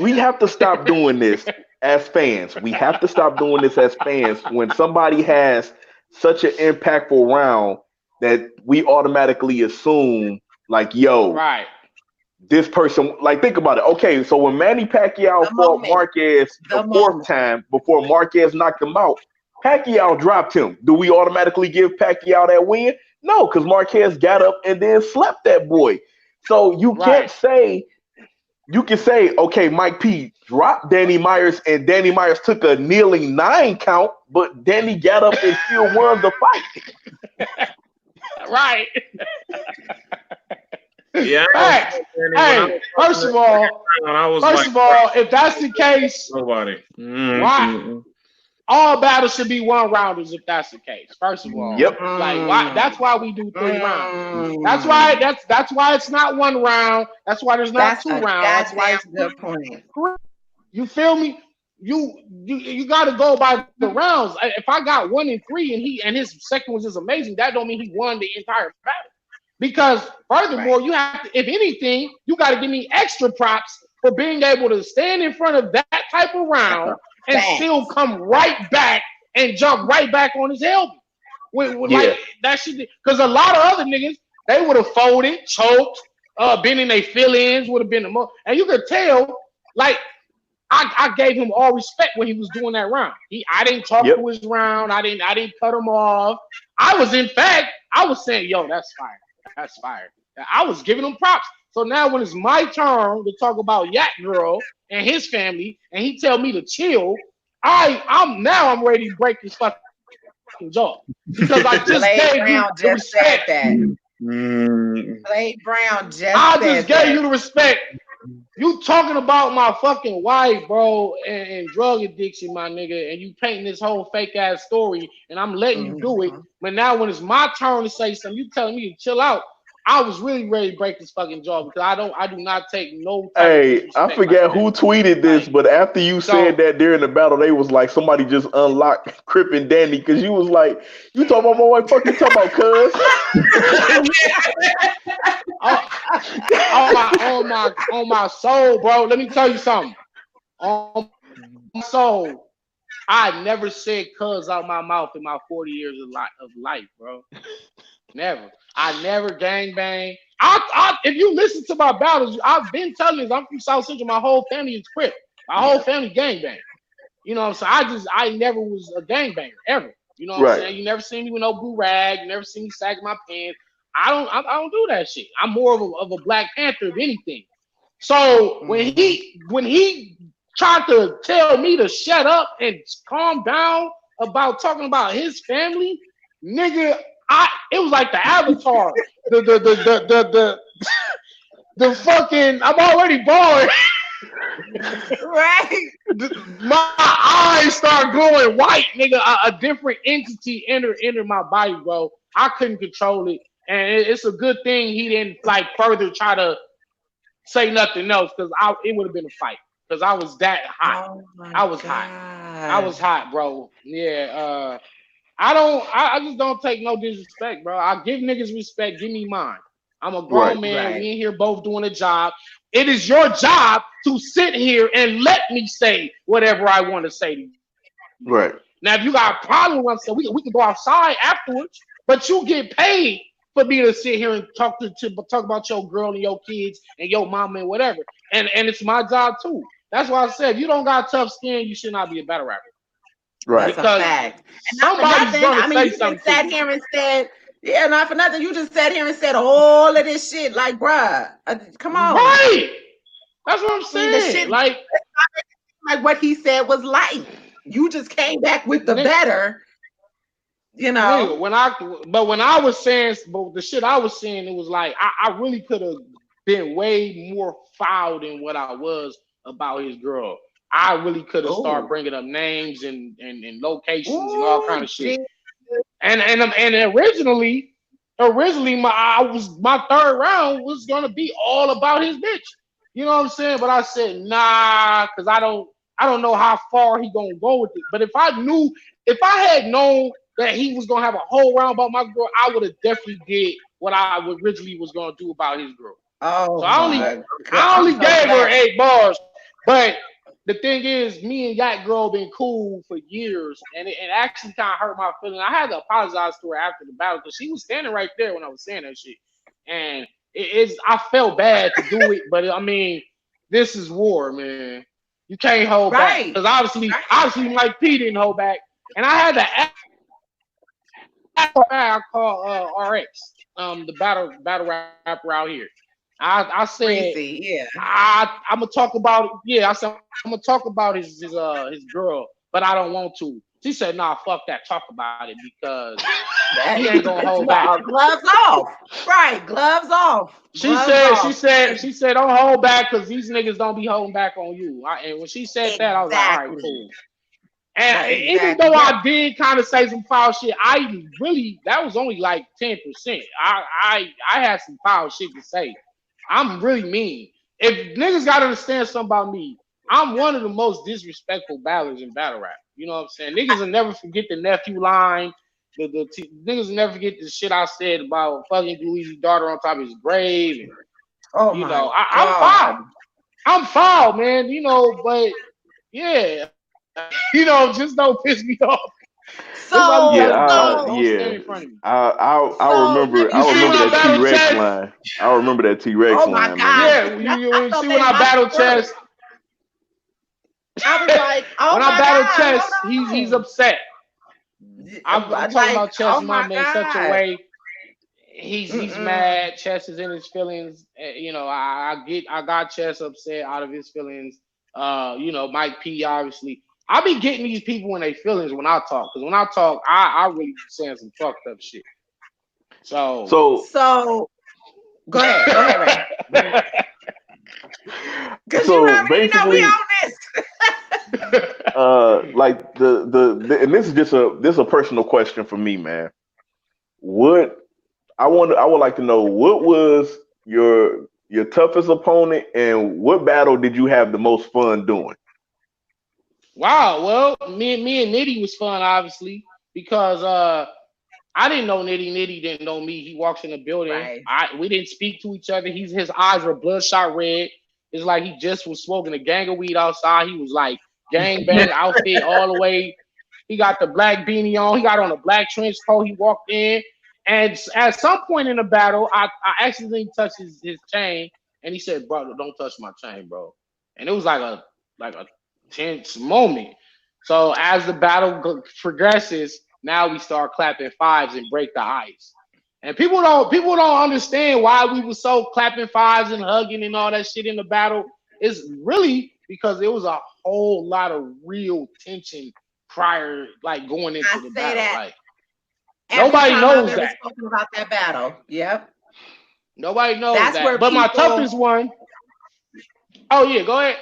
[SPEAKER 5] We have to stop doing this as fans. We have to stop doing this as fans when somebody has such an impactful round that we automatically assume like, yo, this person, like, think about it. Okay, so when Manny Pacquiao fought Marquez the fourth time before Marquez knocked him out, Pacquiao dropped him. Do we automatically give Pacquiao that win? No, because Marquez got up and then slept that boy. So you can't say, you can say, okay, Mike P dropped Danny Myers and Danny Myers took a kneeling 9 count, but Danny got up and still won the fight.
[SPEAKER 3] Right.
[SPEAKER 2] Yeah.
[SPEAKER 3] Hey, first of all, if that's the case,
[SPEAKER 2] nobody.
[SPEAKER 3] Why? all battles should be 1-rounders if that's the case. First of all,
[SPEAKER 5] Yep.
[SPEAKER 3] like why? That's why we do 3 rounds. That's why. That's why it's not 1 round. That's why there's not
[SPEAKER 1] That's
[SPEAKER 3] 2
[SPEAKER 1] a
[SPEAKER 3] rounds. That's why
[SPEAKER 1] goddamn
[SPEAKER 3] it's
[SPEAKER 1] good point.
[SPEAKER 3] 3. You feel me? You got to go by the rounds. If I got 1 and 3 and his second was just amazing, that don't mean he won the entire battle. Because furthermore, you have to, if anything, you got to give me extra props for being able to stand in front of that type of round and still come right back and jump right back on his helmet. Like that shit, because a lot of other niggas, they would have folded, choked, been in their feelings, would have been the most. And you could tell, like, I gave him all respect when he was doing that round. I didn't talk to his round. I didn't cut him off. I was saying, yo, that's fire. That's fire. I was giving him props. So now when it's my turn to talk about Yak Girl and his family, and he tell me to chill, I'm ready to break his fucking jaw. Because I just gave you the respect.
[SPEAKER 1] Blade Brown
[SPEAKER 3] just gave you the respect. You talking about my fucking wife, bro, and drug addiction, my nigga, and you painting this whole fake ass story, and I'm letting you do it. But now when it's my turn to say something, you telling me to chill out. I was really ready to break this fucking jaw because I do not take no type
[SPEAKER 5] Hey, I forget who tweeted this, but after you said that during the battle, they was like somebody just unlocked Crip and Danny because you was like, you talking about my wife, fuck you talking about cuz.
[SPEAKER 3] on my soul, bro. Let me tell you something. On my soul, I never said cuz out my mouth in my 40 years of life, bro. Never. I never gangbang. If you listen to my battles, I've been telling you, I'm from South Central. My whole family is Crip. My whole family gangbang. You know what I'm saying? I never was a gangbanger ever. You know what I'm saying? You never seen me with no blue rag. You never seen me sagging my pants. I don't do that shit. I'm more of a Black Panther than anything. So when he tried to tell me to shut up and calm down about talking about his family, nigga, it was like the Avatar, the fucking. I'm already bored.
[SPEAKER 1] Right.
[SPEAKER 3] My eyes start glowing white, nigga. A different entity entered my body, bro. I couldn't control it, and it's a good thing he didn't like further try to say nothing else because it would have been a fight because I was that hot. I was hot. I was hot, bro. Yeah. I just don't take no disrespect, bro. I give niggas respect. Give me mine. I'm a grown man. We in here both doing a job. It is your job to sit here and let me say whatever I want to say to you.
[SPEAKER 5] Right.
[SPEAKER 3] Now, if you got a problem with something, we can go outside afterwards, but you get paid for me to sit here and talk about your girl and your kids and your mama and whatever. And it's my job too. That's why I said if you don't got tough skin, you should not be a battle rapper.
[SPEAKER 5] Right.
[SPEAKER 1] That's a fact. And
[SPEAKER 3] somebody's gonna say
[SPEAKER 1] you
[SPEAKER 3] something.
[SPEAKER 1] Just sat here and said, yeah, not for nothing. You just sat here and said all of this shit, like, bruh, come on.
[SPEAKER 3] Right. That's what I'm saying. The shit, like
[SPEAKER 1] what he said was light. You just came back with the better, you know.
[SPEAKER 3] When I was saying, but the shit I was saying, it was like I really could have been way more foul than what I was about his girl. I really could have started bringing up names and locations and all kind of shit. And originally my third round was gonna be all about his bitch. You know what I'm saying? But I said nah, because I don't know how far he gonna go with it. But if I had known that he was gonna have a whole round about my girl, I would have definitely did what I originally was gonna do about his girl. So I only gave her 8 bars, but the thing is, me and Yak Girl been cool for years, and it actually kind of hurt my feelings. I had to apologize to her after the battle because she was standing right there when I was saying that shit, and I felt bad to do it, but I mean, this is war, man. You can't hold back because obviously Mike P didn't hold back, and I had to I call RX, the battle rapper out here. I said, I'm gonna talk about it. Yeah, I said I'm gonna talk about his girl, but I don't want to. She said, "Nah, fuck that. Talk about it because he ain't gonna hold back."
[SPEAKER 1] Gloves off, right? Gloves off.
[SPEAKER 3] She said, "Don't hold back because these niggas don't be holding back on you." And when she said that, I was like, "All right, cool." And
[SPEAKER 1] Right,
[SPEAKER 3] even
[SPEAKER 1] exactly.
[SPEAKER 3] though I did kind of say some foul shit, I really that was only like 10%. I had some foul shit to say. I'm really mean. If niggas gotta understand something about me, I'm one of the most disrespectful battlers in battle rap. You know what I'm saying? Niggas will never forget the nephew line. Niggas will never forget the shit I said about fucking Louise's daughter on top of his grave. And,
[SPEAKER 1] Oh
[SPEAKER 3] you
[SPEAKER 1] my
[SPEAKER 3] know, I'm
[SPEAKER 1] God.
[SPEAKER 3] foul. I'm foul, man. You know, but yeah, you know, just don't piss me off. That's all I'm
[SPEAKER 5] Yeah,
[SPEAKER 1] So,
[SPEAKER 3] telling you, dog.
[SPEAKER 1] so,
[SPEAKER 3] Don't stand
[SPEAKER 5] yeah.
[SPEAKER 3] in front of me.
[SPEAKER 5] I
[SPEAKER 1] so let
[SPEAKER 5] remember
[SPEAKER 1] me
[SPEAKER 3] You see when I
[SPEAKER 1] ask
[SPEAKER 5] that T
[SPEAKER 3] battle
[SPEAKER 1] you.
[SPEAKER 5] Rex
[SPEAKER 3] chess?
[SPEAKER 5] line. I remember that T Rex
[SPEAKER 1] Oh my
[SPEAKER 5] line, man.
[SPEAKER 1] God.
[SPEAKER 3] Yeah,
[SPEAKER 1] I
[SPEAKER 3] you
[SPEAKER 1] thought
[SPEAKER 3] see
[SPEAKER 1] they
[SPEAKER 3] when I
[SPEAKER 1] lost
[SPEAKER 3] battle
[SPEAKER 1] work.
[SPEAKER 3] chess.
[SPEAKER 1] I was like,
[SPEAKER 3] When
[SPEAKER 1] oh
[SPEAKER 3] I
[SPEAKER 1] my
[SPEAKER 3] battle
[SPEAKER 1] God,
[SPEAKER 3] chess, he's
[SPEAKER 1] hold
[SPEAKER 3] upset. I'm
[SPEAKER 1] on.
[SPEAKER 3] talking
[SPEAKER 1] Like,
[SPEAKER 3] about Chess
[SPEAKER 1] oh my
[SPEAKER 3] Mama in such a
[SPEAKER 1] God.
[SPEAKER 3] way. He's
[SPEAKER 1] Mm-mm.
[SPEAKER 3] mad. Chess is in his feelings. You know, I got Chess upset out of his feelings. You know, Mike P obviously. I be getting these people in their feelings when I talk. Because when I talk, I really be saying some fucked up shit. So
[SPEAKER 5] So
[SPEAKER 1] So go ahead. Go ahead, Ray. Because you
[SPEAKER 5] so
[SPEAKER 1] already know we
[SPEAKER 5] basically,
[SPEAKER 1] on this.
[SPEAKER 5] like the and this is just a personal question for me, man. What I would like to know, what was your toughest opponent, and what battle did you have the most fun doing?
[SPEAKER 3] wow. Well, me and Nitty was fun, obviously, because I didn't know Nitty. Nitty didn't know me. He walks in the building.
[SPEAKER 1] Right.
[SPEAKER 3] We didn't speak to each other. His eyes were bloodshot red. It's like he just was smoking a gang of weed outside. He was like gang bang outfit all the way. He got the black beanie on. He got on a black trench coat. He walked in, and at some point in the battle, I accidentally touched his chain, and he said, "Bro, don't touch my chain, bro." And it was like a tense moment. So as the battle progresses, now we start clapping fives and break the ice. And people don't understand why we were so clapping fives and hugging and all that shit in the battle. It's really because there was a whole lot of real tension prior, like going
[SPEAKER 1] I
[SPEAKER 3] into the
[SPEAKER 1] say
[SPEAKER 3] battle.
[SPEAKER 1] that
[SPEAKER 3] Like
[SPEAKER 1] every
[SPEAKER 3] nobody
[SPEAKER 1] time I've
[SPEAKER 3] knows
[SPEAKER 1] ever
[SPEAKER 3] that.
[SPEAKER 1] spoken about that battle. Yep.
[SPEAKER 3] Nobody knows
[SPEAKER 1] That's
[SPEAKER 3] that.
[SPEAKER 1] where
[SPEAKER 3] But my
[SPEAKER 1] people,
[SPEAKER 3] toughest one. Oh yeah, go ahead.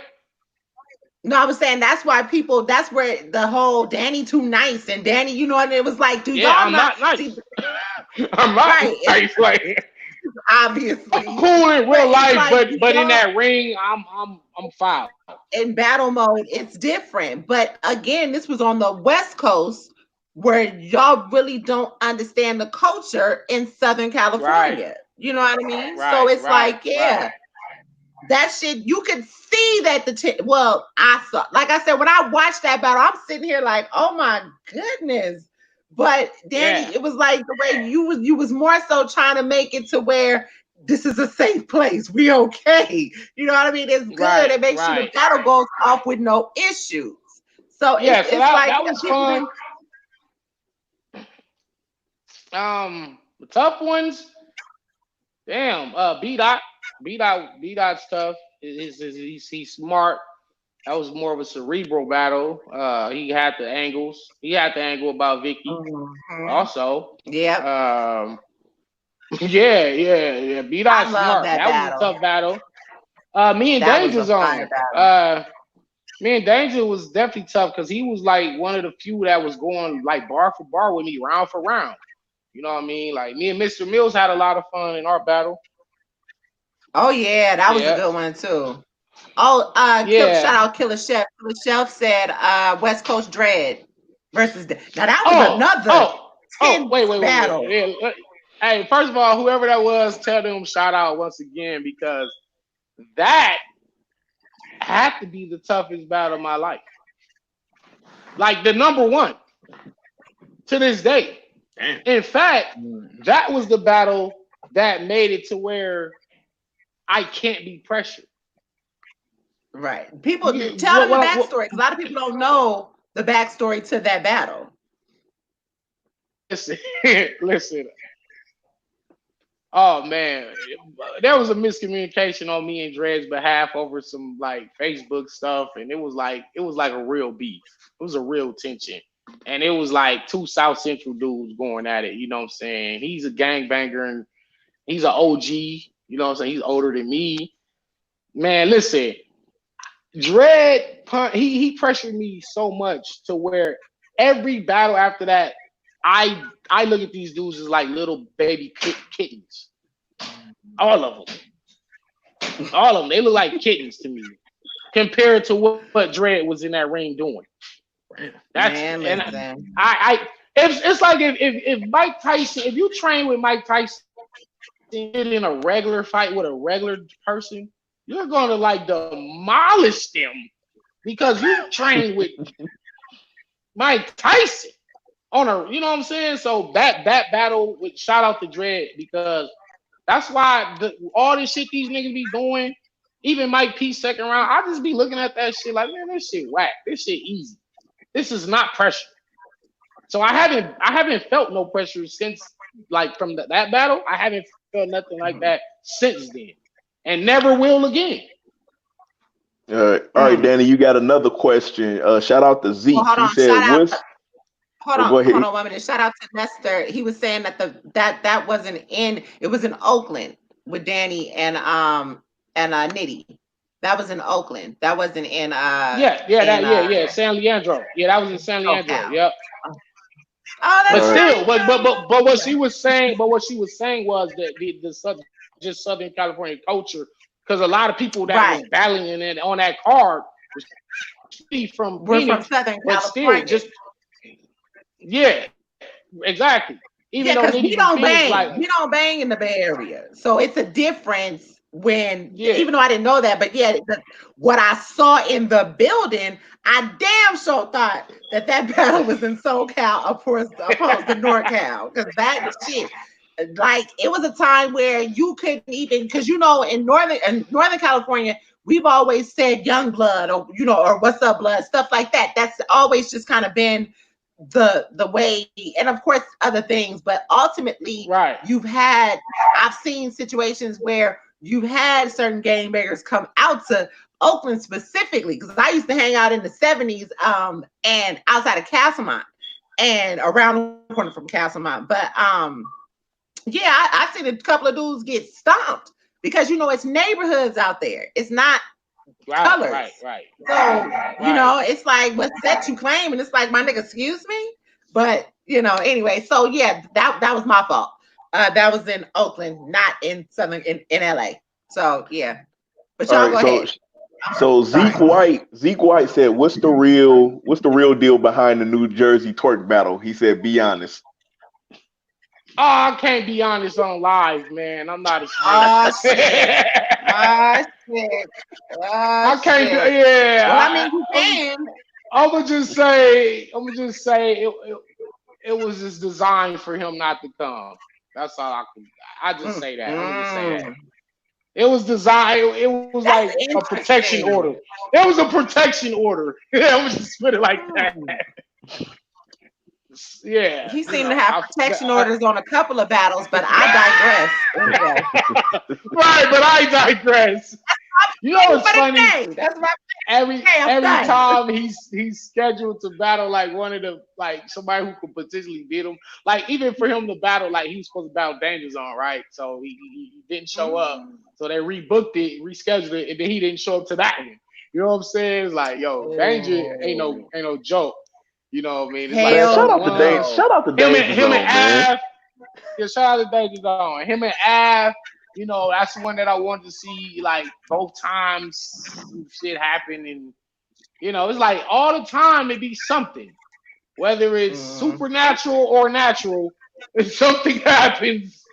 [SPEAKER 1] no, I was saying that's why people, that's where the whole Danny too nice and Danny, you know, and it was like, do
[SPEAKER 3] Yeah,
[SPEAKER 1] y'all
[SPEAKER 3] I'm
[SPEAKER 1] not
[SPEAKER 3] not
[SPEAKER 1] see?
[SPEAKER 3] nice. I'm not
[SPEAKER 1] Right. It's
[SPEAKER 3] nice. Like I'm
[SPEAKER 1] obviously,
[SPEAKER 3] cool in
[SPEAKER 1] but
[SPEAKER 3] real
[SPEAKER 1] it's
[SPEAKER 3] life,
[SPEAKER 1] like, do
[SPEAKER 3] but in
[SPEAKER 1] y'all,
[SPEAKER 3] that ring, I'm foul.
[SPEAKER 1] in battle mode, it's different. But again, this was on the West Coast where y'all really don't understand the culture in Southern
[SPEAKER 3] Right,
[SPEAKER 1] California. You know what I mean? So
[SPEAKER 3] right,
[SPEAKER 1] it's
[SPEAKER 3] right,
[SPEAKER 1] like,
[SPEAKER 3] right.
[SPEAKER 1] yeah, that shit, you could see that well, I saw, like I said, when I watched that battle, I'm sitting here like, oh my goodness. But
[SPEAKER 3] Yeah,
[SPEAKER 1] Danny, it was like the way you was more so trying to make it to where this is a safe place. We okay. You know what I mean? It's good.
[SPEAKER 3] right,
[SPEAKER 1] It makes sure the
[SPEAKER 3] right.
[SPEAKER 1] battle goes off with no issues. So it's
[SPEAKER 3] Yeah, so
[SPEAKER 1] it's
[SPEAKER 3] that
[SPEAKER 1] like
[SPEAKER 3] that was
[SPEAKER 1] people be
[SPEAKER 3] fun. The tough ones. Damn. B dot's tough. He's smart. That was more of a cerebral battle. He had the angles. He had the angle about Vicky.
[SPEAKER 1] Mhm.
[SPEAKER 3] Also,
[SPEAKER 1] Yep.
[SPEAKER 3] um, yeah. B
[SPEAKER 1] I
[SPEAKER 3] dot's
[SPEAKER 1] love
[SPEAKER 3] smart.
[SPEAKER 1] that
[SPEAKER 3] That was a
[SPEAKER 1] battle.
[SPEAKER 3] tough battle. Me and
[SPEAKER 1] That was
[SPEAKER 3] Danger
[SPEAKER 1] a fire
[SPEAKER 3] Zone.
[SPEAKER 1] battle.
[SPEAKER 3] Me and Danger was definitely tough because he was like one of the few that was going like bar for bar with me, round for round. You know what I mean? Like me and Mr. Mills had a lot of fun in our battle.
[SPEAKER 1] Oh yeah, that was a
[SPEAKER 3] Yeah,
[SPEAKER 1] good one too. Oh, shout
[SPEAKER 3] yeah.
[SPEAKER 1] out Killer Chef. Killer Chef said West Coast Dread versus now that was
[SPEAKER 3] Oh,
[SPEAKER 1] another
[SPEAKER 3] oh, oh.
[SPEAKER 1] tense
[SPEAKER 3] Wait.
[SPEAKER 1] battle.
[SPEAKER 3] Yeah, hey, first of all, whoever that was, tell them shout out once again because that had to be the toughest battle of my life. Like the number one to this day.
[SPEAKER 2] Damn.
[SPEAKER 3] In fact,
[SPEAKER 1] Mm.
[SPEAKER 3] that was the battle that made it to where I can't be pressured.
[SPEAKER 1] Right. People
[SPEAKER 3] You,
[SPEAKER 1] tell them the
[SPEAKER 3] what,
[SPEAKER 1] backstory because a lot of people don't know the backstory to that battle.
[SPEAKER 3] listen, listen. Oh man, there was a miscommunication on me and Dred's behalf over some like Facebook stuff, and it was like a real beef. It was a real tension, and it was like two South Central dudes going at it. You know what I'm saying? He's a gangbanger and he's an OG. You know what I'm saying? He's older than me. Man, listen, Dread, he pressured me so much to where every battle after that, I look at these dudes as like little baby kittens. All of them, all of them. They look like kittens to me compared to what Dread was in that ring doing. That's
[SPEAKER 1] Man,
[SPEAKER 3] and
[SPEAKER 1] listen.
[SPEAKER 3] it's like if Mike Tyson, if you train with Mike Tyson get in a regular fight with a regular person, you're gonna like demolish them because you train with Mike Tyson on a, you know what I'm saying? So that battle with shout out to Dread because that's why all this shit these niggas be doing, even Mike P second round, I just be looking at that shit like, man, this shit whack. This shit easy. This is not pressure. So I haven't felt no pressure since like from that battle. I haven't felt nothing like that since then, and never will again.
[SPEAKER 5] All right, Danny, you got another question. Shout out to Zeke.
[SPEAKER 1] Well, hold
[SPEAKER 5] He
[SPEAKER 1] on.
[SPEAKER 5] said,
[SPEAKER 1] Shout out.
[SPEAKER 5] "What's?"
[SPEAKER 1] Hold
[SPEAKER 5] Oh, go
[SPEAKER 1] on, hold
[SPEAKER 5] ahead.
[SPEAKER 1] on 1 minute. Shout out to Nestor. He was saying that that wasn't in. It was in Oakland with Danny and Nitty. That was in Oakland. That wasn't in
[SPEAKER 3] San Leandro. Yeah, that was in San Leandro.
[SPEAKER 1] SoCal.
[SPEAKER 3] Yep.
[SPEAKER 1] Oh,
[SPEAKER 3] But
[SPEAKER 1] that's
[SPEAKER 5] All right.
[SPEAKER 1] right.
[SPEAKER 3] still, but what she was saying was that just Southern California culture, because a lot of people that was
[SPEAKER 1] Right.
[SPEAKER 3] battling in it on that card was from
[SPEAKER 1] We're from
[SPEAKER 3] Phoenix,
[SPEAKER 1] Southern
[SPEAKER 3] but still
[SPEAKER 1] California.
[SPEAKER 3] just yeah, exactly. Even
[SPEAKER 1] Yeah,
[SPEAKER 3] though
[SPEAKER 1] because
[SPEAKER 3] Nitty from Phoenix, like
[SPEAKER 1] we don't bang in the Bay Area, so it's a difference when.
[SPEAKER 3] yeah,
[SPEAKER 1] Even though I didn't know that, but yeah, what I saw in the building, I damn sure thought that battle was in SoCal, of course, opposed to NorCal, because that shit. Like it was a time where you couldn't even, because in Northern California, we've always said young blood or or what's up blood, stuff like that. That's always just kind of been the way, and of course other things, but ultimately
[SPEAKER 3] right,
[SPEAKER 1] I've seen situations where you've had certain game bangers come out to Oakland specifically, because I used to hang out in the 70s and outside of Castlemont and around the corner from Castlemont, but yeah, I seen a couple of dudes get stomped because it's neighborhoods out there, it's not colors.
[SPEAKER 3] right.
[SPEAKER 1] So, it's like, what set you claim? And it's like, my nigga, excuse me? But, anyway, so yeah, that was my fault. That was in Oakland, not in in LA. So yeah. But
[SPEAKER 5] All
[SPEAKER 1] y'all
[SPEAKER 5] right.
[SPEAKER 1] go ahead.
[SPEAKER 5] So Zeke White said, "What's the real deal behind the New Jersey twerk battle?" He said, "Be honest."
[SPEAKER 3] Oh, I can't be honest on live, man. I'm not a
[SPEAKER 1] Oh
[SPEAKER 3] snitch.
[SPEAKER 1] shit. Oh shit.
[SPEAKER 3] I
[SPEAKER 1] Oh
[SPEAKER 3] can't.
[SPEAKER 1] shit.
[SPEAKER 3] Yeah,
[SPEAKER 1] Well, I mean, you can.
[SPEAKER 3] I'm gonna just say. It was just designed for him not to come. That's all I can. I just say that. I'm gonna just say that.
[SPEAKER 1] Mm.
[SPEAKER 3] It was designed. It was like
[SPEAKER 1] That's
[SPEAKER 3] a protection
[SPEAKER 1] interesting.
[SPEAKER 3] order. It was a protection order. I'm gonna just put it like that.
[SPEAKER 1] Mm.
[SPEAKER 3] Yeah,
[SPEAKER 1] He seemed to have protection orders on a couple of battles, but I digress. Anyway.
[SPEAKER 3] right, but I digress. You know what's funny?
[SPEAKER 1] That's what
[SPEAKER 3] Every
[SPEAKER 1] I'm saying.
[SPEAKER 3] time he's scheduled to battle like one of the like somebody who could potentially beat him. Like even for him to battle, like he was supposed to battle Danger Zone, right? So he didn't show up. So they rebooked it, rescheduled it, and then he didn't show up to that one. You know what I'm saying? It's like, yo, Danger ain't no joke. You know what I mean? It's like
[SPEAKER 5] Man, shout out to
[SPEAKER 3] someone
[SPEAKER 5] Shout out to Danger
[SPEAKER 3] him
[SPEAKER 5] Zone,
[SPEAKER 3] and
[SPEAKER 5] man.
[SPEAKER 3] Av. Yeah, shout out to Danger Zone. Him and Av. That's the one that I wanted to see like both times shit happen, and it's like all the time it be something, whether it's supernatural or natural, if something happens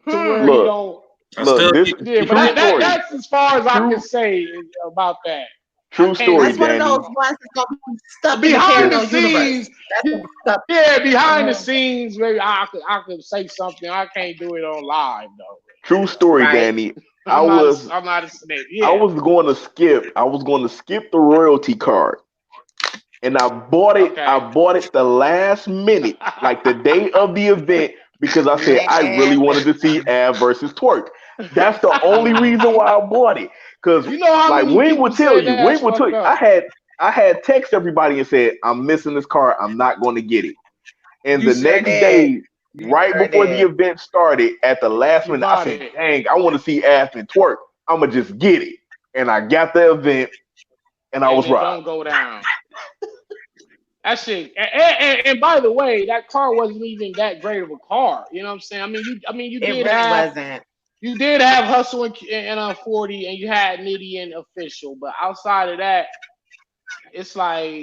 [SPEAKER 3] to where he don't.
[SPEAKER 5] This
[SPEAKER 3] Yeah,
[SPEAKER 5] true
[SPEAKER 3] but
[SPEAKER 5] story.
[SPEAKER 3] that's as far as I can say about that.
[SPEAKER 5] True story,
[SPEAKER 1] That's one of
[SPEAKER 5] Danny.
[SPEAKER 1] those ones that's gonna be stuck
[SPEAKER 3] Behind
[SPEAKER 1] in
[SPEAKER 3] the
[SPEAKER 1] the parallel
[SPEAKER 3] scenes,
[SPEAKER 1] universe. That's
[SPEAKER 3] yeah, behind the scenes, maybe I could say something. I can't do it on live though.
[SPEAKER 5] True story,
[SPEAKER 1] Right.
[SPEAKER 5] Danny.
[SPEAKER 3] I'm not a snake. Yeah.
[SPEAKER 5] I was going to skip the royalty card. And I bought it.
[SPEAKER 3] Okay.
[SPEAKER 5] I bought it the last minute, like the day of the event, because I said I really wanted to see Av versus Twerk. That's the only reason why I bought it. Because
[SPEAKER 3] how
[SPEAKER 5] like
[SPEAKER 3] many
[SPEAKER 5] Wayne
[SPEAKER 3] people
[SPEAKER 5] would tell
[SPEAKER 3] said
[SPEAKER 5] you,
[SPEAKER 3] that's fucked up?
[SPEAKER 5] I had text everybody and said, I'm missing this card. I'm not going to get it. And
[SPEAKER 1] You
[SPEAKER 5] the
[SPEAKER 1] sure
[SPEAKER 5] next
[SPEAKER 1] did.
[SPEAKER 5] day, right
[SPEAKER 1] sure
[SPEAKER 5] before
[SPEAKER 1] did.
[SPEAKER 5] the event started, at the last
[SPEAKER 3] You
[SPEAKER 5] minute, I
[SPEAKER 3] bought
[SPEAKER 5] said,
[SPEAKER 3] it.
[SPEAKER 5] dang, I want to see Av and Twerk. I'ma just get it. And I got the event. and I
[SPEAKER 3] and
[SPEAKER 5] was
[SPEAKER 3] it
[SPEAKER 5] robbed.
[SPEAKER 3] don't go down. That shit. And by the way, that car wasn't even that great of a car. You know what I'm saying? You
[SPEAKER 1] It
[SPEAKER 3] did
[SPEAKER 1] really
[SPEAKER 3] have
[SPEAKER 1] wasn't.
[SPEAKER 3] Hustle and 40, and you had Nitty and Official, but outside of that, it's like,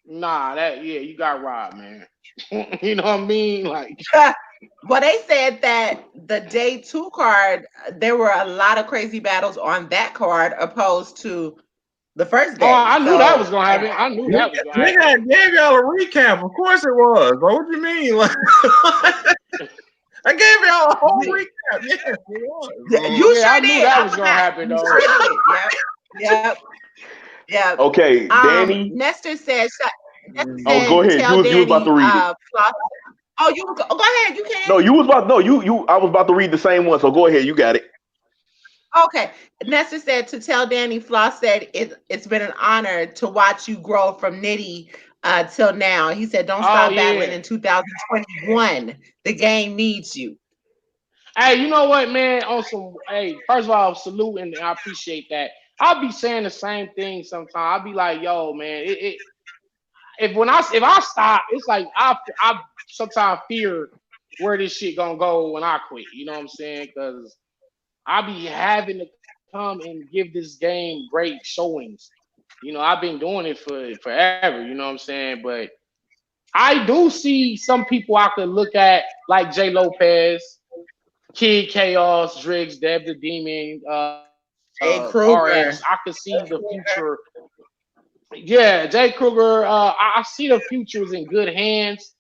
[SPEAKER 3] nah, you got robbed, man. You know what I mean? Like,
[SPEAKER 1] Well, they said that the day two card, there were a lot of crazy battles on that card opposed to the first
[SPEAKER 3] oh,
[SPEAKER 1] day.
[SPEAKER 3] I knew that was
[SPEAKER 1] So
[SPEAKER 3] gonna happen. I knew that was gonna
[SPEAKER 2] Nigga, I
[SPEAKER 3] happen.
[SPEAKER 2] gave y'all a recap. Of course it was. What do you mean? Like, I gave y'all a whole recap. Yes, it was.
[SPEAKER 1] you
[SPEAKER 3] Yeah, I
[SPEAKER 1] sure
[SPEAKER 3] knew
[SPEAKER 1] did.
[SPEAKER 3] that
[SPEAKER 1] I
[SPEAKER 3] was gonna
[SPEAKER 1] forgot.
[SPEAKER 3] happen,
[SPEAKER 1] You
[SPEAKER 3] though.
[SPEAKER 1] sure did. Yep. Yep.
[SPEAKER 5] Okay, Danny.
[SPEAKER 1] Nestor said,
[SPEAKER 5] Oh, go ahead.
[SPEAKER 1] tell
[SPEAKER 5] You was about
[SPEAKER 1] Danny,
[SPEAKER 5] to read it.
[SPEAKER 1] Floss. Oh, go ahead. You can.
[SPEAKER 5] No, you was about no. You. I was about to read the same one. So go ahead. You got it.
[SPEAKER 1] Okay. Nestor said to tell Danny, Floss said it's been an honor to watch you grow from Nitty till now. He said, don't
[SPEAKER 3] Oh
[SPEAKER 1] stop battling
[SPEAKER 3] yeah.
[SPEAKER 1] in 2021. The game needs you.
[SPEAKER 3] Hey, you know what, man? Hey, first of all, salute and I appreciate that. I'll be saying the same thing sometimes. I'll be like, yo, man, if I stop, it's like I sometimes fear where this shit gonna go when I quit. You know what I'm saying? Because I be having to come and give this game great showings. You know, I've been doing it for forever. You know what I'm saying? But I do see some people I could look at like Jay Lopez, Kid Chaos, Driggs, Deb the Demon,
[SPEAKER 1] Jay
[SPEAKER 3] RX. I
[SPEAKER 1] Kruger.
[SPEAKER 3] could see the future. Yeah, Jay Kruger. I see the future is in good hands,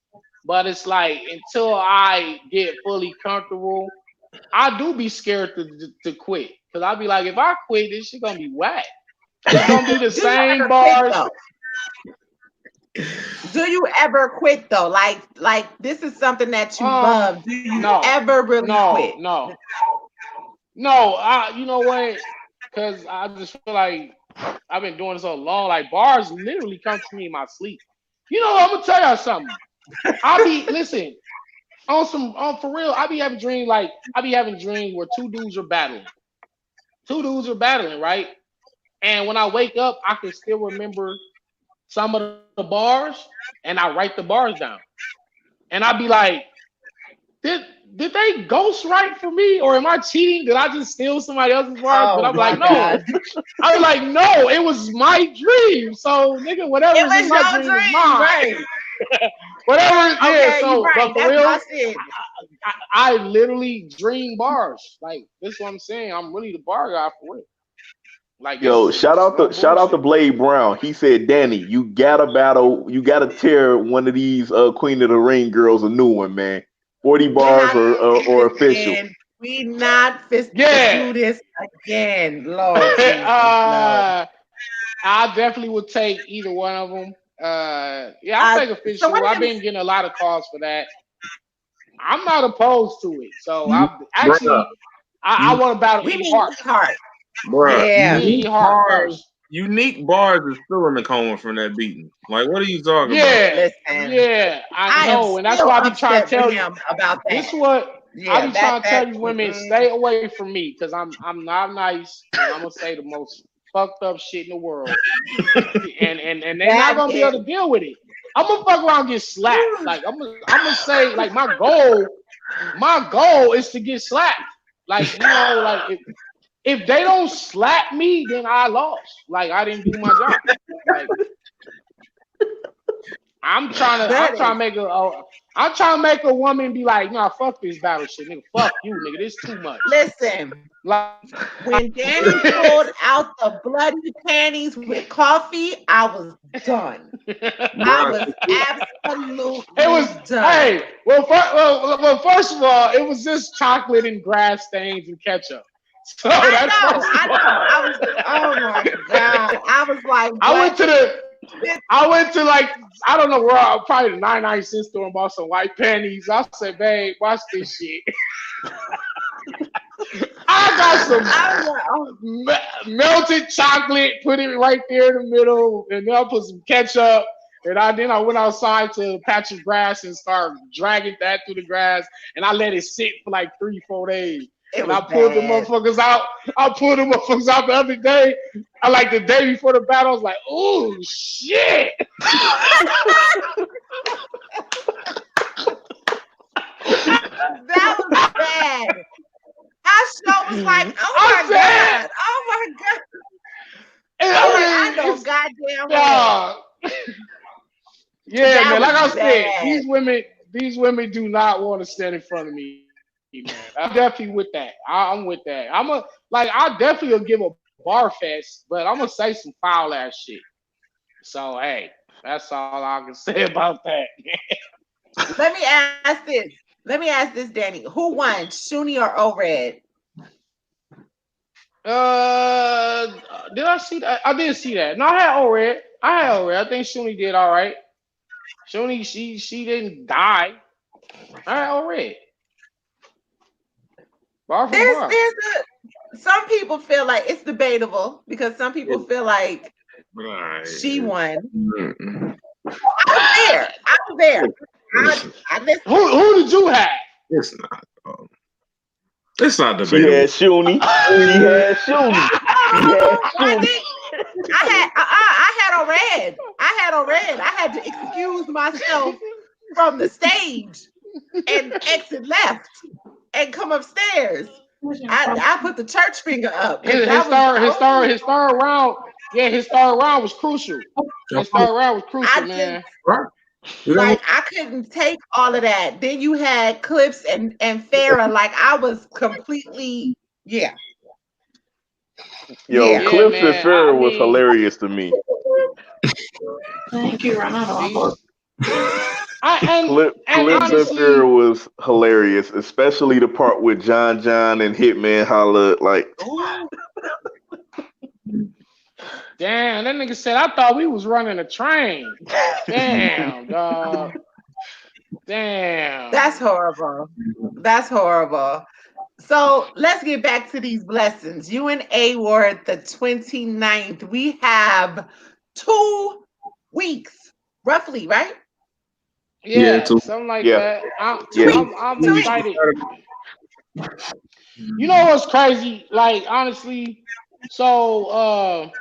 [SPEAKER 3] but it's like until I get fully comfortable, I do be scared to quit because I'll be like, if I quit, this shit gonna be whack. It's gonna be the
[SPEAKER 1] Do you
[SPEAKER 3] same
[SPEAKER 1] ever quit
[SPEAKER 3] bars.
[SPEAKER 1] though? Do you ever quit though? Like this is something that you love. Do you
[SPEAKER 3] No,
[SPEAKER 1] ever really
[SPEAKER 3] no,
[SPEAKER 1] quit?
[SPEAKER 3] no, no. You know what? Because I just feel like I've been doing it so long. Like bars literally come to me in my sleep. You know, I'm gonna tell y'all something. Listen on for real. I be having dreams where two dudes are battling. Two dudes are battling, right? And when I wake up, I can still remember some of the bars, and I write the bars down. And I'd be like, did they ghost write for me, or am I cheating? Did I just steal somebody else's bars? But
[SPEAKER 1] Oh
[SPEAKER 3] I'm
[SPEAKER 1] my
[SPEAKER 3] like, no.
[SPEAKER 1] God.
[SPEAKER 3] I was like, no, it was my dream. So nigga, whatever
[SPEAKER 1] It
[SPEAKER 3] is in
[SPEAKER 1] was
[SPEAKER 3] my
[SPEAKER 1] your
[SPEAKER 3] dream is
[SPEAKER 1] dream,
[SPEAKER 3] mine.
[SPEAKER 1] right?
[SPEAKER 3] Whatever, yeah.
[SPEAKER 1] Okay, you're
[SPEAKER 3] So,
[SPEAKER 1] right.
[SPEAKER 3] but for
[SPEAKER 1] That's my
[SPEAKER 3] real,
[SPEAKER 1] shit.
[SPEAKER 3] I literally dream bars. Like this is what I'm saying. I'm really the bar guy for real. Like
[SPEAKER 5] Yo,
[SPEAKER 3] it's no
[SPEAKER 5] shout out to
[SPEAKER 3] bullshit.
[SPEAKER 5] Blade Brown. He said, Danny, you gotta tear one of these Queen of the Ring girls a new one, man. 40
[SPEAKER 1] We're
[SPEAKER 5] bars
[SPEAKER 1] not doing
[SPEAKER 5] or
[SPEAKER 1] this
[SPEAKER 5] official.
[SPEAKER 1] again. We not fit to
[SPEAKER 3] Yeah.
[SPEAKER 1] do this again. Lord Jesus, no.
[SPEAKER 3] I definitely would take either one of them. Yeah, I'll take
[SPEAKER 1] So what
[SPEAKER 3] official.
[SPEAKER 1] is
[SPEAKER 3] I've
[SPEAKER 1] them?
[SPEAKER 3] been getting a lot of calls for that. I'm not opposed to it. So
[SPEAKER 2] You,
[SPEAKER 3] I
[SPEAKER 2] bruh,
[SPEAKER 3] actually I
[SPEAKER 2] you,
[SPEAKER 3] want to battle
[SPEAKER 1] We
[SPEAKER 3] E
[SPEAKER 1] mean
[SPEAKER 3] Heart.
[SPEAKER 1] heart.
[SPEAKER 2] bruh,
[SPEAKER 1] Yeah.
[SPEAKER 3] Me and E Heart first.
[SPEAKER 2] unique bars is still in the coma from that beating. Like, what are you talking about?
[SPEAKER 3] Yeah,
[SPEAKER 1] Listen,
[SPEAKER 3] yeah, I
[SPEAKER 1] I am
[SPEAKER 3] know, and that's
[SPEAKER 1] still
[SPEAKER 3] why I be trying to
[SPEAKER 1] upset with
[SPEAKER 3] tell you.
[SPEAKER 1] him about
[SPEAKER 3] This
[SPEAKER 1] that.
[SPEAKER 3] what I
[SPEAKER 1] Yeah,
[SPEAKER 3] be trying to tell
[SPEAKER 1] that.
[SPEAKER 3] these women: stay away from me, because I'm not nice, and I'm gonna say the most fucked up shit in the world, and they not
[SPEAKER 1] That
[SPEAKER 3] gonna be
[SPEAKER 1] is.
[SPEAKER 3] able to deal with it. I'm gonna fuck around and get slapped. Like I'm gonna say like my goal is to get slapped. Like you know, like if they don't slap me, then I lost. Like I didn't do my job. Like
[SPEAKER 1] That
[SPEAKER 3] I'm trying
[SPEAKER 1] is.
[SPEAKER 3] to make a woman be like, nah, fuck this battle shit, nigga. Fuck you, nigga. This too much.
[SPEAKER 1] Listen,
[SPEAKER 3] Like,
[SPEAKER 1] when Danny pulled out the bloody panties with coffee, I was done. I was absolutely
[SPEAKER 3] it was
[SPEAKER 1] done.
[SPEAKER 3] hey, well, first of all, it was just chocolate and grass stains and ketchup. So that's first of all.
[SPEAKER 1] I was. Oh my God! I was like,
[SPEAKER 3] I went
[SPEAKER 1] what?
[SPEAKER 3] to the I went to like I don't know where probably the 99-cent store and bought some white panties. I said, babe, watch this shit. I got some
[SPEAKER 1] I was like, oh,
[SPEAKER 3] melted chocolate, put it right there in the middle, and then I put some ketchup. And then I went outside to a patch of grass and started dragging that through the grass, and I let it sit for like 3-4 days.
[SPEAKER 1] It
[SPEAKER 3] And
[SPEAKER 1] was
[SPEAKER 3] I pulled the
[SPEAKER 1] bad.
[SPEAKER 3] motherfuckers out. I pulled the motherfuckers out the other day. I like the day before the battle. I was like, oh shit.
[SPEAKER 1] That was bad. Our show was like, oh
[SPEAKER 3] I
[SPEAKER 1] my
[SPEAKER 3] said,
[SPEAKER 1] God. Oh my God.
[SPEAKER 3] and
[SPEAKER 1] I'm like, I
[SPEAKER 3] I mean,
[SPEAKER 1] know
[SPEAKER 3] it's
[SPEAKER 1] goddamn well.
[SPEAKER 3] dog. Yeah,
[SPEAKER 1] That
[SPEAKER 3] man.
[SPEAKER 1] was
[SPEAKER 3] Like I said,
[SPEAKER 1] bad.
[SPEAKER 3] these women do not want to stand in front of me, man. I'm definitely with that. I'm with that. I definitely will give a bar fest, but I'm gonna say some foul ass shit. So hey, that's all I can say about that.
[SPEAKER 1] Let me ask this. Let me ask this, Danny. Who won, Shuni or O-Red?
[SPEAKER 3] Did I see that? I did see that. No, I had O-Red. I think Shuni did all right. Shuni, she didn't die. I had O-Red. Bar for
[SPEAKER 1] There's
[SPEAKER 3] bar.
[SPEAKER 1] there's a some people feel like it's debatable because some people feel like
[SPEAKER 2] Right.
[SPEAKER 1] she won.
[SPEAKER 2] Mm-mm.
[SPEAKER 1] I was there. I was there. I listened.
[SPEAKER 3] Who did you have?
[SPEAKER 2] It's not. It's not
[SPEAKER 5] She had
[SPEAKER 2] debatable.
[SPEAKER 5] Shuni. She had Shuni. She had
[SPEAKER 1] Oh, I
[SPEAKER 5] Shuni.
[SPEAKER 1] think I had a red. I had a red. I had to excuse myself from the stage and exit left and come upstairs. I put the church finger up because
[SPEAKER 3] His
[SPEAKER 1] that was
[SPEAKER 3] third round. Yeah, his third round was crucial. His third round was crucial,
[SPEAKER 1] I just
[SPEAKER 3] man.
[SPEAKER 2] Right. You know,
[SPEAKER 1] like I couldn't take all of that. Then you had Clips and Farrah. Like I was completely
[SPEAKER 5] Yo,
[SPEAKER 1] yeah.
[SPEAKER 3] Yeah,
[SPEAKER 5] Clips and
[SPEAKER 3] man. I
[SPEAKER 5] Farrah was
[SPEAKER 3] mean,
[SPEAKER 5] hilarious to me.
[SPEAKER 1] Thank you, Ronaldo.
[SPEAKER 3] these I and
[SPEAKER 5] Clips and
[SPEAKER 3] honestly,
[SPEAKER 5] Farrah was hilarious, especially the part with John and Hitman holla like,
[SPEAKER 1] Oh,
[SPEAKER 3] damn, that nigga said I thought we was running a train. Damn, dog.
[SPEAKER 1] that's
[SPEAKER 3] Damn.
[SPEAKER 1] horrible. That's horrible. So let's get back to these blessings. You and A Ward the 29th. We have 2 weeks, roughly, right?
[SPEAKER 2] yeah.
[SPEAKER 3] Yeah,
[SPEAKER 2] To,
[SPEAKER 3] something like
[SPEAKER 5] yeah,
[SPEAKER 3] that.
[SPEAKER 1] Two
[SPEAKER 5] yeah.
[SPEAKER 1] weeks.
[SPEAKER 3] I'm
[SPEAKER 1] 2 weeks.
[SPEAKER 3] excited. You know what's crazy? Like honestly, so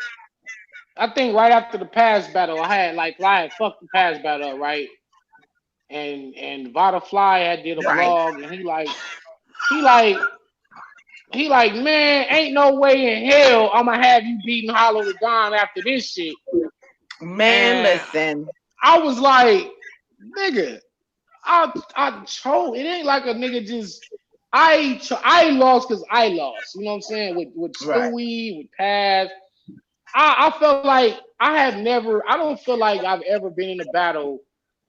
[SPEAKER 3] I think right after the past battle, I had fucked the past battle up, right? And Vada Fly had did a
[SPEAKER 1] Right.
[SPEAKER 3] vlog and he like he like, man, ain't no way in hell I'ma have you beating Hollow the Don after this shit.
[SPEAKER 1] Man,
[SPEAKER 3] And
[SPEAKER 1] listen.
[SPEAKER 3] I was like, nigga, I told it ain't like a nigga just I lost because I lost. You know what I'm saying? With
[SPEAKER 1] Right.
[SPEAKER 3] Stewie, with Paz. I felt like I don't feel like I've ever been in a battle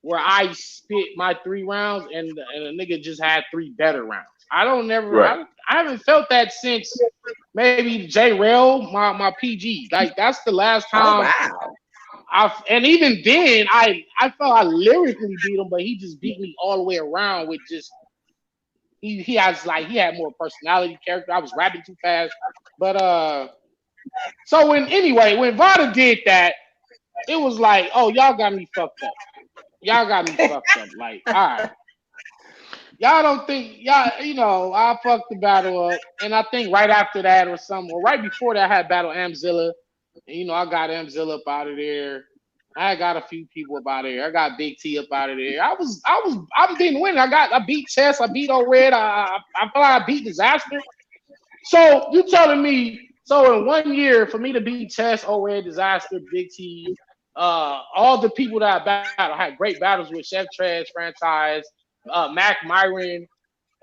[SPEAKER 3] where I spit my 3 rounds and a nigga just had 3 better rounds.
[SPEAKER 5] Right.
[SPEAKER 3] I haven't felt that since maybe J Rail, my PG. Like that's the last
[SPEAKER 1] Oh
[SPEAKER 3] time
[SPEAKER 1] wow.
[SPEAKER 3] and even then I felt I lyrically beat him, but he just beat me all the way around with just he had more personality character. I was rapping too fast. But so when Vada did that, it was like, oh, y'all got me fucked up. Y'all got me fucked up. Like, all right. Y'all don't think I fucked the battle up. And I think right after that or right before that I had battle Amzilla. And I got Amzilla up out of there. I got a few people up out of there. I got Big T up out of there. I didn't win. I beat Chess, I beat O-Red, I feel like I beat Disaster. So you telling me, so in 1 year for me to beat Chess, O-Red, Disaster, Big T, all the people that I battled, I had great battles with Chef Trash franchise, Mac Myron,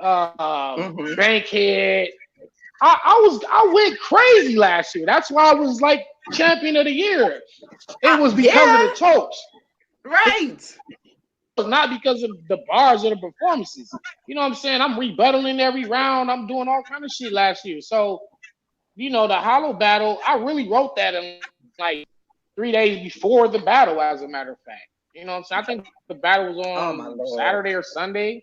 [SPEAKER 1] Mm-hmm.
[SPEAKER 3] Bankhead. I went crazy last year. That's why I was like champion of the year. It was because of
[SPEAKER 1] Yeah,
[SPEAKER 3] the chokes. It
[SPEAKER 1] right.
[SPEAKER 3] was not because of the bars or the performances. You know what I'm saying? I'm rebuttaling every round. I'm doing all kind of shit last year. So, the Hollow battle, I really wrote that in like 3 days before the battle, as a matter of fact. You know what I'm saying? I think the battle was
[SPEAKER 1] Oh my
[SPEAKER 3] on
[SPEAKER 1] lord.
[SPEAKER 3] Saturday or Sunday.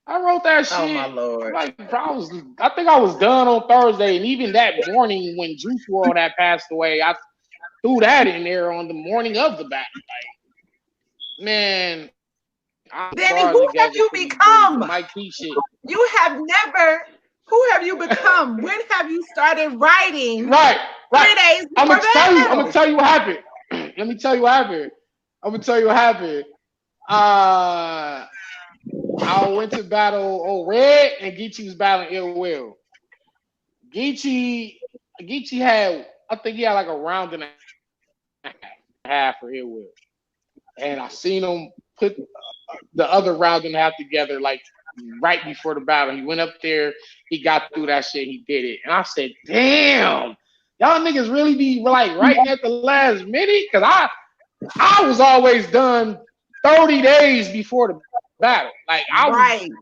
[SPEAKER 3] I wrote that
[SPEAKER 1] Oh my
[SPEAKER 3] shit
[SPEAKER 1] lord.
[SPEAKER 3] like I think I was done on Thursday, and even that morning when Juice World had passed away, I threw that in there on the morning of the battle. Like, man, I put
[SPEAKER 1] Danny,
[SPEAKER 3] bars
[SPEAKER 1] who have
[SPEAKER 3] together
[SPEAKER 1] you
[SPEAKER 3] for these dudes. The
[SPEAKER 1] become?
[SPEAKER 3] Mike P shit.
[SPEAKER 1] You have never Who have you become? When have you started writing
[SPEAKER 3] Right, right.
[SPEAKER 1] 3 days
[SPEAKER 3] I'm
[SPEAKER 1] before
[SPEAKER 3] gonna tell you. I'm gonna
[SPEAKER 1] battle?
[SPEAKER 3] tell you what happened. Let me tell you what happened. I'm gonna tell you what happened. Uh, I went to battle on Red, and Geechee was battling Ill Will. Geechee, Geechee had, I think he had like a round and a half for Ill Will, and I seen him put the other round and a half together like right before the battle. He went up there, he got through that shit, he did it, and I said, "Damn, y'all niggas really be like writing at the last minute?" Because I was always done 30 days before the battle. Like I was
[SPEAKER 1] Right.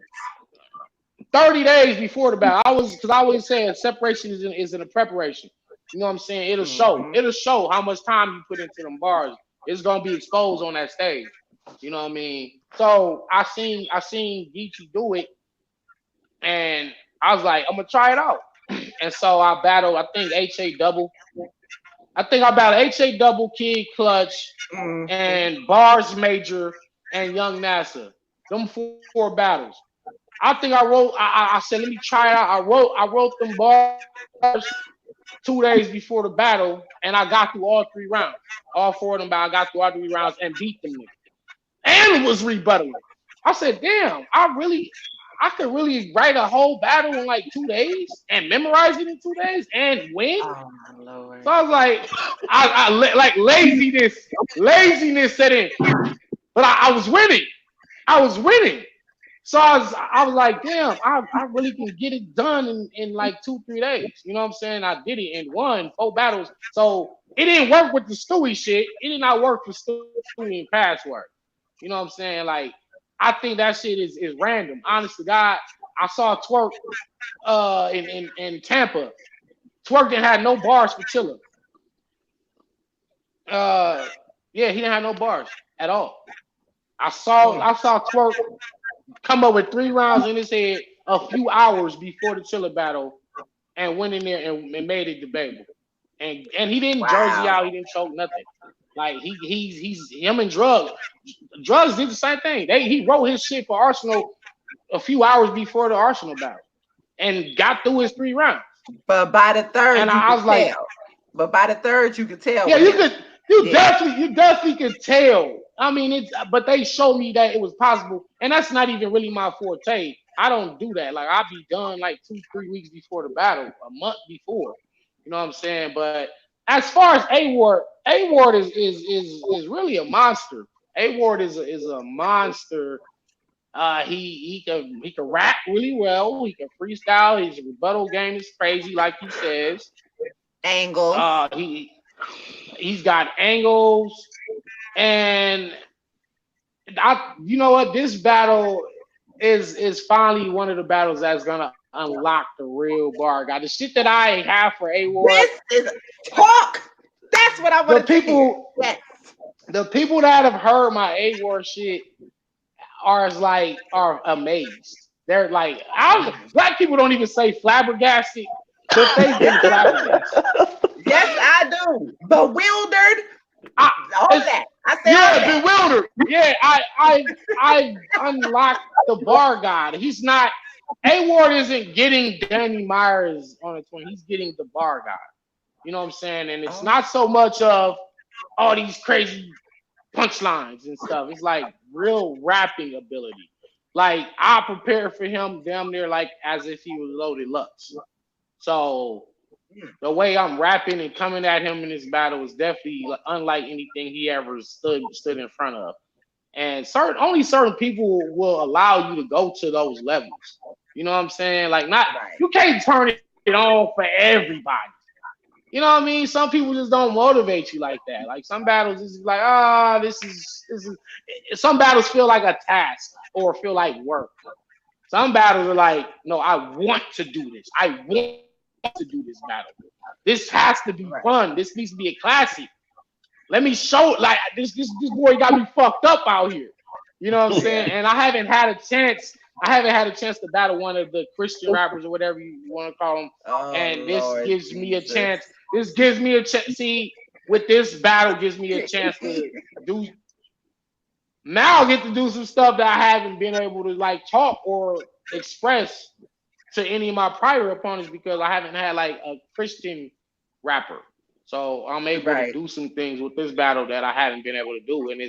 [SPEAKER 3] 30 days before the battle. I was because I always said separation is in the preparation. You know what I'm saying? It'll show.
[SPEAKER 1] Mm-hmm.
[SPEAKER 3] It'll show how much time you put into them bars. It's gonna be exposed on that stage. You know what I mean? So I seen Geechee do it, and I was like, I'm gonna try it out. And so I battled. I think HA double. I think I battled HA double, Kid Clutch,
[SPEAKER 1] Mm-hmm.
[SPEAKER 3] and Bars Major and Young NASA. Them four battles. I think I wrote. I said, let me try it out. I wrote them bars 2 days before the battle, and I got through all 3 rounds. All 4 of them, but I got through all 3 rounds and beat them niggas. And was rebuttaling. I said, damn, I could really write a whole battle in like 2 days and memorize it in 2 days and win.
[SPEAKER 1] Oh my
[SPEAKER 3] So
[SPEAKER 1] lord.
[SPEAKER 3] I was like, like laziness set in, but I was winning. I was winning. So I was like, damn, I really can get it done in like 2, 3 days. You know what I'm saying? I did it and won 4 battles. So it didn't work with the Stewie shit. It did not work for Stewie and Password. You know what I'm saying? Like, I think that shit is random. Honest to God, I saw Twerk in Tampa. Twerk didn't have no bars for Chilla. Uh yeah, he didn't have no bars at all. I saw Twerk come up with 3 rounds in his head a few hours before the Chiller battle and went in there and made it debatable. And he didn't jersey
[SPEAKER 1] Wow.
[SPEAKER 3] out, he didn't choke nothing. Like he's him and Drugs. Drugs did the same thing. He wrote his shit for Arsenal a few hours before the Arsenal battle and got through his 3 rounds.
[SPEAKER 1] But by the
[SPEAKER 3] And
[SPEAKER 1] third, you
[SPEAKER 3] I
[SPEAKER 1] could
[SPEAKER 3] was like,
[SPEAKER 1] tell. But by the third, you could tell
[SPEAKER 3] yeah,
[SPEAKER 1] with him. Yeah.
[SPEAKER 3] you definitely could tell. I mean, but they showed me that it was possible, and that's not even really my forte. I don't do that. Like I'll be done like 2, 3 weeks before the battle, a month before. You know what I'm saying? But as far as A Ward is really a monster. A Ward is a monster. He can rap really well. He can freestyle. His rebuttal game is crazy, like he says.
[SPEAKER 1] Angles.
[SPEAKER 3] He's got angles, and you know what? This battle is finally one of the battles that's gonna unlock the real bar guy. The shit that I have for A Ward,
[SPEAKER 1] This is talk. That's what I
[SPEAKER 3] the
[SPEAKER 1] wanted to hear.
[SPEAKER 3] people
[SPEAKER 1] Yes.
[SPEAKER 3] the people that have heard my A Ward shit are amazed. They're like, black people don't even say flabbergasted, but they've been flabbergasted.
[SPEAKER 1] Yes, I do. Bewildered.
[SPEAKER 3] I,
[SPEAKER 1] All of that. I say all of
[SPEAKER 3] Yeah,
[SPEAKER 1] that.
[SPEAKER 3] bewildered. Yeah, I unlocked the bar god. He's not A Ward isn't getting Danny Myers on a 20. He's getting the bar god. You know what I'm saying? And it's
[SPEAKER 1] Oh,
[SPEAKER 3] not so much of all these crazy punchlines and stuff. It's like real rapping ability. Like I prepared for him damn near like as if he was loaded Lux. So the way I'm rapping and coming at him in this battle is definitely unlike anything he ever stood in front of. And certain people will allow you to go to those levels. You know what I'm saying? Like not
[SPEAKER 1] right.
[SPEAKER 3] you can't turn it on for everybody. You know what I mean? Some people just don't motivate you like that. Like some battles is like, this is some battles feel like a task or feel like work. Some battles are like, no, I want to do this. I want to do this battle. This has to be
[SPEAKER 1] Right.
[SPEAKER 3] fun. This needs to be a classic. Let me show like this boy got me fucked up out here. You know what I'm
[SPEAKER 1] Yeah.
[SPEAKER 3] saying? And I haven't had a chance. I haven't had a chance to battle one of the Christian rappers or whatever you want to call them.
[SPEAKER 1] Oh
[SPEAKER 3] And this
[SPEAKER 1] Lord
[SPEAKER 3] gives me a
[SPEAKER 1] Jesus.
[SPEAKER 3] chance. This gives me a chance. See, with this battle, gives me a chance to do. Now I get to do some stuff that I haven't been able to like talk or express to any of my prior opponents because I haven't had like a Christian rapper. So I'm able to
[SPEAKER 1] Right.
[SPEAKER 3] do some things with this battle that I haven't been able to do, and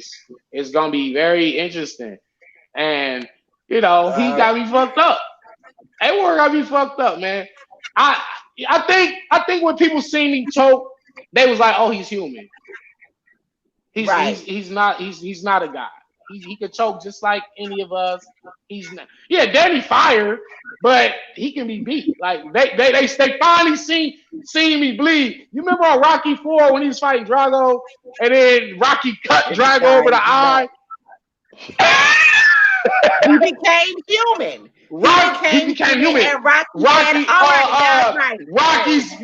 [SPEAKER 3] it's gonna be very interesting. And he
[SPEAKER 1] Uh,
[SPEAKER 3] got me fucked up. Edward got me fucked up, man. I I think when people seen me choke, they was like, "Oh, he's human.
[SPEAKER 1] right.
[SPEAKER 3] He's not a god. He could choke just like any of us. He's not. Yeah, Danny fire, but he can be beat. Like they finally seen me bleed. You remember on Rocky 4 when he was fighting Drago, and then Rocky cut
[SPEAKER 1] This
[SPEAKER 3] Drago
[SPEAKER 1] guy
[SPEAKER 3] over the
[SPEAKER 1] is nuts.
[SPEAKER 3] eye.
[SPEAKER 1] He became human.
[SPEAKER 3] He became human.
[SPEAKER 1] And Rocky said,
[SPEAKER 3] Rocky,
[SPEAKER 1] "All right, that's right." Right.
[SPEAKER 3] Rocky's,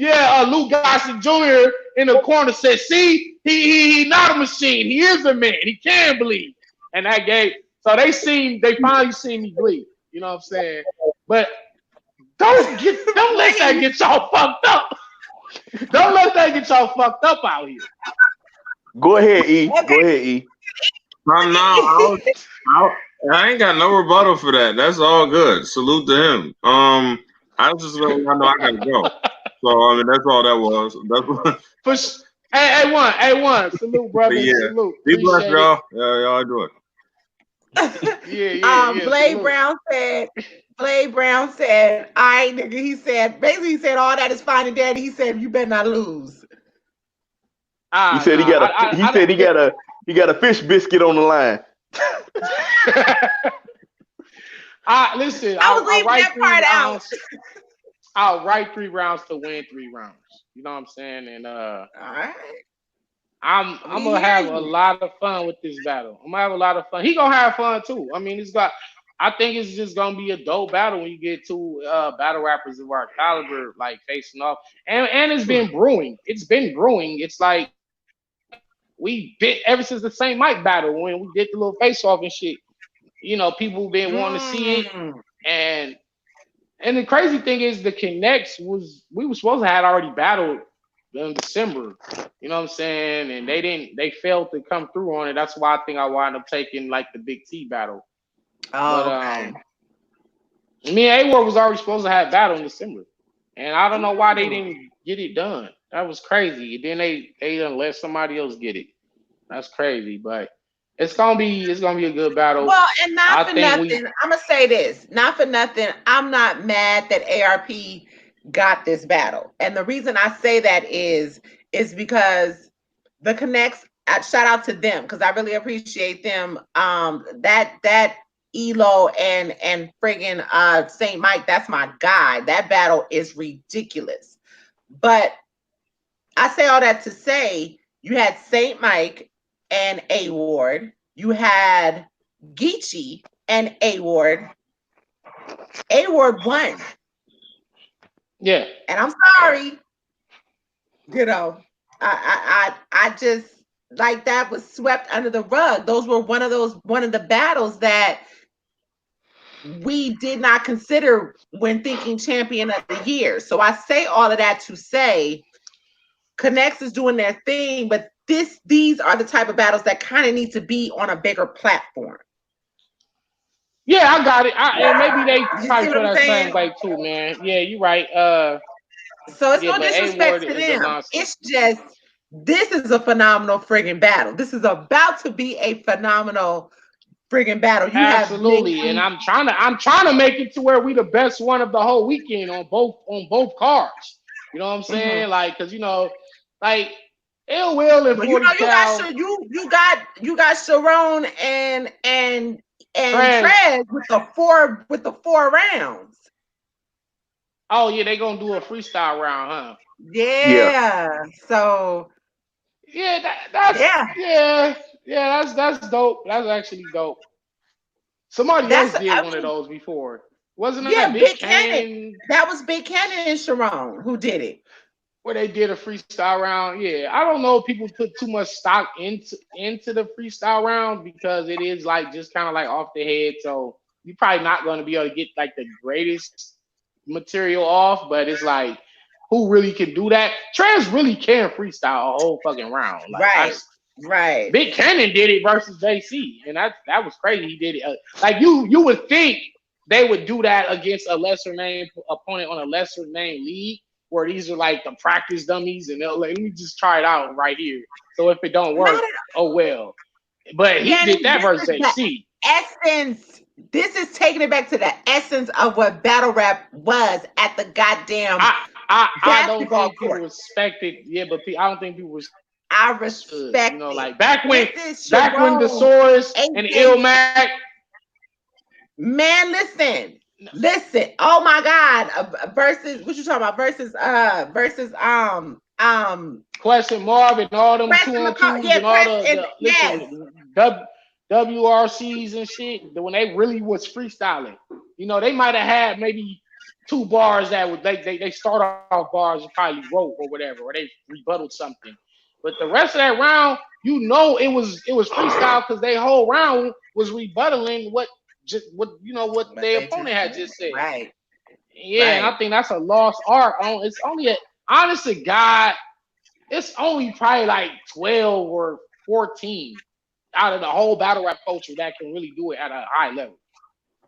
[SPEAKER 3] Lou Gossett Jr. in the corner said, "See, he not a machine. He is a man. He can bleed." And that gave, so they finally seen me bleed. You know what I'm saying? But don't let that get y'all fucked up. Don't let that get y'all fucked up out here.
[SPEAKER 5] Go ahead, E.
[SPEAKER 1] Okay.
[SPEAKER 5] Go ahead, E.
[SPEAKER 2] I'm not. I ain't got no rebuttal for that. That's all good. Salute to him. I was just letting y'all know I gotta go. So I mean, that's all that was. That's what.
[SPEAKER 3] A1. Salute, brother.
[SPEAKER 2] Yeah.
[SPEAKER 3] Salute.
[SPEAKER 2] Be blessed,
[SPEAKER 3] Appreciate
[SPEAKER 2] y'all. Yeah, y'all do it.
[SPEAKER 3] it.
[SPEAKER 1] Blade
[SPEAKER 3] Salute.
[SPEAKER 1] Brown said, I nigga, he said all that is fine and dandy. He said, you better not lose.
[SPEAKER 5] He said he got a fish biscuit on the line.
[SPEAKER 3] Listen,
[SPEAKER 1] I was leaving that part out.
[SPEAKER 3] I'll write 3 rounds to win 3 rounds. You know what I'm saying? And
[SPEAKER 1] All right.
[SPEAKER 3] I'm gonna have a lot of fun with this battle. I'm gonna have a lot of fun. He gonna have fun too. I mean, I think it's just gonna be a dope battle when you get 2 battle rappers of our caliber like facing off. And it's been brewing. It's been brewing. It's like we been ever since the Saint Mike battle when we did the little face off and shit. People been wanting to see it, and the crazy thing is the connects we were supposed to have already battled in December. You know what I'm saying? And they failed to come through on it. That's why I think I wound up taking like the Big T battle.
[SPEAKER 1] Oh,
[SPEAKER 3] But
[SPEAKER 1] okay.
[SPEAKER 3] me and A-War was already supposed to have battle in December. And I don't know why they didn't get it done. That was crazy. Then they done let somebody else get it. That's crazy. But it's gonna be a good battle.
[SPEAKER 1] Well, and not
[SPEAKER 3] I
[SPEAKER 1] for
[SPEAKER 3] think
[SPEAKER 1] nothing, I'm gonna say this. Not for nothing, I'm not mad that ARP got this battle. And the reason I say that is because the connects, shout out to them because I really appreciate them. That Elo and friggin' Saint Mike, that's my guy. That battle is ridiculous. But I say all that to say you had Saint Mike and A Ward. You had Geechee and A Ward. A Ward won.
[SPEAKER 3] Yeah.
[SPEAKER 1] And I'm sorry. I just like that was swept under the rug. Those were one of the battles that we did not consider when thinking champion of the year. So I say all of that to say Connects is doing their thing, but these are the type of battles that kind of need to be on a bigger platform.
[SPEAKER 3] Yeah, I got it. And maybe they
[SPEAKER 1] You
[SPEAKER 3] probably
[SPEAKER 1] see
[SPEAKER 3] feel
[SPEAKER 1] what I'm
[SPEAKER 3] that
[SPEAKER 1] saying?
[SPEAKER 3] same way too, man. Yeah, you're right.
[SPEAKER 1] So it's
[SPEAKER 3] Yeah,
[SPEAKER 1] no
[SPEAKER 3] but
[SPEAKER 1] disrespect
[SPEAKER 3] A-Ward
[SPEAKER 1] to
[SPEAKER 3] is a
[SPEAKER 1] them.
[SPEAKER 3] monster.
[SPEAKER 1] It's just this is a phenomenal friggin' battle. This is about to be a phenomenal friggin' battle. You
[SPEAKER 3] Absolutely,
[SPEAKER 1] have
[SPEAKER 3] and I'm trying to make it to where we the best one of the whole weekend on both cards. You know what I'm saying? Like, cause like Ill Will and
[SPEAKER 1] But
[SPEAKER 3] 40 Cal,
[SPEAKER 1] you got Sharon and
[SPEAKER 3] Trez.
[SPEAKER 1] Trez with the 4 rounds.
[SPEAKER 3] Oh yeah, they gonna do a freestyle round, huh?
[SPEAKER 1] Yeah. So
[SPEAKER 3] Yeah, that's
[SPEAKER 1] yeah.
[SPEAKER 3] that's dope. That's actually dope. Somebody else did one of those before. Wasn't that Big Cannon?
[SPEAKER 1] That was Big Cannon and Sharon who did it.
[SPEAKER 3] Where they did a freestyle round. Yeah, I don't know if people put too much stock into the freestyle round because it is like just kind of like off the head. So you're probably not going to be able to get like the greatest material off, but it's like who really can do that? Trez really can freestyle a whole fucking round. Like,
[SPEAKER 1] right.
[SPEAKER 3] Big Cannon did it versus JC, and that was crazy. He did it like you would think they would do that against a lesser name opponent on a lesser name league, where these are like the practice dummies, and they'll like, let me just try it out right here. So if it don't
[SPEAKER 1] Not
[SPEAKER 3] work, oh well. But he
[SPEAKER 1] Danny,
[SPEAKER 3] did that
[SPEAKER 1] this
[SPEAKER 3] versus
[SPEAKER 1] is the
[SPEAKER 3] AC.
[SPEAKER 1] essence. This is taking it back to the essence of what battle rap was at the goddamn
[SPEAKER 3] I don't
[SPEAKER 1] basketball
[SPEAKER 3] think people
[SPEAKER 1] court.
[SPEAKER 3] respected. Yeah, but I don't think people
[SPEAKER 1] I
[SPEAKER 3] respected. You
[SPEAKER 1] respect
[SPEAKER 3] know,
[SPEAKER 1] it.
[SPEAKER 3] like back when
[SPEAKER 1] This is
[SPEAKER 3] the
[SPEAKER 1] Sharon,
[SPEAKER 3] Soros and
[SPEAKER 1] AJ.
[SPEAKER 3] Ilmac.
[SPEAKER 1] Man, listen. Oh my God, versus what you talking about? Versus
[SPEAKER 3] Question Marv and all them
[SPEAKER 1] Preston
[SPEAKER 3] 2-on-2s
[SPEAKER 1] Yeah,
[SPEAKER 3] and all
[SPEAKER 1] Preston.
[SPEAKER 3] the
[SPEAKER 1] Yes,
[SPEAKER 3] listen WRCs and shit. When they really was freestyling, you know, they might have had maybe 2 bars that would they start off bars and probably wrote or whatever, or they rebutted something. But the rest of that round, you know, it was freestyle because they whole round was rebuttaling what what
[SPEAKER 1] what
[SPEAKER 3] their
[SPEAKER 1] they just
[SPEAKER 3] opponent had
[SPEAKER 1] said.
[SPEAKER 3] just said.
[SPEAKER 1] Right,
[SPEAKER 3] Yeah, and I
[SPEAKER 1] right.
[SPEAKER 3] think that's a lost art. It's only honest to God, it's only probably like 12 or 14 out of the whole battle rap culture that can really do it at a high level.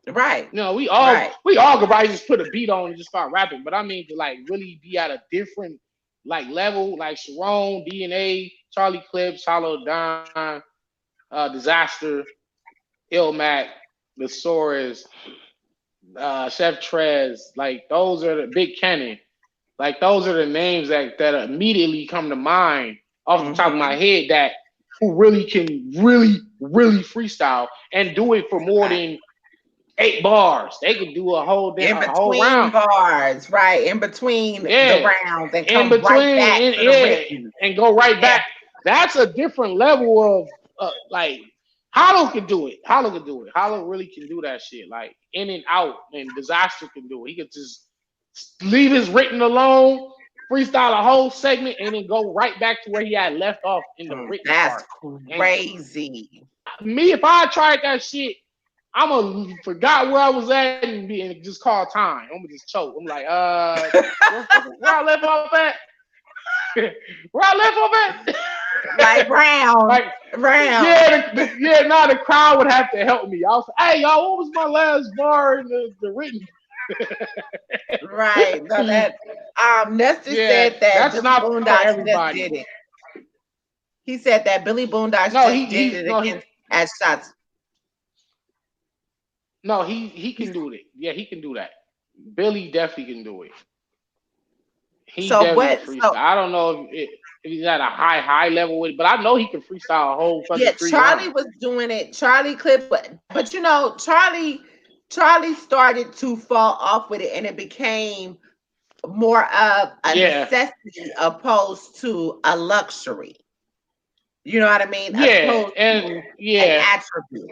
[SPEAKER 1] Right.
[SPEAKER 3] You know,
[SPEAKER 1] Right.
[SPEAKER 3] we all could probably just put a beat on and just start rapping, but I mean to like really be at a different like level, like Sharon, DNA, Charlie Clips, Hollow Don, Disaster, Ilmac, Thesaurus, Chef Trez, like those are the Big Cannon. Like those are the names that immediately come to mind off the top of my
[SPEAKER 1] Mm-hmm.
[SPEAKER 3] head that who really can really freestyle and do it for more
[SPEAKER 1] Right.
[SPEAKER 3] than 8 bars. They can do
[SPEAKER 1] In
[SPEAKER 3] a whole
[SPEAKER 1] between
[SPEAKER 3] round.
[SPEAKER 1] bars, right? In between the
[SPEAKER 3] Yeah,
[SPEAKER 1] rounds and
[SPEAKER 3] in
[SPEAKER 1] come right
[SPEAKER 3] between,
[SPEAKER 1] back to the
[SPEAKER 3] yeah,
[SPEAKER 1] written.
[SPEAKER 3] and go right
[SPEAKER 1] Yeah.
[SPEAKER 3] back. That's a different level of like Hollow can do it. Hollow can do it. Hollow really can do that shit. Like in and out, and Disaster can do it. He could just leave his written alone, freestyle a whole segment, and then go right back to where he had left off in the written
[SPEAKER 1] That's
[SPEAKER 3] part. And
[SPEAKER 1] crazy.
[SPEAKER 3] me, if I tried that shit, I'm gonna forgot where I was at and just call time. I'm gonna just choke. I'm like, where I left off at? Where I left off at?
[SPEAKER 1] Like round,
[SPEAKER 3] Like,
[SPEAKER 1] round.
[SPEAKER 3] yeah, the crowd would have to help me. I was like, hey, y'all, what was my last bar in the written?
[SPEAKER 1] Right. No, that Nestor
[SPEAKER 3] Yeah,
[SPEAKER 1] said that
[SPEAKER 3] that's
[SPEAKER 1] Billy
[SPEAKER 3] not for
[SPEAKER 1] Boondocks just
[SPEAKER 3] everybody.
[SPEAKER 1] did it. He said that Billy Boondocks
[SPEAKER 3] No,
[SPEAKER 1] just did it against at shots.
[SPEAKER 3] he can do it. Yeah, he can do that. Billy definitely can do it. He
[SPEAKER 1] So
[SPEAKER 3] definitely
[SPEAKER 1] what?
[SPEAKER 3] can freestyle.
[SPEAKER 1] So
[SPEAKER 3] I don't know if he's at a high level with it, but I know he can freestyle a whole
[SPEAKER 1] yeah,
[SPEAKER 3] fucking 3 rounds.
[SPEAKER 1] Charlie was doing it. Charlie Clip, but you know, Charlie started to fall off with it, and it became more of a
[SPEAKER 3] Yeah,
[SPEAKER 1] necessity opposed to a luxury. You know what I mean?
[SPEAKER 3] yeah,
[SPEAKER 1] Opposed
[SPEAKER 3] and
[SPEAKER 1] to an
[SPEAKER 3] yeah,
[SPEAKER 1] attribute.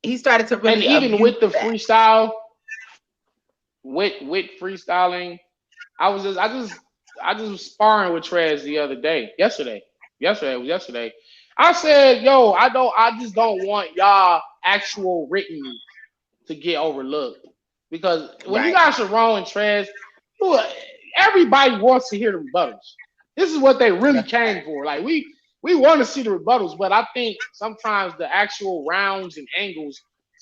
[SPEAKER 1] He started to
[SPEAKER 3] and
[SPEAKER 1] really
[SPEAKER 3] even
[SPEAKER 1] abuse
[SPEAKER 3] with the
[SPEAKER 1] that.
[SPEAKER 3] freestyle, with freestyling, I just was sparring with Trez the other day, yesterday it was yesterday. I said, yo, I just don't want y'all actual written to get overlooked because when you
[SPEAKER 1] Right.
[SPEAKER 3] got Sharon and Trez, everybody wants to hear the rebuttals. This is what they really
[SPEAKER 1] That's
[SPEAKER 3] came
[SPEAKER 1] right.
[SPEAKER 3] for. Like we want to see the rebuttals, but I think sometimes the actual rounds and angles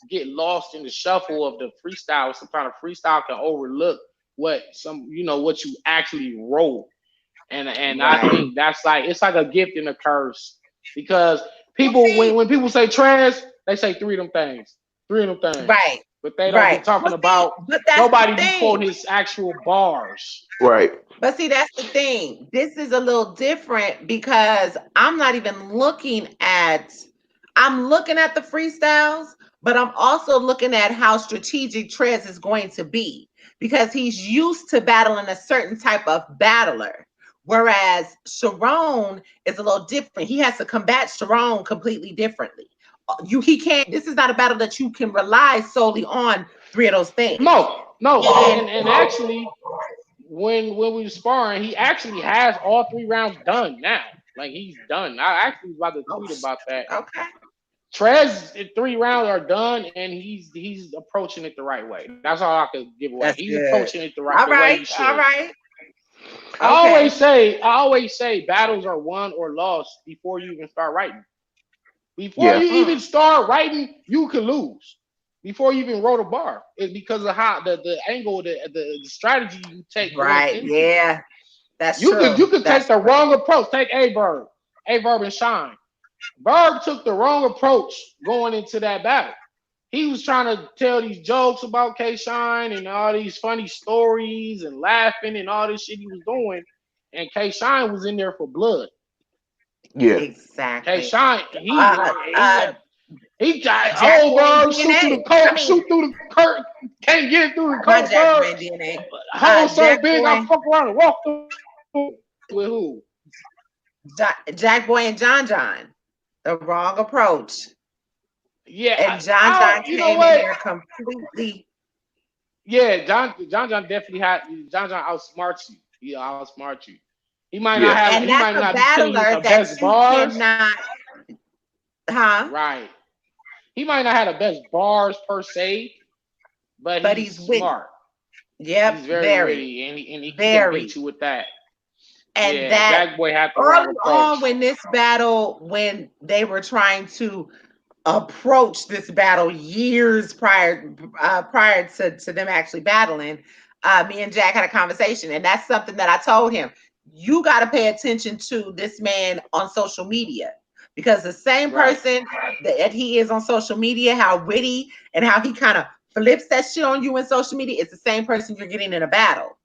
[SPEAKER 3] get lost in the shuffle of the freestyle. Sometimes a freestyle can overlook what you actually wrote, and I
[SPEAKER 1] Right.
[SPEAKER 3] think that's like it's like a gift and a curse because
[SPEAKER 1] Well,
[SPEAKER 3] people
[SPEAKER 1] see,
[SPEAKER 3] when people say trash, they say three of them things,
[SPEAKER 1] right.
[SPEAKER 3] but they don't be
[SPEAKER 1] Right.
[SPEAKER 3] talking
[SPEAKER 1] Well, see,
[SPEAKER 3] about
[SPEAKER 1] but that's the
[SPEAKER 3] nobody be
[SPEAKER 1] thing.
[SPEAKER 3] quoting his actual bars.
[SPEAKER 5] Right.
[SPEAKER 1] But see, that's the thing. This is a little different because I'm looking at the freestyles, but I'm also looking at how strategic Trez is going to be because he's used to battling a certain type of battler. Whereas Sharon is a little different. He has to combat Sharon completely differently. He can't, this is not a battle that you can rely solely on three of those things.
[SPEAKER 3] No,
[SPEAKER 1] And
[SPEAKER 3] and actually, when we were sparring, he actually has all 3 rounds done now. Like he's done. I actually was about to
[SPEAKER 1] oh,
[SPEAKER 3] tweet about that.
[SPEAKER 1] okay,
[SPEAKER 3] Trez 3 rounds are done, and he's approaching it the right way. That's all I could give away.
[SPEAKER 1] that's
[SPEAKER 3] He's
[SPEAKER 1] good.
[SPEAKER 3] approaching it
[SPEAKER 1] All
[SPEAKER 3] the way
[SPEAKER 1] right,
[SPEAKER 3] he
[SPEAKER 1] all
[SPEAKER 3] should.
[SPEAKER 1] right.
[SPEAKER 3] I
[SPEAKER 1] Okay.
[SPEAKER 3] always say battles are won or lost before you even start writing. Before
[SPEAKER 5] Yeah.
[SPEAKER 3] you
[SPEAKER 1] Mm,
[SPEAKER 3] even start writing, you can lose. before you even wrote a bar. It's because of how the angle, the strategy you take going
[SPEAKER 1] Right.
[SPEAKER 3] into it.
[SPEAKER 1] Yeah. That's
[SPEAKER 3] You
[SPEAKER 1] true.
[SPEAKER 3] could take
[SPEAKER 1] That's
[SPEAKER 3] the
[SPEAKER 1] true.
[SPEAKER 3] wrong approach. Take A Verb and Shine. Verb took the wrong approach going into that battle. He was trying to tell these jokes about K Shine and all these funny stories and laughing and all this shit he was doing. And K Shine was in there for blood.
[SPEAKER 5] Yeah.
[SPEAKER 3] K
[SPEAKER 1] Exactly.
[SPEAKER 3] Shine,
[SPEAKER 1] Uh, uh,
[SPEAKER 3] he got
[SPEAKER 1] Jack
[SPEAKER 3] old
[SPEAKER 1] Boy
[SPEAKER 3] Verb shoot through the
[SPEAKER 1] DNA. I
[SPEAKER 3] coat,
[SPEAKER 1] mean,
[SPEAKER 3] shoot through the curtain, can't get through the
[SPEAKER 1] not
[SPEAKER 3] coat,
[SPEAKER 1] Jack
[SPEAKER 3] Verb.
[SPEAKER 1] Boy DNA.
[SPEAKER 3] Hole so
[SPEAKER 1] Jack
[SPEAKER 3] big, I
[SPEAKER 1] Boy,
[SPEAKER 3] fuck around and walk through with who?
[SPEAKER 1] Jack Boy and John John. The wrong approach.
[SPEAKER 3] Yeah,
[SPEAKER 1] And John
[SPEAKER 3] I
[SPEAKER 1] John
[SPEAKER 3] don't, you know
[SPEAKER 1] came in
[SPEAKER 3] what?
[SPEAKER 1] there completely.
[SPEAKER 3] Yeah, John definitely had John outsmarts you. He outsmarts you.
[SPEAKER 5] Yeah.
[SPEAKER 1] And
[SPEAKER 3] He
[SPEAKER 1] that's
[SPEAKER 3] might
[SPEAKER 1] a
[SPEAKER 3] not be killing you with
[SPEAKER 1] battler
[SPEAKER 3] the
[SPEAKER 1] that
[SPEAKER 3] best
[SPEAKER 1] you
[SPEAKER 3] bars.
[SPEAKER 1] cannot, huh?
[SPEAKER 3] Right. He might not have the best bars per se, but
[SPEAKER 1] But
[SPEAKER 3] he's
[SPEAKER 1] he's witty.
[SPEAKER 3] smart. He's
[SPEAKER 1] Yep,
[SPEAKER 3] very
[SPEAKER 1] very,
[SPEAKER 3] witty, and he can beat
[SPEAKER 1] very.
[SPEAKER 3] you with that.
[SPEAKER 1] And
[SPEAKER 3] Yeah,
[SPEAKER 1] that
[SPEAKER 3] Jack Boy had the wrong
[SPEAKER 1] early on
[SPEAKER 3] approach.
[SPEAKER 1] when this battle, when they were trying to approach this battle years prior to them actually battling, me and Jack had a conversation, and that's something that I told him. You got to pay attention to this man on social media because the same
[SPEAKER 3] Right.
[SPEAKER 1] person that he is on social media, how witty and how he kind of flips that shit on you in social media, it's the same person you're getting in a battle.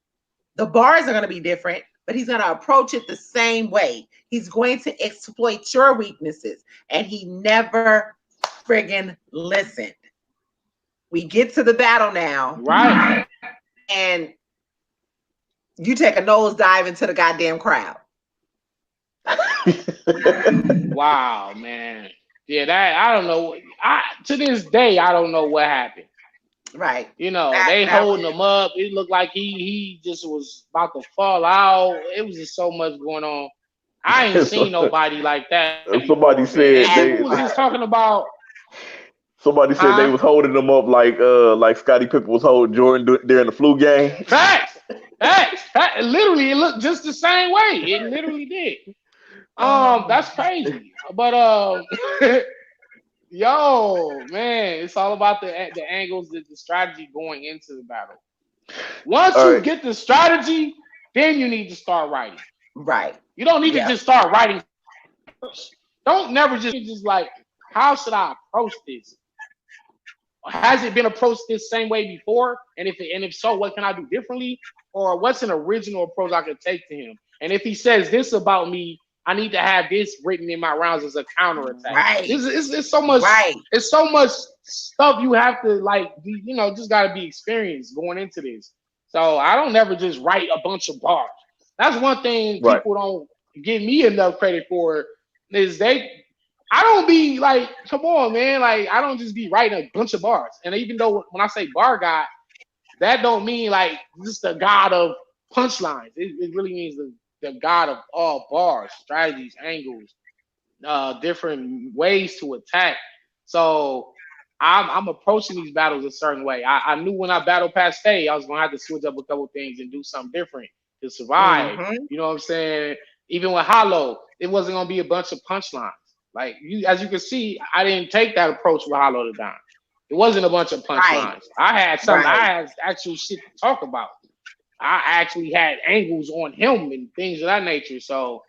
[SPEAKER 1] The bars are going to be different, but he's going to approach it the same way. He's going to exploit your weaknesses, and he never friggin' listened. We get to the battle now,
[SPEAKER 3] Right.
[SPEAKER 1] and you take a nosedive into the goddamn crowd.
[SPEAKER 3] Wow, man. Yeah, that I don't know. I to this day I don't know what happened.
[SPEAKER 1] Right.
[SPEAKER 3] You know,
[SPEAKER 1] That
[SPEAKER 3] they
[SPEAKER 1] that
[SPEAKER 3] holding him up. It looked like he just was about to fall out. It was just so much going on. I ain't seen nobody like that before,
[SPEAKER 5] Somebody
[SPEAKER 3] man. And
[SPEAKER 5] said
[SPEAKER 3] people
[SPEAKER 5] they
[SPEAKER 3] was just
[SPEAKER 1] ever.
[SPEAKER 3] talking about,
[SPEAKER 5] somebody said they
[SPEAKER 3] huh?
[SPEAKER 5] was holding them up like Scottie Pippen was holding Jordan during the flu game.
[SPEAKER 3] Facts, facts. Literally, it looked just the same way. It literally did.
[SPEAKER 1] Oh,
[SPEAKER 3] That's crazy. But yo, man, it's all about the angles, the strategy going into the battle. Once
[SPEAKER 5] All
[SPEAKER 3] you
[SPEAKER 5] right.
[SPEAKER 3] get the strategy, then you need to start writing.
[SPEAKER 1] right.
[SPEAKER 3] You don't need to
[SPEAKER 1] Yep.
[SPEAKER 3] just start writing first. Don't never just like, how should I approach this? Has it been approached this same way before? And if so, what can I do differently? Or what's an original approach I could take to him? And if he says this about me, I need to have this written in my rounds as a counterattack.
[SPEAKER 1] Right.
[SPEAKER 3] This is it's so much.
[SPEAKER 1] Right.
[SPEAKER 3] It's so much stuff you have to like. Just got to be experienced going into this. So I don't never just write a bunch of bars. That's one thing
[SPEAKER 5] Right.
[SPEAKER 3] people don't give me enough credit for. Is I don't be like, come on, man. Like, I don't just be writing a bunch of bars. And even though when I say bar god, that don't mean like just the god of punchlines. It really means the god of all bars, strategies, angles, different ways to attack. So I'm approaching these battles a certain way. I knew when I battled past I was gonna have to switch up a couple things and do something different to survive.
[SPEAKER 1] Mm-hmm.
[SPEAKER 3] You know what I'm saying? Even with Hollow, it wasn't gonna be a bunch of punchlines. Like as you can see, I didn't take that approach with Hollow the Don. It wasn't a bunch of
[SPEAKER 1] Right.
[SPEAKER 3] punchlines. I had something. I
[SPEAKER 1] Right.
[SPEAKER 3] had actual shit to talk about. I actually had angles on him and things of that nature. So,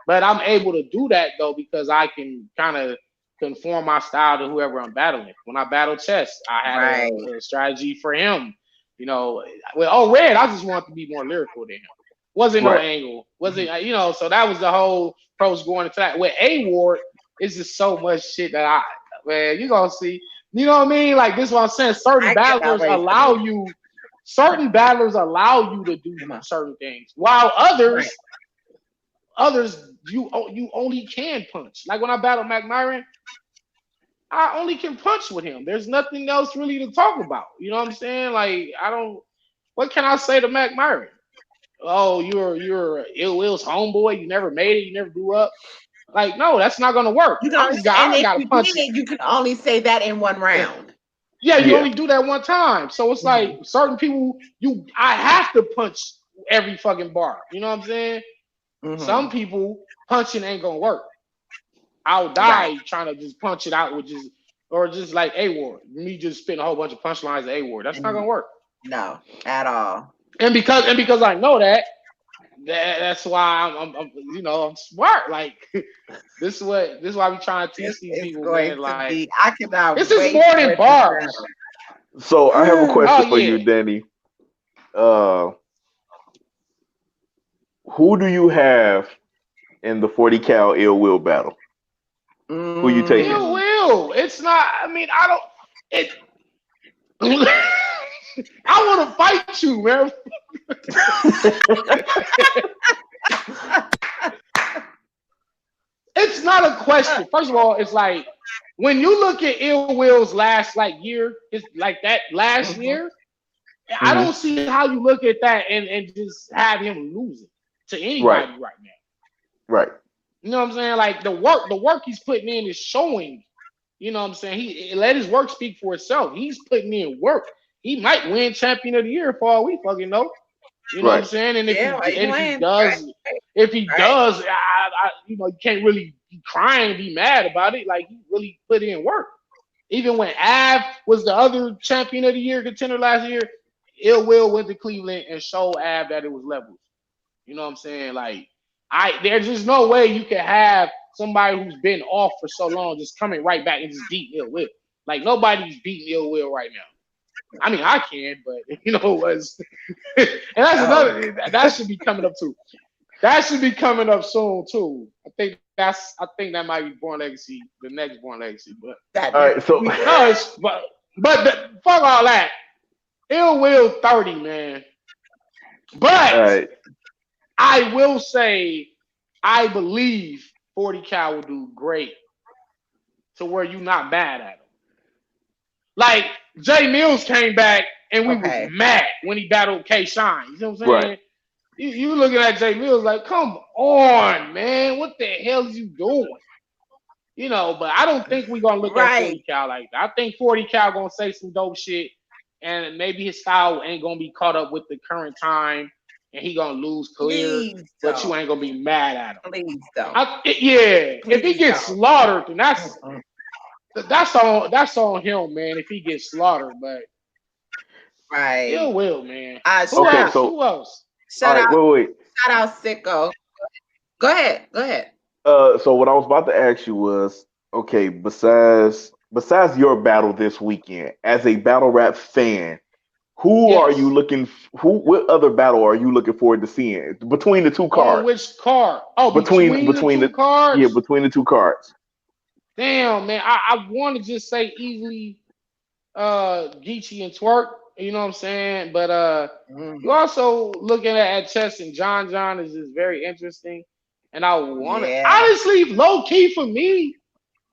[SPEAKER 3] but I'm able to do that though because I can kind of conform my style to whoever I'm battling. When I battle chess, I had
[SPEAKER 1] Right.
[SPEAKER 3] a strategy for him. Red, I just wanted to be more lyrical than him. Wasn't no
[SPEAKER 5] Right.
[SPEAKER 3] angle. Wasn't So that was the whole pros going into that. With A Ward, it's just so much shit that you gonna see. You know what I mean? Like this is what I'm saying.
[SPEAKER 1] I cannot wait for this.
[SPEAKER 3] Certain battlers allow you to do
[SPEAKER 1] Come on.
[SPEAKER 3] certain things, while
[SPEAKER 1] Right.
[SPEAKER 3] others you only can punch. Like when I battle Mac Myron, I only can punch with him. There's nothing else really to talk about. You know what I'm saying? Like I don't. What can I say to Mac Myron? Oh, you're Ill Will's homeboy. You never made it. You never grew up. Like no, that's not gonna work.
[SPEAKER 1] You can only,
[SPEAKER 3] I
[SPEAKER 1] and
[SPEAKER 3] just
[SPEAKER 1] if
[SPEAKER 3] gotta
[SPEAKER 1] you
[SPEAKER 3] punch it.
[SPEAKER 1] did, you can only say that in one round.
[SPEAKER 3] Yeah, you
[SPEAKER 5] Yeah.
[SPEAKER 3] only do that one time. So it's like
[SPEAKER 1] Mhm.
[SPEAKER 3] certain people, I have to punch every fucking bar. You know what I'm saying? Some
[SPEAKER 1] Mhm.
[SPEAKER 3] people punching ain't gonna work. I'll
[SPEAKER 1] Right.
[SPEAKER 3] die trying to just punch it out with just or just like A Ward. Me just spitting a whole bunch of punchlines at A Ward. That's not gonna work.
[SPEAKER 1] No, at all.
[SPEAKER 3] And because I know that's why I'm smart. Like this is why we trying to teach these
[SPEAKER 1] It's
[SPEAKER 3] people,
[SPEAKER 1] going
[SPEAKER 3] man.
[SPEAKER 1] to
[SPEAKER 3] Like
[SPEAKER 1] be. I cannot
[SPEAKER 3] this is
[SPEAKER 1] wait
[SPEAKER 3] more
[SPEAKER 1] for
[SPEAKER 3] than
[SPEAKER 1] it to
[SPEAKER 3] bars.
[SPEAKER 5] So I have a question
[SPEAKER 3] Oh
[SPEAKER 5] for you,
[SPEAKER 3] yeah.
[SPEAKER 5] Danny. Uh, who do you have in the 40 cal ill will battle? Who you taking?
[SPEAKER 3] It will. It's not. I mean, I don't. It. I want to fight you, man. It's not a question. First of all, it's like when you look at Ill Will's last year, it's like that last
[SPEAKER 1] Mhm.
[SPEAKER 3] year. I
[SPEAKER 5] Mhm.
[SPEAKER 3] don't see how you look at that and just have him losing to
[SPEAKER 5] Right,
[SPEAKER 3] anybody right now.
[SPEAKER 5] right,
[SPEAKER 3] You know what I'm saying? Like the work he's putting in is showing. You know what I'm saying? He let his work speak for itself. He's putting in work. He might win champion of the year for all we fucking know. You know what I'm
[SPEAKER 5] right.
[SPEAKER 3] saying? And
[SPEAKER 1] Yeah, like
[SPEAKER 3] if he
[SPEAKER 1] playing. Right,
[SPEAKER 3] does, if he
[SPEAKER 1] right.
[SPEAKER 3] does, you can't really be crying and be mad about it. Like he really put in work. Even when Av was the other champion of the year contender last year, Ill Will went to Cleveland and showed Av that it was levels. You know what I'm saying? Like there's just no way you can have somebody who's been off for so long just coming right back and just beat Ill Will. Like nobody's beating Ill Will right now. I mean, I can, but it was, and that's
[SPEAKER 1] Oh,
[SPEAKER 3] another that should be coming up too. That should be coming up soon too. I think that might be Born Legacy, the next Born Legacy. But
[SPEAKER 1] that
[SPEAKER 5] All
[SPEAKER 1] next
[SPEAKER 5] right, so
[SPEAKER 1] week.
[SPEAKER 3] no, it's fuck all that. Ill Will 30, man.
[SPEAKER 5] all
[SPEAKER 3] But
[SPEAKER 5] right,
[SPEAKER 3] I will say, I believe 40 Cal will do great to where you not mad at him. Like Jay Mills came back and we was
[SPEAKER 1] Okay.
[SPEAKER 3] mad when he battled K Shine. You know what I'm
[SPEAKER 5] right.
[SPEAKER 3] saying? You looking at Jay Mills like, come on, man, what the hell is you doing? But I don't think we're gonna look at
[SPEAKER 1] Right.
[SPEAKER 3] 40 Cal like that. I think 40 Cal gonna say some dope shit, and maybe his style ain't gonna be caught up with the current time, and he gonna lose clear,
[SPEAKER 1] Please
[SPEAKER 3] but you
[SPEAKER 1] don't.
[SPEAKER 3] ain't gonna be mad at him.
[SPEAKER 1] Please don't.
[SPEAKER 3] Yeah, if he
[SPEAKER 1] Please
[SPEAKER 3] gets
[SPEAKER 1] don't.
[SPEAKER 3] slaughtered, then
[SPEAKER 1] Mm-mm.
[SPEAKER 3] that's on him, man. If he gets slaughtered, but
[SPEAKER 1] Right.
[SPEAKER 3] ill will, man. Who
[SPEAKER 1] Shout
[SPEAKER 5] Okay,
[SPEAKER 1] out,
[SPEAKER 3] else?
[SPEAKER 5] so
[SPEAKER 3] Who else?
[SPEAKER 5] all
[SPEAKER 1] shout
[SPEAKER 5] right,
[SPEAKER 1] out,
[SPEAKER 5] wait.
[SPEAKER 1] shout out, Sicko. Go ahead. Go ahead.
[SPEAKER 5] So what I was about to ask you was, okay, besides your battle this weekend, as a battle rap fan, who are you
[SPEAKER 3] Yes.
[SPEAKER 5] looking? What other battle are you looking forward to seeing between the two
[SPEAKER 3] On
[SPEAKER 5] cards?
[SPEAKER 3] which card? Oh,
[SPEAKER 5] Between
[SPEAKER 3] between the
[SPEAKER 5] between
[SPEAKER 3] two
[SPEAKER 5] the Yeah,
[SPEAKER 3] cards.
[SPEAKER 5] between the two cards.
[SPEAKER 3] Damn, man. I want to just say easily Geechee and Twerk. You know what I'm saying? But you
[SPEAKER 1] Mhm.
[SPEAKER 3] also looking at Chess and John is just very interesting. And I want to
[SPEAKER 1] Yeah.
[SPEAKER 3] honestly, low key for me,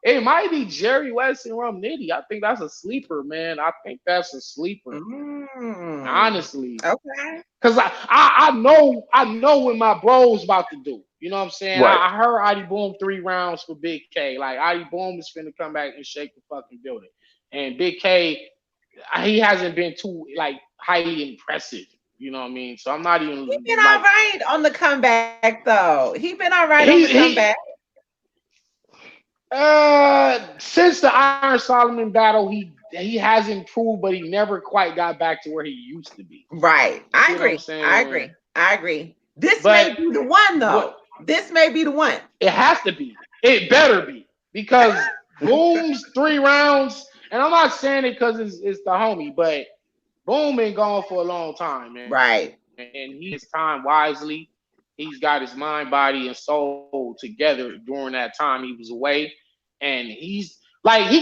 [SPEAKER 3] it might be Jerry West and Rum Nitty. I think that's a sleeper, man. I think that's a sleeper,
[SPEAKER 1] Mm.
[SPEAKER 3] honestly.
[SPEAKER 1] Okay.
[SPEAKER 3] Cause I know what my bro's about to do. You know what I'm saying?
[SPEAKER 5] Right.
[SPEAKER 3] I heard Adi Boom 3 rounds for Big K. Like Adi Boom is finna come back and shake the fucking building. And Big K, he hasn't been too highly impressive. You know what I mean? So I'm not
[SPEAKER 1] He
[SPEAKER 3] even
[SPEAKER 1] been all right on the comeback though. He been all right on the
[SPEAKER 3] he
[SPEAKER 1] comeback.
[SPEAKER 3] since the Iron Solomon battle, he has improved, but he never quite got back to where he used to be.
[SPEAKER 1] Right.
[SPEAKER 3] You
[SPEAKER 1] I
[SPEAKER 3] see what I'm
[SPEAKER 1] agree. I
[SPEAKER 3] saying?
[SPEAKER 1] agree. I agree. This may
[SPEAKER 3] But
[SPEAKER 1] be the one
[SPEAKER 3] what
[SPEAKER 1] though. This may be the one.
[SPEAKER 3] it has to be. It better be. Because Boom's 3 rounds, and I'm not saying it because it's the homie, but Boom been gone for a long time, man.
[SPEAKER 1] Right.
[SPEAKER 3] And he his time wisely. He's got his mind, body, and soul together during that time he was away. And he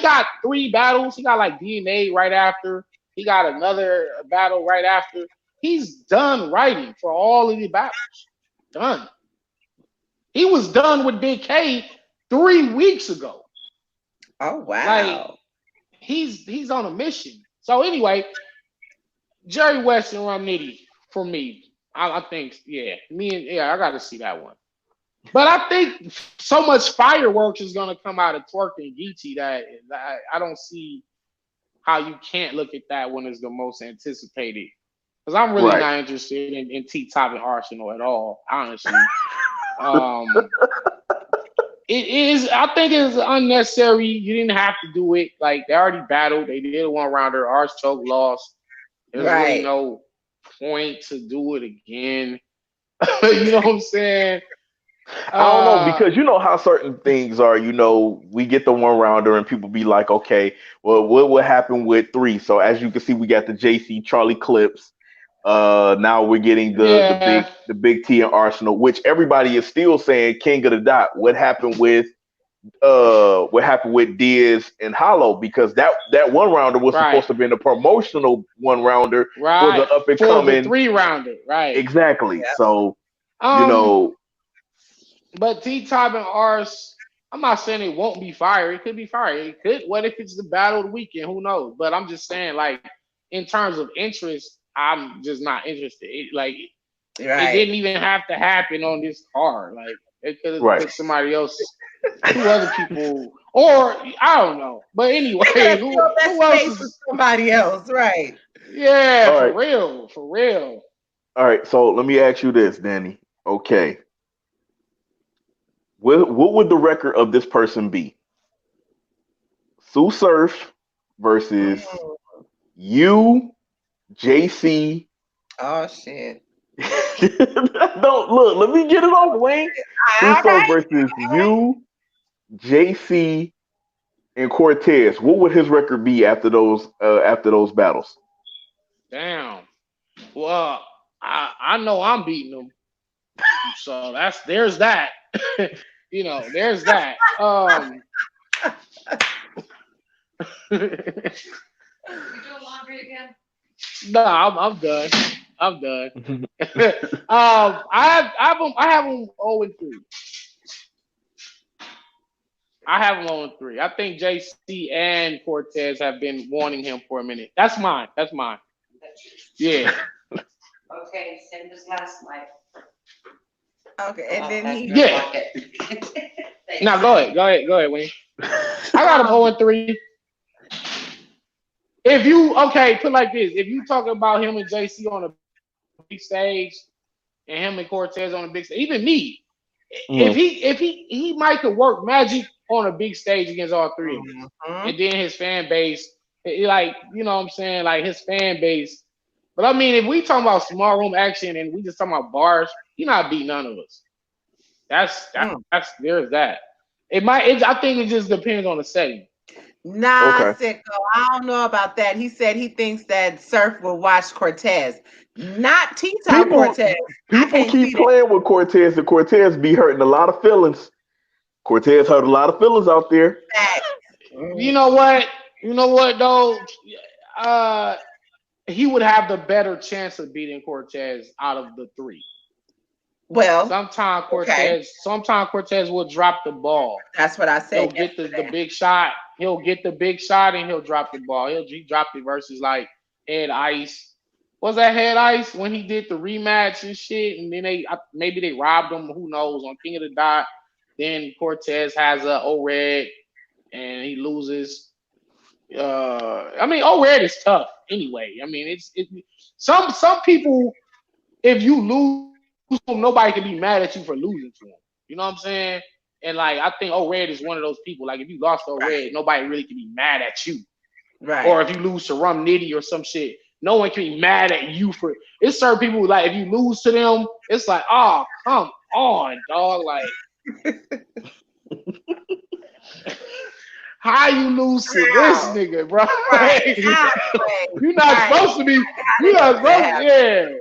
[SPEAKER 3] got 3 battles. He got DNA right after. He got another battle right after. He's done writing for all of the battles. Done. He was done with Big K 3 weeks ago.
[SPEAKER 1] Oh
[SPEAKER 3] Like
[SPEAKER 1] wow.
[SPEAKER 3] he's on a mission. So anyway, Jerry West and Rum Nitty for me. I think I got to see that one. But I think so much fireworks is gonna come out of Twerk and Geechee that I don't see how you can't look at that one as the most anticipated. Because I'm really
[SPEAKER 5] Right.
[SPEAKER 3] not interested in T Top and Arsenal at all, honestly. Um, It is. I think it's unnecessary. You didn't have to do it. Like they already battled. They did a 1 rounder. Ours choke lost. There's really
[SPEAKER 1] Right.
[SPEAKER 3] no point to do it again. You know what I'm saying?
[SPEAKER 5] I don't know
[SPEAKER 3] Uh,
[SPEAKER 5] because you know how certain things are. You know, we get the 1 rounder and people be like, okay, well, what will happen with 3? So as you can see, we got the JC Charlie Clips. Now we're getting
[SPEAKER 3] yeah,
[SPEAKER 5] the big T and Arsenal, which everybody is still saying king of the dot. What happened with Diaz and Hollow because that 1 rounder was
[SPEAKER 3] right,
[SPEAKER 5] supposed to be a promotional 1 rounder for the
[SPEAKER 3] right.
[SPEAKER 5] up and
[SPEAKER 3] For the
[SPEAKER 5] coming
[SPEAKER 3] 3 rounder, right.
[SPEAKER 5] exactly.
[SPEAKER 1] Yep.
[SPEAKER 5] So you
[SPEAKER 3] Um,
[SPEAKER 5] know,
[SPEAKER 3] but T Top and Ars, I'm not saying it won't be fire. It could be fire. It could. What if it's the battle of the weekend? Who knows? But I'm just saying, like, in terms of interest, I'm just not interested. It
[SPEAKER 1] Right.
[SPEAKER 3] didn't even have to happen on this card. Like, it could have
[SPEAKER 5] right.
[SPEAKER 3] put somebody else, 2 other people, or I don't know. But
[SPEAKER 1] They could
[SPEAKER 3] anyway,
[SPEAKER 1] have filled that
[SPEAKER 3] who else
[SPEAKER 1] space with
[SPEAKER 3] is?
[SPEAKER 1] somebody else. Right.
[SPEAKER 3] Yeah,
[SPEAKER 5] All
[SPEAKER 3] for
[SPEAKER 5] right.
[SPEAKER 3] real, for real.
[SPEAKER 5] All right. So let me ask you this, Danny. Okay. What would the record of this person be? Sue Surf versus
[SPEAKER 1] Mm.
[SPEAKER 5] you, JC.
[SPEAKER 1] Oh shit.
[SPEAKER 5] Don't look. Let me get it off, Wayne. Sue
[SPEAKER 1] All
[SPEAKER 5] Surf
[SPEAKER 1] right.
[SPEAKER 5] versus you, JC, and Cortez. What would his record be after those battles?
[SPEAKER 3] Damn. Well, I know I'm beating them, so there's that. There's that. No, I'm done. I'm done. I have him 0-3. I have him 0-3. I think JC and Cortez have been wanting him for a minute. That's mine. That's mine. Yeah.
[SPEAKER 6] Okay, send us last night.
[SPEAKER 1] Okay. And then he
[SPEAKER 3] Yeah. Now go ahead. Go ahead. Go ahead, Wayne. I got him
[SPEAKER 1] um
[SPEAKER 3] 0-3. If you put it like this, if you talking about him and JC on a big stage and him and Cortez on a big stage, even me, if
[SPEAKER 5] Mhm.
[SPEAKER 3] he might could work magic on a big stage against all 3 of us.
[SPEAKER 1] mhm.
[SPEAKER 3] And then his fan base, like, you know what I'm saying, like his fan base. But I mean, if we talking about small room action and we just talking about bars, he not beat none of us.
[SPEAKER 1] Mm.
[SPEAKER 3] There's that. I think it just depends on the setting.
[SPEAKER 1] Nah,
[SPEAKER 5] Okay.
[SPEAKER 1] sicko. I don't know about that. He said he thinks that Surf will watch Cortez, not T-Top
[SPEAKER 5] People
[SPEAKER 1] Cortez. I
[SPEAKER 5] people
[SPEAKER 1] can't see
[SPEAKER 5] keep
[SPEAKER 1] that.
[SPEAKER 5] playing with Cortez, and Cortez be hurting a lot of feelings. Cortez hurt a lot of feelings out there.
[SPEAKER 1] Fact.
[SPEAKER 3] You
[SPEAKER 1] Mm.
[SPEAKER 3] know what? You know what though? Uh, he would have the better chance of beating Cortez out of the 3.
[SPEAKER 1] Well, okay.
[SPEAKER 3] Sometimes Cortez will drop the ball.
[SPEAKER 1] That's what I
[SPEAKER 3] He'll
[SPEAKER 1] said
[SPEAKER 3] get the
[SPEAKER 1] yesterday.
[SPEAKER 3] big shot. He'll get the big shot and he'll drop the ball. He dropped it versus like Head Ice. Was that Head Ice when he did the rematch and shit? And then maybe they robbed him. Who knows? On King of the Dot. Then Cortez has a O-Red and he loses. I mean, O-Red is tough anyway. I mean, some people, if you lose to them, nobody can be mad at you for losing to them. You know what I'm saying? And like, I think O-Red is one of those people. Like, if you lost to O-Red,
[SPEAKER 1] Right.
[SPEAKER 3] nobody really can be mad at you. Or
[SPEAKER 1] Right.
[SPEAKER 3] if you lose to Rum Nitty or some shit, no one can be mad at you for. It's certain people like if you lose to them, it's like, oh, come on, dog. Like, how you lose to this
[SPEAKER 1] How?
[SPEAKER 3] nigga, bro?
[SPEAKER 1] Right. How, Wayne?
[SPEAKER 3] You're not
[SPEAKER 1] Right.
[SPEAKER 3] supposed to be.
[SPEAKER 1] How
[SPEAKER 3] You're
[SPEAKER 1] the hell
[SPEAKER 3] not
[SPEAKER 1] did that
[SPEAKER 3] supposed to.
[SPEAKER 1] happen?
[SPEAKER 3] Yeah.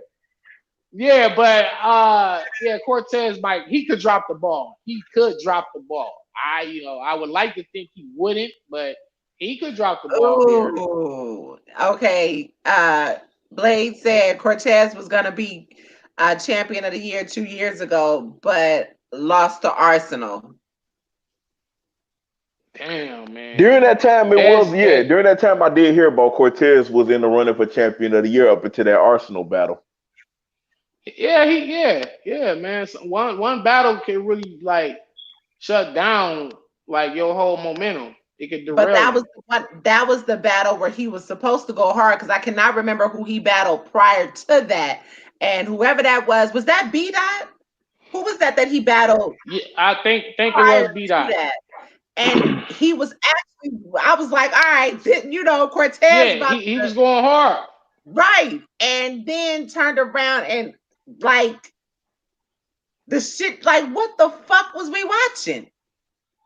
[SPEAKER 3] Yeah, but Cortez might he could drop the ball. He could drop the ball. I would like to think he wouldn't, but he could drop the ball there.
[SPEAKER 1] Ooh. Okay. Blade said Cortez was gonna be champion of the year 2 years ago, but lost to Arsenal.
[SPEAKER 3] Damn, man.
[SPEAKER 5] During that time, it was
[SPEAKER 3] That's
[SPEAKER 5] yeah.
[SPEAKER 3] that.
[SPEAKER 5] During that time, I did hear about Cortez was in the running for champion of the year up until that Arsenal battle.
[SPEAKER 3] Yeah, man. So one battle can really like shut down like your whole momentum. It could
[SPEAKER 1] But
[SPEAKER 3] derail you.
[SPEAKER 1] that was the battle where he was supposed to go hard because I cannot remember who he battled prior to that. And whoever that was that B Dot? Who was that he battled
[SPEAKER 3] Yeah, I think it
[SPEAKER 1] prior
[SPEAKER 3] was B
[SPEAKER 1] to
[SPEAKER 3] Dot.
[SPEAKER 1] that? And he was actually, I was like, all right, Cortez
[SPEAKER 3] Yeah,
[SPEAKER 1] about
[SPEAKER 3] he
[SPEAKER 1] to,
[SPEAKER 3] was going hard.
[SPEAKER 1] right. And then turned around and like the shit, like what the fuck was we watching?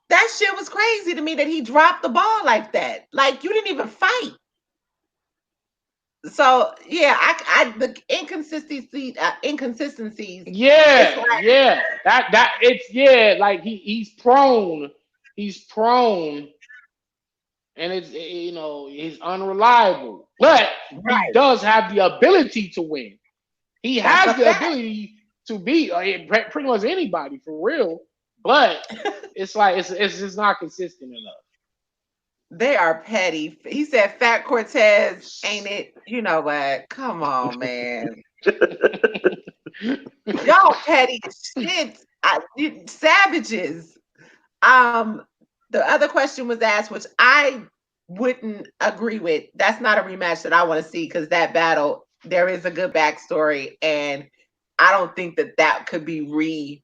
[SPEAKER 1] That shit was crazy to me that he dropped the ball like that. Like you didn't even fight. So yeah, I the inconsistencies. It's
[SPEAKER 3] Yeah,
[SPEAKER 1] like
[SPEAKER 3] yeah. That it's like he's prone. He's prone, and he's unreliable. But he
[SPEAKER 1] right.
[SPEAKER 3] does have the ability to win. He
[SPEAKER 1] That's a
[SPEAKER 3] has the
[SPEAKER 1] fact.
[SPEAKER 3] ability to beat pretty much anybody for real. But it's like it's just not consistent enough.
[SPEAKER 1] They are petty. He said Fat Cortez, ain't it? You know what? Come on, man. Y'all petty as shit. Savages. Um, the other question was asked, which I wouldn't agree with. That's not a rematch that I want to see because that battle, there is a good backstory, and I don't think that could be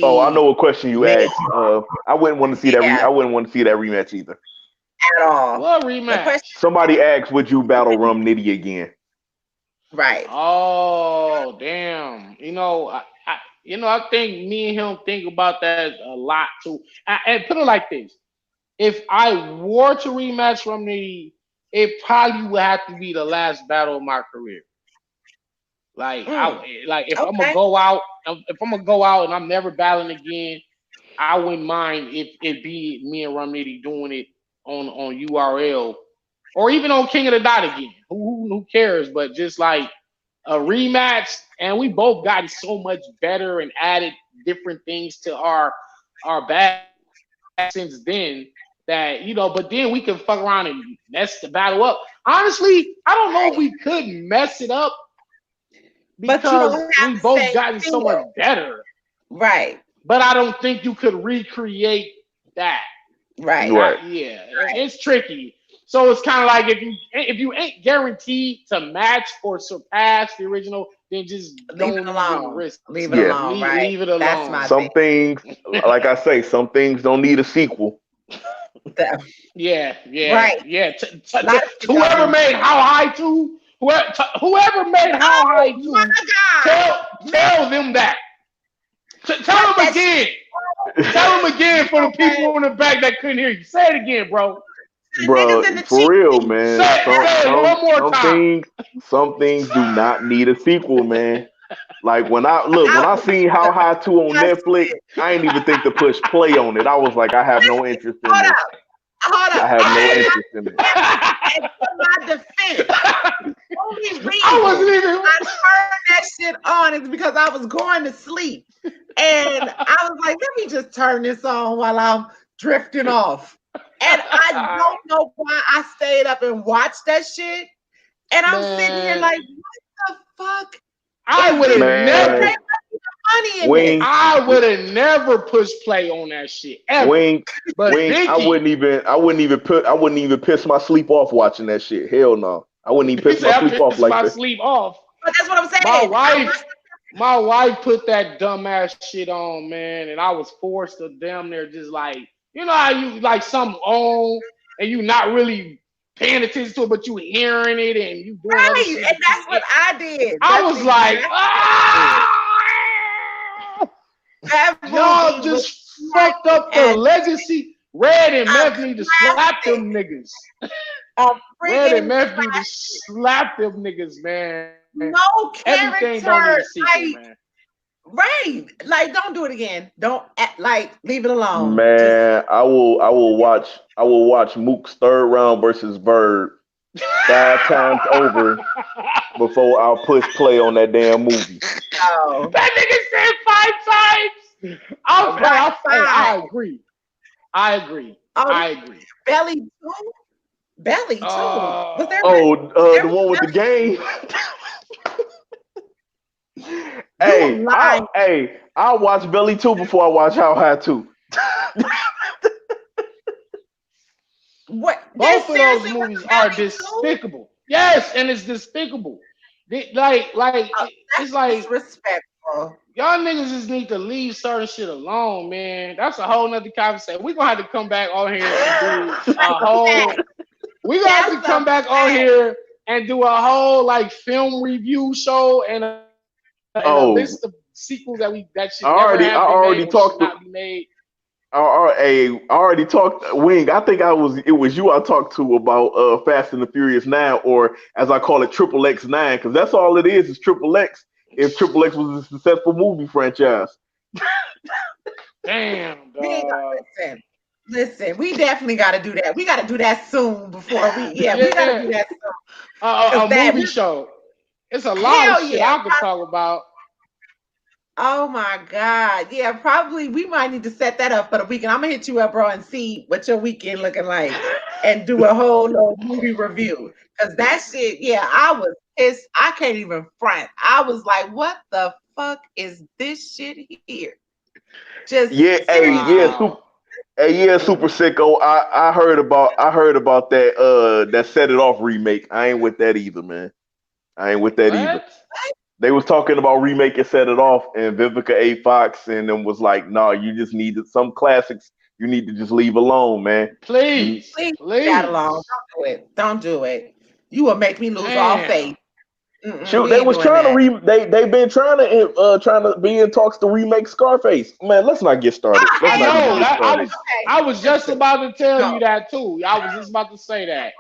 [SPEAKER 5] Oh, I know
[SPEAKER 1] remade
[SPEAKER 5] what question you asked. I wouldn't want to see that.
[SPEAKER 1] yeah,
[SPEAKER 5] I wouldn't want to see that rematch either.
[SPEAKER 1] at all.
[SPEAKER 3] What
[SPEAKER 1] The question,
[SPEAKER 3] rematch?
[SPEAKER 5] Somebody asked, "Would you battle Rum Nitty again?"
[SPEAKER 1] right?
[SPEAKER 3] Oh, damn. I think me and him think about that a lot too. And put it like this: if I were to rematch from it probably would have to be the last battle of my career.
[SPEAKER 1] Mm,
[SPEAKER 3] If I'm gonna
[SPEAKER 1] okay.
[SPEAKER 3] go out, and I'm never battling again, I wouldn't mind if it be me and Romney doing it on URL or even on King of the Dot again. Who cares? But just like a rematch, and we both gotten so much better and added different things to our bag since then that but then we can fuck around and mess the battle up. Honestly, I don't know if we could mess it up
[SPEAKER 1] But you don't
[SPEAKER 3] because
[SPEAKER 1] have
[SPEAKER 3] we
[SPEAKER 1] the
[SPEAKER 3] both
[SPEAKER 1] same
[SPEAKER 3] gotten so much
[SPEAKER 1] feel,
[SPEAKER 3] better.
[SPEAKER 1] right?
[SPEAKER 3] But I don't think you could recreate that.
[SPEAKER 1] Right.
[SPEAKER 5] Right.
[SPEAKER 3] It's tricky. So it's kind of like if you ain't guaranteed to match or surpass the original, then just
[SPEAKER 1] Leave it
[SPEAKER 3] don't even
[SPEAKER 1] alone.
[SPEAKER 3] risk
[SPEAKER 1] Leave it
[SPEAKER 3] it.
[SPEAKER 5] Yeah.
[SPEAKER 1] alone. Right.
[SPEAKER 3] Leave it
[SPEAKER 1] That's my
[SPEAKER 3] alone.
[SPEAKER 1] thing.
[SPEAKER 5] Some things, like I say, some things don't need a sequel.
[SPEAKER 1] That-
[SPEAKER 3] Yeah, yeah,
[SPEAKER 1] right.
[SPEAKER 3] yeah.
[SPEAKER 1] A lot of shit don't
[SPEAKER 3] Whoever
[SPEAKER 1] need.
[SPEAKER 3] made How High 2, whoever made How
[SPEAKER 1] Oh
[SPEAKER 3] High
[SPEAKER 1] my
[SPEAKER 3] 2,
[SPEAKER 1] God,
[SPEAKER 3] tell them that.
[SPEAKER 1] cut
[SPEAKER 3] Tell them
[SPEAKER 1] that
[SPEAKER 3] again.
[SPEAKER 1] shit.
[SPEAKER 3] Tell them again
[SPEAKER 1] You
[SPEAKER 3] for the
[SPEAKER 1] know what?
[SPEAKER 3] people in the back that couldn't hear you. Say it again, bro.
[SPEAKER 1] The niggas in
[SPEAKER 5] Bro,
[SPEAKER 1] the
[SPEAKER 5] for
[SPEAKER 1] cheap
[SPEAKER 5] real,
[SPEAKER 1] seats.
[SPEAKER 5] man.
[SPEAKER 3] Say it one more time.
[SPEAKER 5] Some things do not need a sequel, man. Like when
[SPEAKER 1] I
[SPEAKER 5] I
[SPEAKER 1] was
[SPEAKER 5] seen How High 2 on Netflix,
[SPEAKER 1] disgusted.
[SPEAKER 5] I ain't even think to push play on it. I was like, I have no interest in
[SPEAKER 1] Hold
[SPEAKER 5] this.
[SPEAKER 1] up. Hold
[SPEAKER 5] I
[SPEAKER 1] up.
[SPEAKER 5] have no interest in it.
[SPEAKER 1] And to my defense, only
[SPEAKER 3] I
[SPEAKER 1] reason
[SPEAKER 3] wasn't even.
[SPEAKER 1] I turned that shit on is because I was going to sleep. And I was like, let me just turn this on while I'm drifting off. And I don't know why I stayed up and watched that shit. And I'm sitting here
[SPEAKER 3] Man,
[SPEAKER 1] like, what the fuck
[SPEAKER 3] I
[SPEAKER 1] is
[SPEAKER 3] would
[SPEAKER 1] this?
[SPEAKER 3] have
[SPEAKER 1] There
[SPEAKER 5] Man,
[SPEAKER 3] never.
[SPEAKER 1] must be money in this.
[SPEAKER 5] Wing,
[SPEAKER 3] I would have never pushed play on that shit ever.
[SPEAKER 5] Wing,
[SPEAKER 3] But
[SPEAKER 5] Wing,
[SPEAKER 3] Vicky,
[SPEAKER 5] I wouldn't even piss my sleep off watching that shit. Hell no. I wouldn't even
[SPEAKER 3] he
[SPEAKER 5] piss
[SPEAKER 3] said
[SPEAKER 5] my
[SPEAKER 3] I
[SPEAKER 5] sleep off
[SPEAKER 3] pissed
[SPEAKER 5] like
[SPEAKER 3] my
[SPEAKER 5] that.
[SPEAKER 3] sleep off.
[SPEAKER 1] But that's what I'm
[SPEAKER 3] My
[SPEAKER 1] saying.
[SPEAKER 3] wife, my wife put that dumbass shit on, man, and I was forced to damn near just like how you like something on and you not really paying attention to it, but you hearing it and you doing other
[SPEAKER 1] Right.
[SPEAKER 3] shit,
[SPEAKER 1] And
[SPEAKER 3] but
[SPEAKER 1] that's what I did.
[SPEAKER 3] I
[SPEAKER 1] That's
[SPEAKER 3] was
[SPEAKER 1] exactly
[SPEAKER 3] like,
[SPEAKER 1] what I did. That
[SPEAKER 3] y'all
[SPEAKER 1] movie was
[SPEAKER 3] just fucked up the
[SPEAKER 1] as
[SPEAKER 3] legacy. Red and
[SPEAKER 1] a
[SPEAKER 3] Meth need to slap
[SPEAKER 1] classic.
[SPEAKER 3] them niggas.
[SPEAKER 1] A
[SPEAKER 3] Red and
[SPEAKER 1] friggin'
[SPEAKER 3] Meth need to
[SPEAKER 1] classic.
[SPEAKER 3] slap them niggas, man.
[SPEAKER 1] No
[SPEAKER 3] Everything don't need a
[SPEAKER 1] character.
[SPEAKER 3] sequel,
[SPEAKER 1] Like,
[SPEAKER 3] man.
[SPEAKER 1] right. Like, don't do it again. Don't act, like leave it alone. Just
[SPEAKER 5] Man, I will watch Mook's third round versus Bird 5 times over before I'll push play on that damn movie.
[SPEAKER 1] go.
[SPEAKER 3] That nigga said 5 times.
[SPEAKER 1] Right.
[SPEAKER 3] I
[SPEAKER 1] Five.
[SPEAKER 3] agree. I agree.
[SPEAKER 1] Oh,
[SPEAKER 3] I agree.
[SPEAKER 1] Belly too. Belly too. Was there
[SPEAKER 5] Oh,
[SPEAKER 1] there
[SPEAKER 5] the
[SPEAKER 1] was
[SPEAKER 5] one with the game.
[SPEAKER 1] you lying.
[SPEAKER 5] I'll watch Belly 2 before I watch How High 2.
[SPEAKER 1] What there
[SPEAKER 3] Both of those
[SPEAKER 1] seriously was
[SPEAKER 3] movies
[SPEAKER 1] a
[SPEAKER 3] are
[SPEAKER 1] Belly too?
[SPEAKER 3] despicable. Yes, and it's despicable.
[SPEAKER 1] Oh,
[SPEAKER 3] It's like
[SPEAKER 1] that's disrespectful.
[SPEAKER 3] Y'all niggas just need to leave certain shit alone, man. That's a whole nother conversation. We're gonna have to come back on here and do a whole. We're gonna have to come back on here and do a whole like film review show and a list
[SPEAKER 5] Oh,
[SPEAKER 3] of sequels that should never
[SPEAKER 5] I
[SPEAKER 3] have been made
[SPEAKER 5] already
[SPEAKER 3] or should
[SPEAKER 5] talked to.
[SPEAKER 3] not be made.
[SPEAKER 5] I already talked, Wing. I think it was you I talked to about Fast and the Furious 9, or as I call it, Triple X 9, because that's all it is Triple X. If Triple X was a successful movie franchise.
[SPEAKER 3] Damn,
[SPEAKER 1] We
[SPEAKER 3] dog.
[SPEAKER 1] listen, we definitely got to do that. We got to do that soon before we we got to
[SPEAKER 3] Yeah,
[SPEAKER 1] do that soon.
[SPEAKER 3] a
[SPEAKER 1] Because
[SPEAKER 3] movie show. It's a lot of
[SPEAKER 1] hell
[SPEAKER 3] shit
[SPEAKER 1] yeah.
[SPEAKER 3] I could talk about.
[SPEAKER 1] Oh my God. Yeah, probably we might need to set that up for the weekend. I'm gonna hit you up, bro, and see what your weekend looking like and do a whole little movie review. Cause that shit, yeah, I was pissed. I can't even front. I was like, what the fuck is this shit here? Just
[SPEAKER 5] Yeah,
[SPEAKER 1] seriously.
[SPEAKER 3] Wow.
[SPEAKER 5] Super sicko. I heard about that Set It Off remake. I ain't with that either, man. I ain't with that either.
[SPEAKER 3] What?
[SPEAKER 5] They was talking about remaking Set It Off, and Vivica A. Fox and them was like, "No, you just needed some classics. You need to just leave alone, man." You,
[SPEAKER 3] Please,
[SPEAKER 1] Please leave that alone.
[SPEAKER 3] please.
[SPEAKER 1] Don't do it. Don't do it. You will make me lose all
[SPEAKER 3] Damn.
[SPEAKER 1] faith. Mm-mm,
[SPEAKER 5] shoot,
[SPEAKER 1] we
[SPEAKER 5] they
[SPEAKER 1] ain't
[SPEAKER 5] was
[SPEAKER 1] doing
[SPEAKER 5] trying to
[SPEAKER 1] that.
[SPEAKER 5] they've been trying to be in talks to remake Scarface. Man, let's not get started.
[SPEAKER 1] Oh,
[SPEAKER 5] Let's
[SPEAKER 3] I
[SPEAKER 5] not
[SPEAKER 1] hell
[SPEAKER 5] even
[SPEAKER 3] know
[SPEAKER 1] no.
[SPEAKER 5] get
[SPEAKER 3] that
[SPEAKER 5] started.
[SPEAKER 1] Okay.
[SPEAKER 3] I was just
[SPEAKER 1] Listen,
[SPEAKER 3] about to tell you
[SPEAKER 1] no.
[SPEAKER 3] that too. I was just about to say that.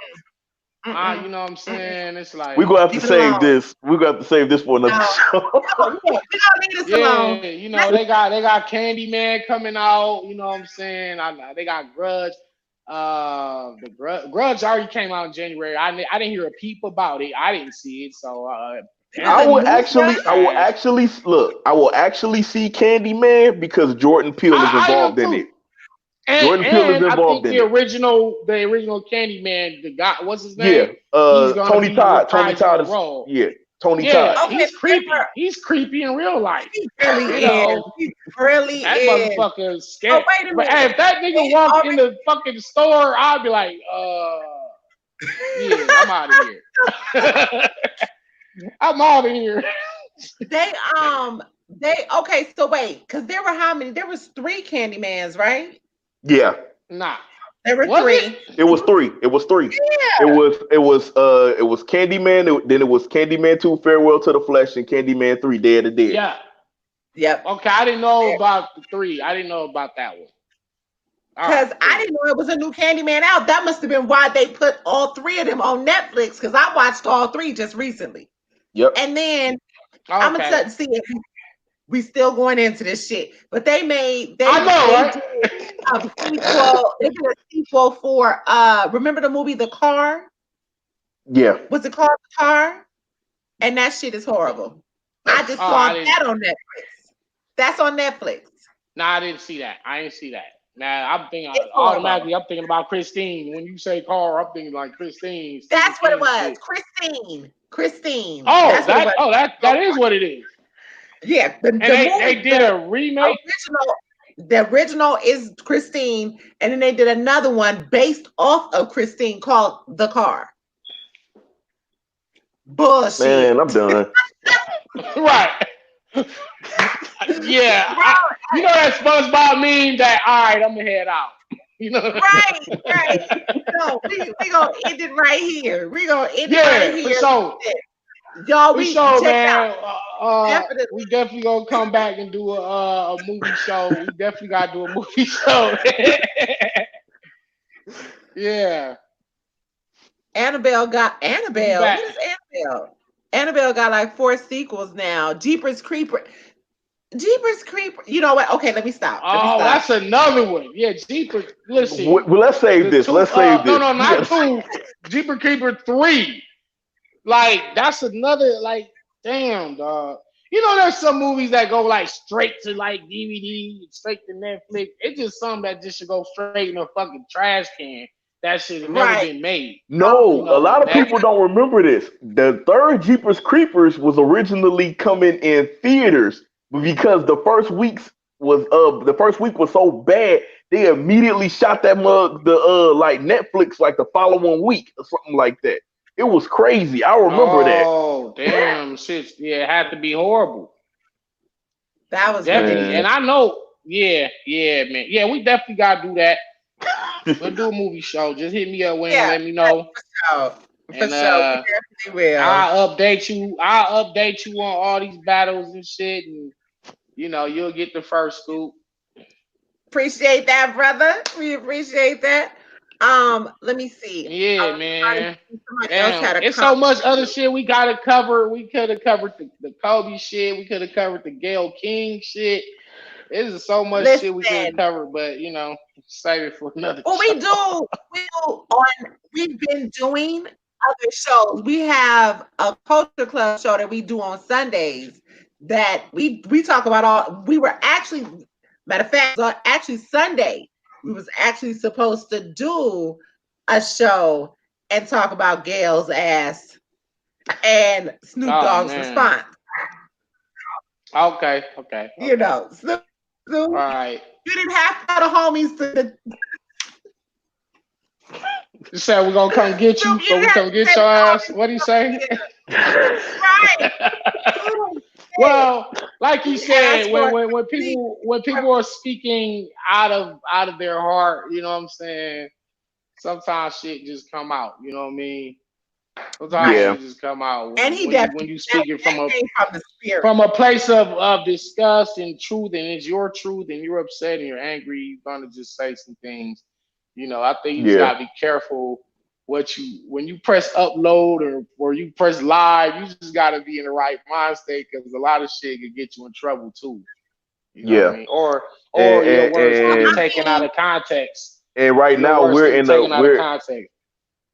[SPEAKER 3] You
[SPEAKER 1] Mm-mm,
[SPEAKER 3] know what I'm
[SPEAKER 1] mm-mm.
[SPEAKER 3] saying? It's
[SPEAKER 5] We
[SPEAKER 3] like,
[SPEAKER 5] gonna have to
[SPEAKER 1] Leave it
[SPEAKER 5] save
[SPEAKER 1] alone.
[SPEAKER 5] this. We gonna have to save this for another
[SPEAKER 1] No.
[SPEAKER 5] show.
[SPEAKER 1] No, we don't leave this
[SPEAKER 3] yeah,
[SPEAKER 1] alone.
[SPEAKER 3] you know,
[SPEAKER 1] Let's
[SPEAKER 3] they got Candyman coming out, you know what I'm saying? They got Grudge. Grudge already came out in January. I didn't hear a peep about it. I didn't see it, so
[SPEAKER 1] there's
[SPEAKER 5] I
[SPEAKER 1] a
[SPEAKER 3] apparently
[SPEAKER 5] would
[SPEAKER 1] new
[SPEAKER 3] it's
[SPEAKER 1] one.
[SPEAKER 5] actually, I will
[SPEAKER 3] trash.
[SPEAKER 5] actually look. I will actually see Candyman because Jordan Peele is
[SPEAKER 3] I am
[SPEAKER 5] involved in
[SPEAKER 3] too.
[SPEAKER 5] it. Jordan Peele is
[SPEAKER 3] I
[SPEAKER 5] involved
[SPEAKER 3] think
[SPEAKER 5] in it.
[SPEAKER 3] the original Candyman, the guy, what's his name?
[SPEAKER 5] Yeah.
[SPEAKER 3] He's gonna
[SPEAKER 5] Tony
[SPEAKER 3] be
[SPEAKER 5] Todd. Tony
[SPEAKER 3] reprising
[SPEAKER 5] Todd
[SPEAKER 3] the
[SPEAKER 5] is
[SPEAKER 3] role.
[SPEAKER 5] yeah. Tony
[SPEAKER 3] Yeah,
[SPEAKER 5] Todd.
[SPEAKER 1] Okay,
[SPEAKER 3] he's creepy. He's creepy in real life.
[SPEAKER 1] he really
[SPEAKER 3] You
[SPEAKER 1] is.
[SPEAKER 3] know,
[SPEAKER 1] He really
[SPEAKER 3] that
[SPEAKER 1] is.
[SPEAKER 3] motherfucker is
[SPEAKER 1] So
[SPEAKER 3] scary.
[SPEAKER 1] wait a
[SPEAKER 3] But hey,
[SPEAKER 1] minute.
[SPEAKER 3] if that nigga
[SPEAKER 1] They
[SPEAKER 3] walked in
[SPEAKER 1] already
[SPEAKER 3] the fucking store, I'd be like, yeah, I'm out of here. I'm out of here.
[SPEAKER 1] they they okay, so wait, because there were how many? There was three Candymans, right?
[SPEAKER 5] Yeah.
[SPEAKER 3] Nah.
[SPEAKER 1] There were
[SPEAKER 3] Was it?
[SPEAKER 1] three.
[SPEAKER 5] It was three. It was three.
[SPEAKER 1] Yeah.
[SPEAKER 5] It was Candyman. Then it was Candyman 2, Farewell to the Flesh, and Candyman 3, Day of the Dead.
[SPEAKER 3] Yeah.
[SPEAKER 1] Yep.
[SPEAKER 3] Okay, I didn't know about the three. I didn't know about that one. All
[SPEAKER 1] Because
[SPEAKER 3] right,
[SPEAKER 1] I
[SPEAKER 3] cool.
[SPEAKER 1] didn't know it was a new Candyman out. That must have been why they put all three of them on Netflix. Because I watched all three just recently.
[SPEAKER 5] Yep.
[SPEAKER 1] And then I'm
[SPEAKER 3] Okay.
[SPEAKER 1] gonna see if we still going into this shit. But they made
[SPEAKER 3] I know,
[SPEAKER 1] did
[SPEAKER 3] right?
[SPEAKER 1] a sequel. They did a sequel for remember the movie The Car?
[SPEAKER 5] Yeah.
[SPEAKER 1] Was it called The Car? And that shit is horrible. I just
[SPEAKER 3] Oh,
[SPEAKER 1] saw
[SPEAKER 3] I didn't.
[SPEAKER 1] that on Netflix. That's on Netflix.
[SPEAKER 3] Nah, I didn't see that. I didn't see that. Now I'm thinking
[SPEAKER 1] It's horrible.
[SPEAKER 3] automatically. I'm thinking about Christine. When you say car, I'm thinking like Christine, Stephen
[SPEAKER 1] That's what it
[SPEAKER 3] King
[SPEAKER 1] was.
[SPEAKER 3] shit.
[SPEAKER 1] Christine. Christine.
[SPEAKER 3] Oh,
[SPEAKER 1] That's what it was.
[SPEAKER 3] that is what it is.
[SPEAKER 1] Yeah,
[SPEAKER 3] And
[SPEAKER 1] the movie,
[SPEAKER 3] they did a remake.
[SPEAKER 1] the original is Christine, and then they did another one based off of Christine called The Car.
[SPEAKER 5] Man, I'm
[SPEAKER 1] Bullshit.
[SPEAKER 5] done.
[SPEAKER 3] Right. Yeah.
[SPEAKER 1] Bro,
[SPEAKER 3] You know that SpongeBob meme that all right, I'm gonna head out. You know.
[SPEAKER 1] right. No, we gonna end it right here. We gonna end it right
[SPEAKER 3] Yeah, for
[SPEAKER 1] here.
[SPEAKER 3] sure.
[SPEAKER 1] Y'all,
[SPEAKER 3] For
[SPEAKER 1] we
[SPEAKER 3] sure,
[SPEAKER 1] check out.
[SPEAKER 3] man.
[SPEAKER 1] Definitely.
[SPEAKER 3] We definitely gonna come back and do a movie show. We definitely gotta do a movie show. Yeah.
[SPEAKER 1] Annabelle.
[SPEAKER 3] We back.
[SPEAKER 1] What is Annabelle? Annabelle got like 4 sequels now. Jeepers Creeper. You know what? Okay, let me stop.
[SPEAKER 3] Oh, that's another one. Yeah, Jeepers.
[SPEAKER 5] Well,
[SPEAKER 3] Listen,
[SPEAKER 5] let's save
[SPEAKER 3] the
[SPEAKER 5] this.
[SPEAKER 3] two.
[SPEAKER 5] Let's save
[SPEAKER 3] No,
[SPEAKER 5] this.
[SPEAKER 3] no,
[SPEAKER 5] We
[SPEAKER 3] not
[SPEAKER 5] gotta-
[SPEAKER 3] two. Jeepers Creeper 3. Like that's another. Like, damn, dog. You know, there's some movies that go like straight to like DVD, straight to Netflix. It's just something that just should go straight in a fucking trash can. That shit has never
[SPEAKER 1] right.
[SPEAKER 3] been made.
[SPEAKER 5] No,
[SPEAKER 3] You
[SPEAKER 5] a
[SPEAKER 3] know,
[SPEAKER 5] lot of
[SPEAKER 3] that
[SPEAKER 5] people don't remember this. The third Jeepers Creepers was originally coming in theaters, but because the first week was so bad, they immediately shot that like Netflix like the following week or something like that. It was crazy. I remember that.
[SPEAKER 3] oh damn shit. Yeah, it had to be horrible.
[SPEAKER 1] That was
[SPEAKER 3] Definitely.
[SPEAKER 1] ridiculous.
[SPEAKER 3] And I know, yeah, man. Yeah, we definitely gotta do that. We'll do a movie show. Just hit me up when and
[SPEAKER 1] Yeah,
[SPEAKER 3] let me know.
[SPEAKER 1] for
[SPEAKER 3] And
[SPEAKER 1] sure, we definitely will.
[SPEAKER 3] I'll update you. I'll update you on all these battles and shit, and you'll get the first scoop.
[SPEAKER 1] Appreciate that, brother. We appreciate that. Let me see. I
[SPEAKER 3] Yeah,
[SPEAKER 1] was trying to
[SPEAKER 3] man.
[SPEAKER 1] see somebody else
[SPEAKER 3] Damn,
[SPEAKER 1] had a
[SPEAKER 3] it's
[SPEAKER 1] comment.
[SPEAKER 3] so much other shit we gotta cover. We could have covered the Kobe shit. We could have covered the Gail King shit. There's so much shit we could have
[SPEAKER 1] Listen,
[SPEAKER 3] covered, but save it for another
[SPEAKER 1] what
[SPEAKER 3] show.
[SPEAKER 1] we've been doing other shows. We have a culture club show that we do on Sundays that we talk about all. We were actually, matter of fact, actually Sunday we was actually supposed to do a show and talk about Gail's ass and Snoop
[SPEAKER 3] Oh
[SPEAKER 1] Dogg's
[SPEAKER 3] man.
[SPEAKER 1] response.
[SPEAKER 3] Okay.
[SPEAKER 1] Snoop,
[SPEAKER 3] All right.
[SPEAKER 1] you didn't have to tell the homies to
[SPEAKER 3] You said we're gonna come get you,
[SPEAKER 1] Snoop, you
[SPEAKER 3] so we
[SPEAKER 1] didn't have
[SPEAKER 3] come
[SPEAKER 1] to
[SPEAKER 3] get
[SPEAKER 1] tell
[SPEAKER 3] your
[SPEAKER 1] the
[SPEAKER 3] ass.
[SPEAKER 1] homies
[SPEAKER 3] What do you
[SPEAKER 1] to
[SPEAKER 3] say?
[SPEAKER 1] right.
[SPEAKER 3] Like you
[SPEAKER 1] Ask
[SPEAKER 3] said,
[SPEAKER 1] for
[SPEAKER 3] when people are speaking out of their heart, you know what I'm saying? Sometimes shit just come out. You know what I mean? Sometimes
[SPEAKER 1] right.
[SPEAKER 5] Yeah,
[SPEAKER 3] shit just come out
[SPEAKER 1] And he
[SPEAKER 3] when
[SPEAKER 1] definitely
[SPEAKER 3] you speaking
[SPEAKER 1] that came from the spirit.
[SPEAKER 3] from a place of disgust and truth, and it's your truth, and you're upset and you're angry. You're gonna just say some things. I think you just
[SPEAKER 5] yeah,
[SPEAKER 3] gotta be careful when you press upload or you press live. You just gotta be in the right mind state because a lot of shit can get you in trouble too. You know what I
[SPEAKER 5] yeah.
[SPEAKER 3] mean?
[SPEAKER 5] And
[SPEAKER 3] Or your words can be
[SPEAKER 5] and
[SPEAKER 1] I
[SPEAKER 3] taken out
[SPEAKER 1] mean,
[SPEAKER 3] of context.
[SPEAKER 5] and right
[SPEAKER 3] Your
[SPEAKER 5] now
[SPEAKER 3] words can be taken out of context.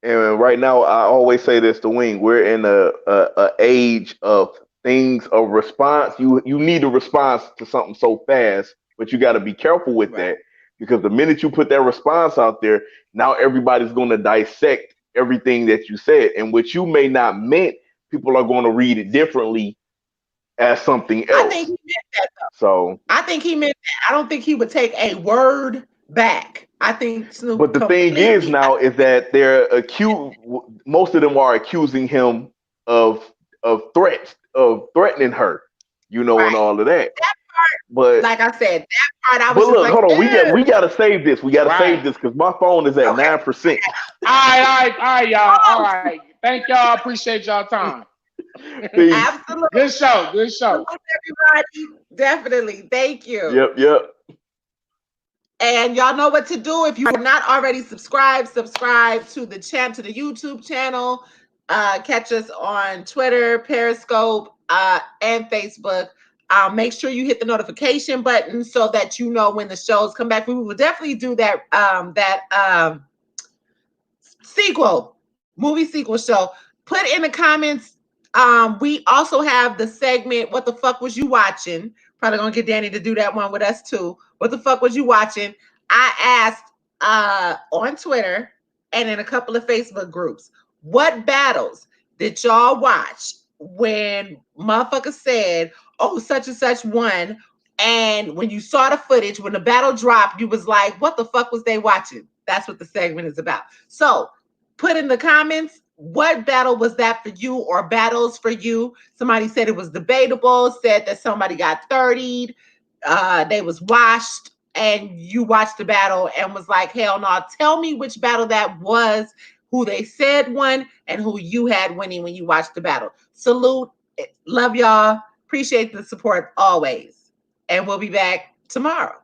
[SPEAKER 5] and right now I always say this to Wing. We're in a age of things of response. You need a response to something so fast, but you got to be careful with
[SPEAKER 1] right.
[SPEAKER 5] that because the minute you put that response out there, now everybody's going to dissect everything that you said, and what you may not meant, people are going to read it differently as something
[SPEAKER 1] I think
[SPEAKER 5] else.
[SPEAKER 1] he meant that though.
[SPEAKER 5] So,
[SPEAKER 1] I think he meant that. I don't think he would take a word back. I think Snoop
[SPEAKER 5] but the thing is
[SPEAKER 1] completely.
[SPEAKER 5] now is that most of them are accusing him of threats, of threatening her, and
[SPEAKER 1] Right.
[SPEAKER 5] all of that.
[SPEAKER 1] That part,
[SPEAKER 5] But
[SPEAKER 1] like I said, that part I was
[SPEAKER 5] but
[SPEAKER 1] just
[SPEAKER 5] look,
[SPEAKER 1] like,
[SPEAKER 5] hold on,
[SPEAKER 1] ew.
[SPEAKER 5] we gotta save this. We gotta
[SPEAKER 3] Right.
[SPEAKER 5] save this because my phone is at
[SPEAKER 1] Okay.
[SPEAKER 5] 9%.
[SPEAKER 3] All right, y'all. All
[SPEAKER 1] Oh,
[SPEAKER 3] right. Thank y'all. Appreciate y'all time.
[SPEAKER 5] Peace.
[SPEAKER 1] absolutely.
[SPEAKER 3] Good show. Good show.
[SPEAKER 1] Everybody. Definitely. Thank you.
[SPEAKER 5] Yep.
[SPEAKER 1] And y'all know what to do. If you are not already subscribed to the to the YouTube channel. Catch us on Twitter, Periscope, and Facebook. Make sure you hit the notification button so that you know when the shows come back. We will definitely do that movie sequel show. Put in the comments. We also have the segment, What the Fuck Was You Watching? Probably gonna get Danny to do that one with us too. What the fuck was you watching? I asked on Twitter and in a couple of Facebook groups, what battles did y'all watch when motherfuckers said, oh, such and such won? And when you saw the footage, when the battle dropped, you was like, what the fuck was they watching? That's what the segment is about. So put in the comments what battle was that for you or battles for you. Somebody said it was debatable, said that somebody got 30'd, they was washed, and you watched the battle and was like, hell no. Tell me which battle that was, who they said won, and who you had winning when you watched the battle. Salute. Love y'all. Appreciate the support always. And we'll be back tomorrow.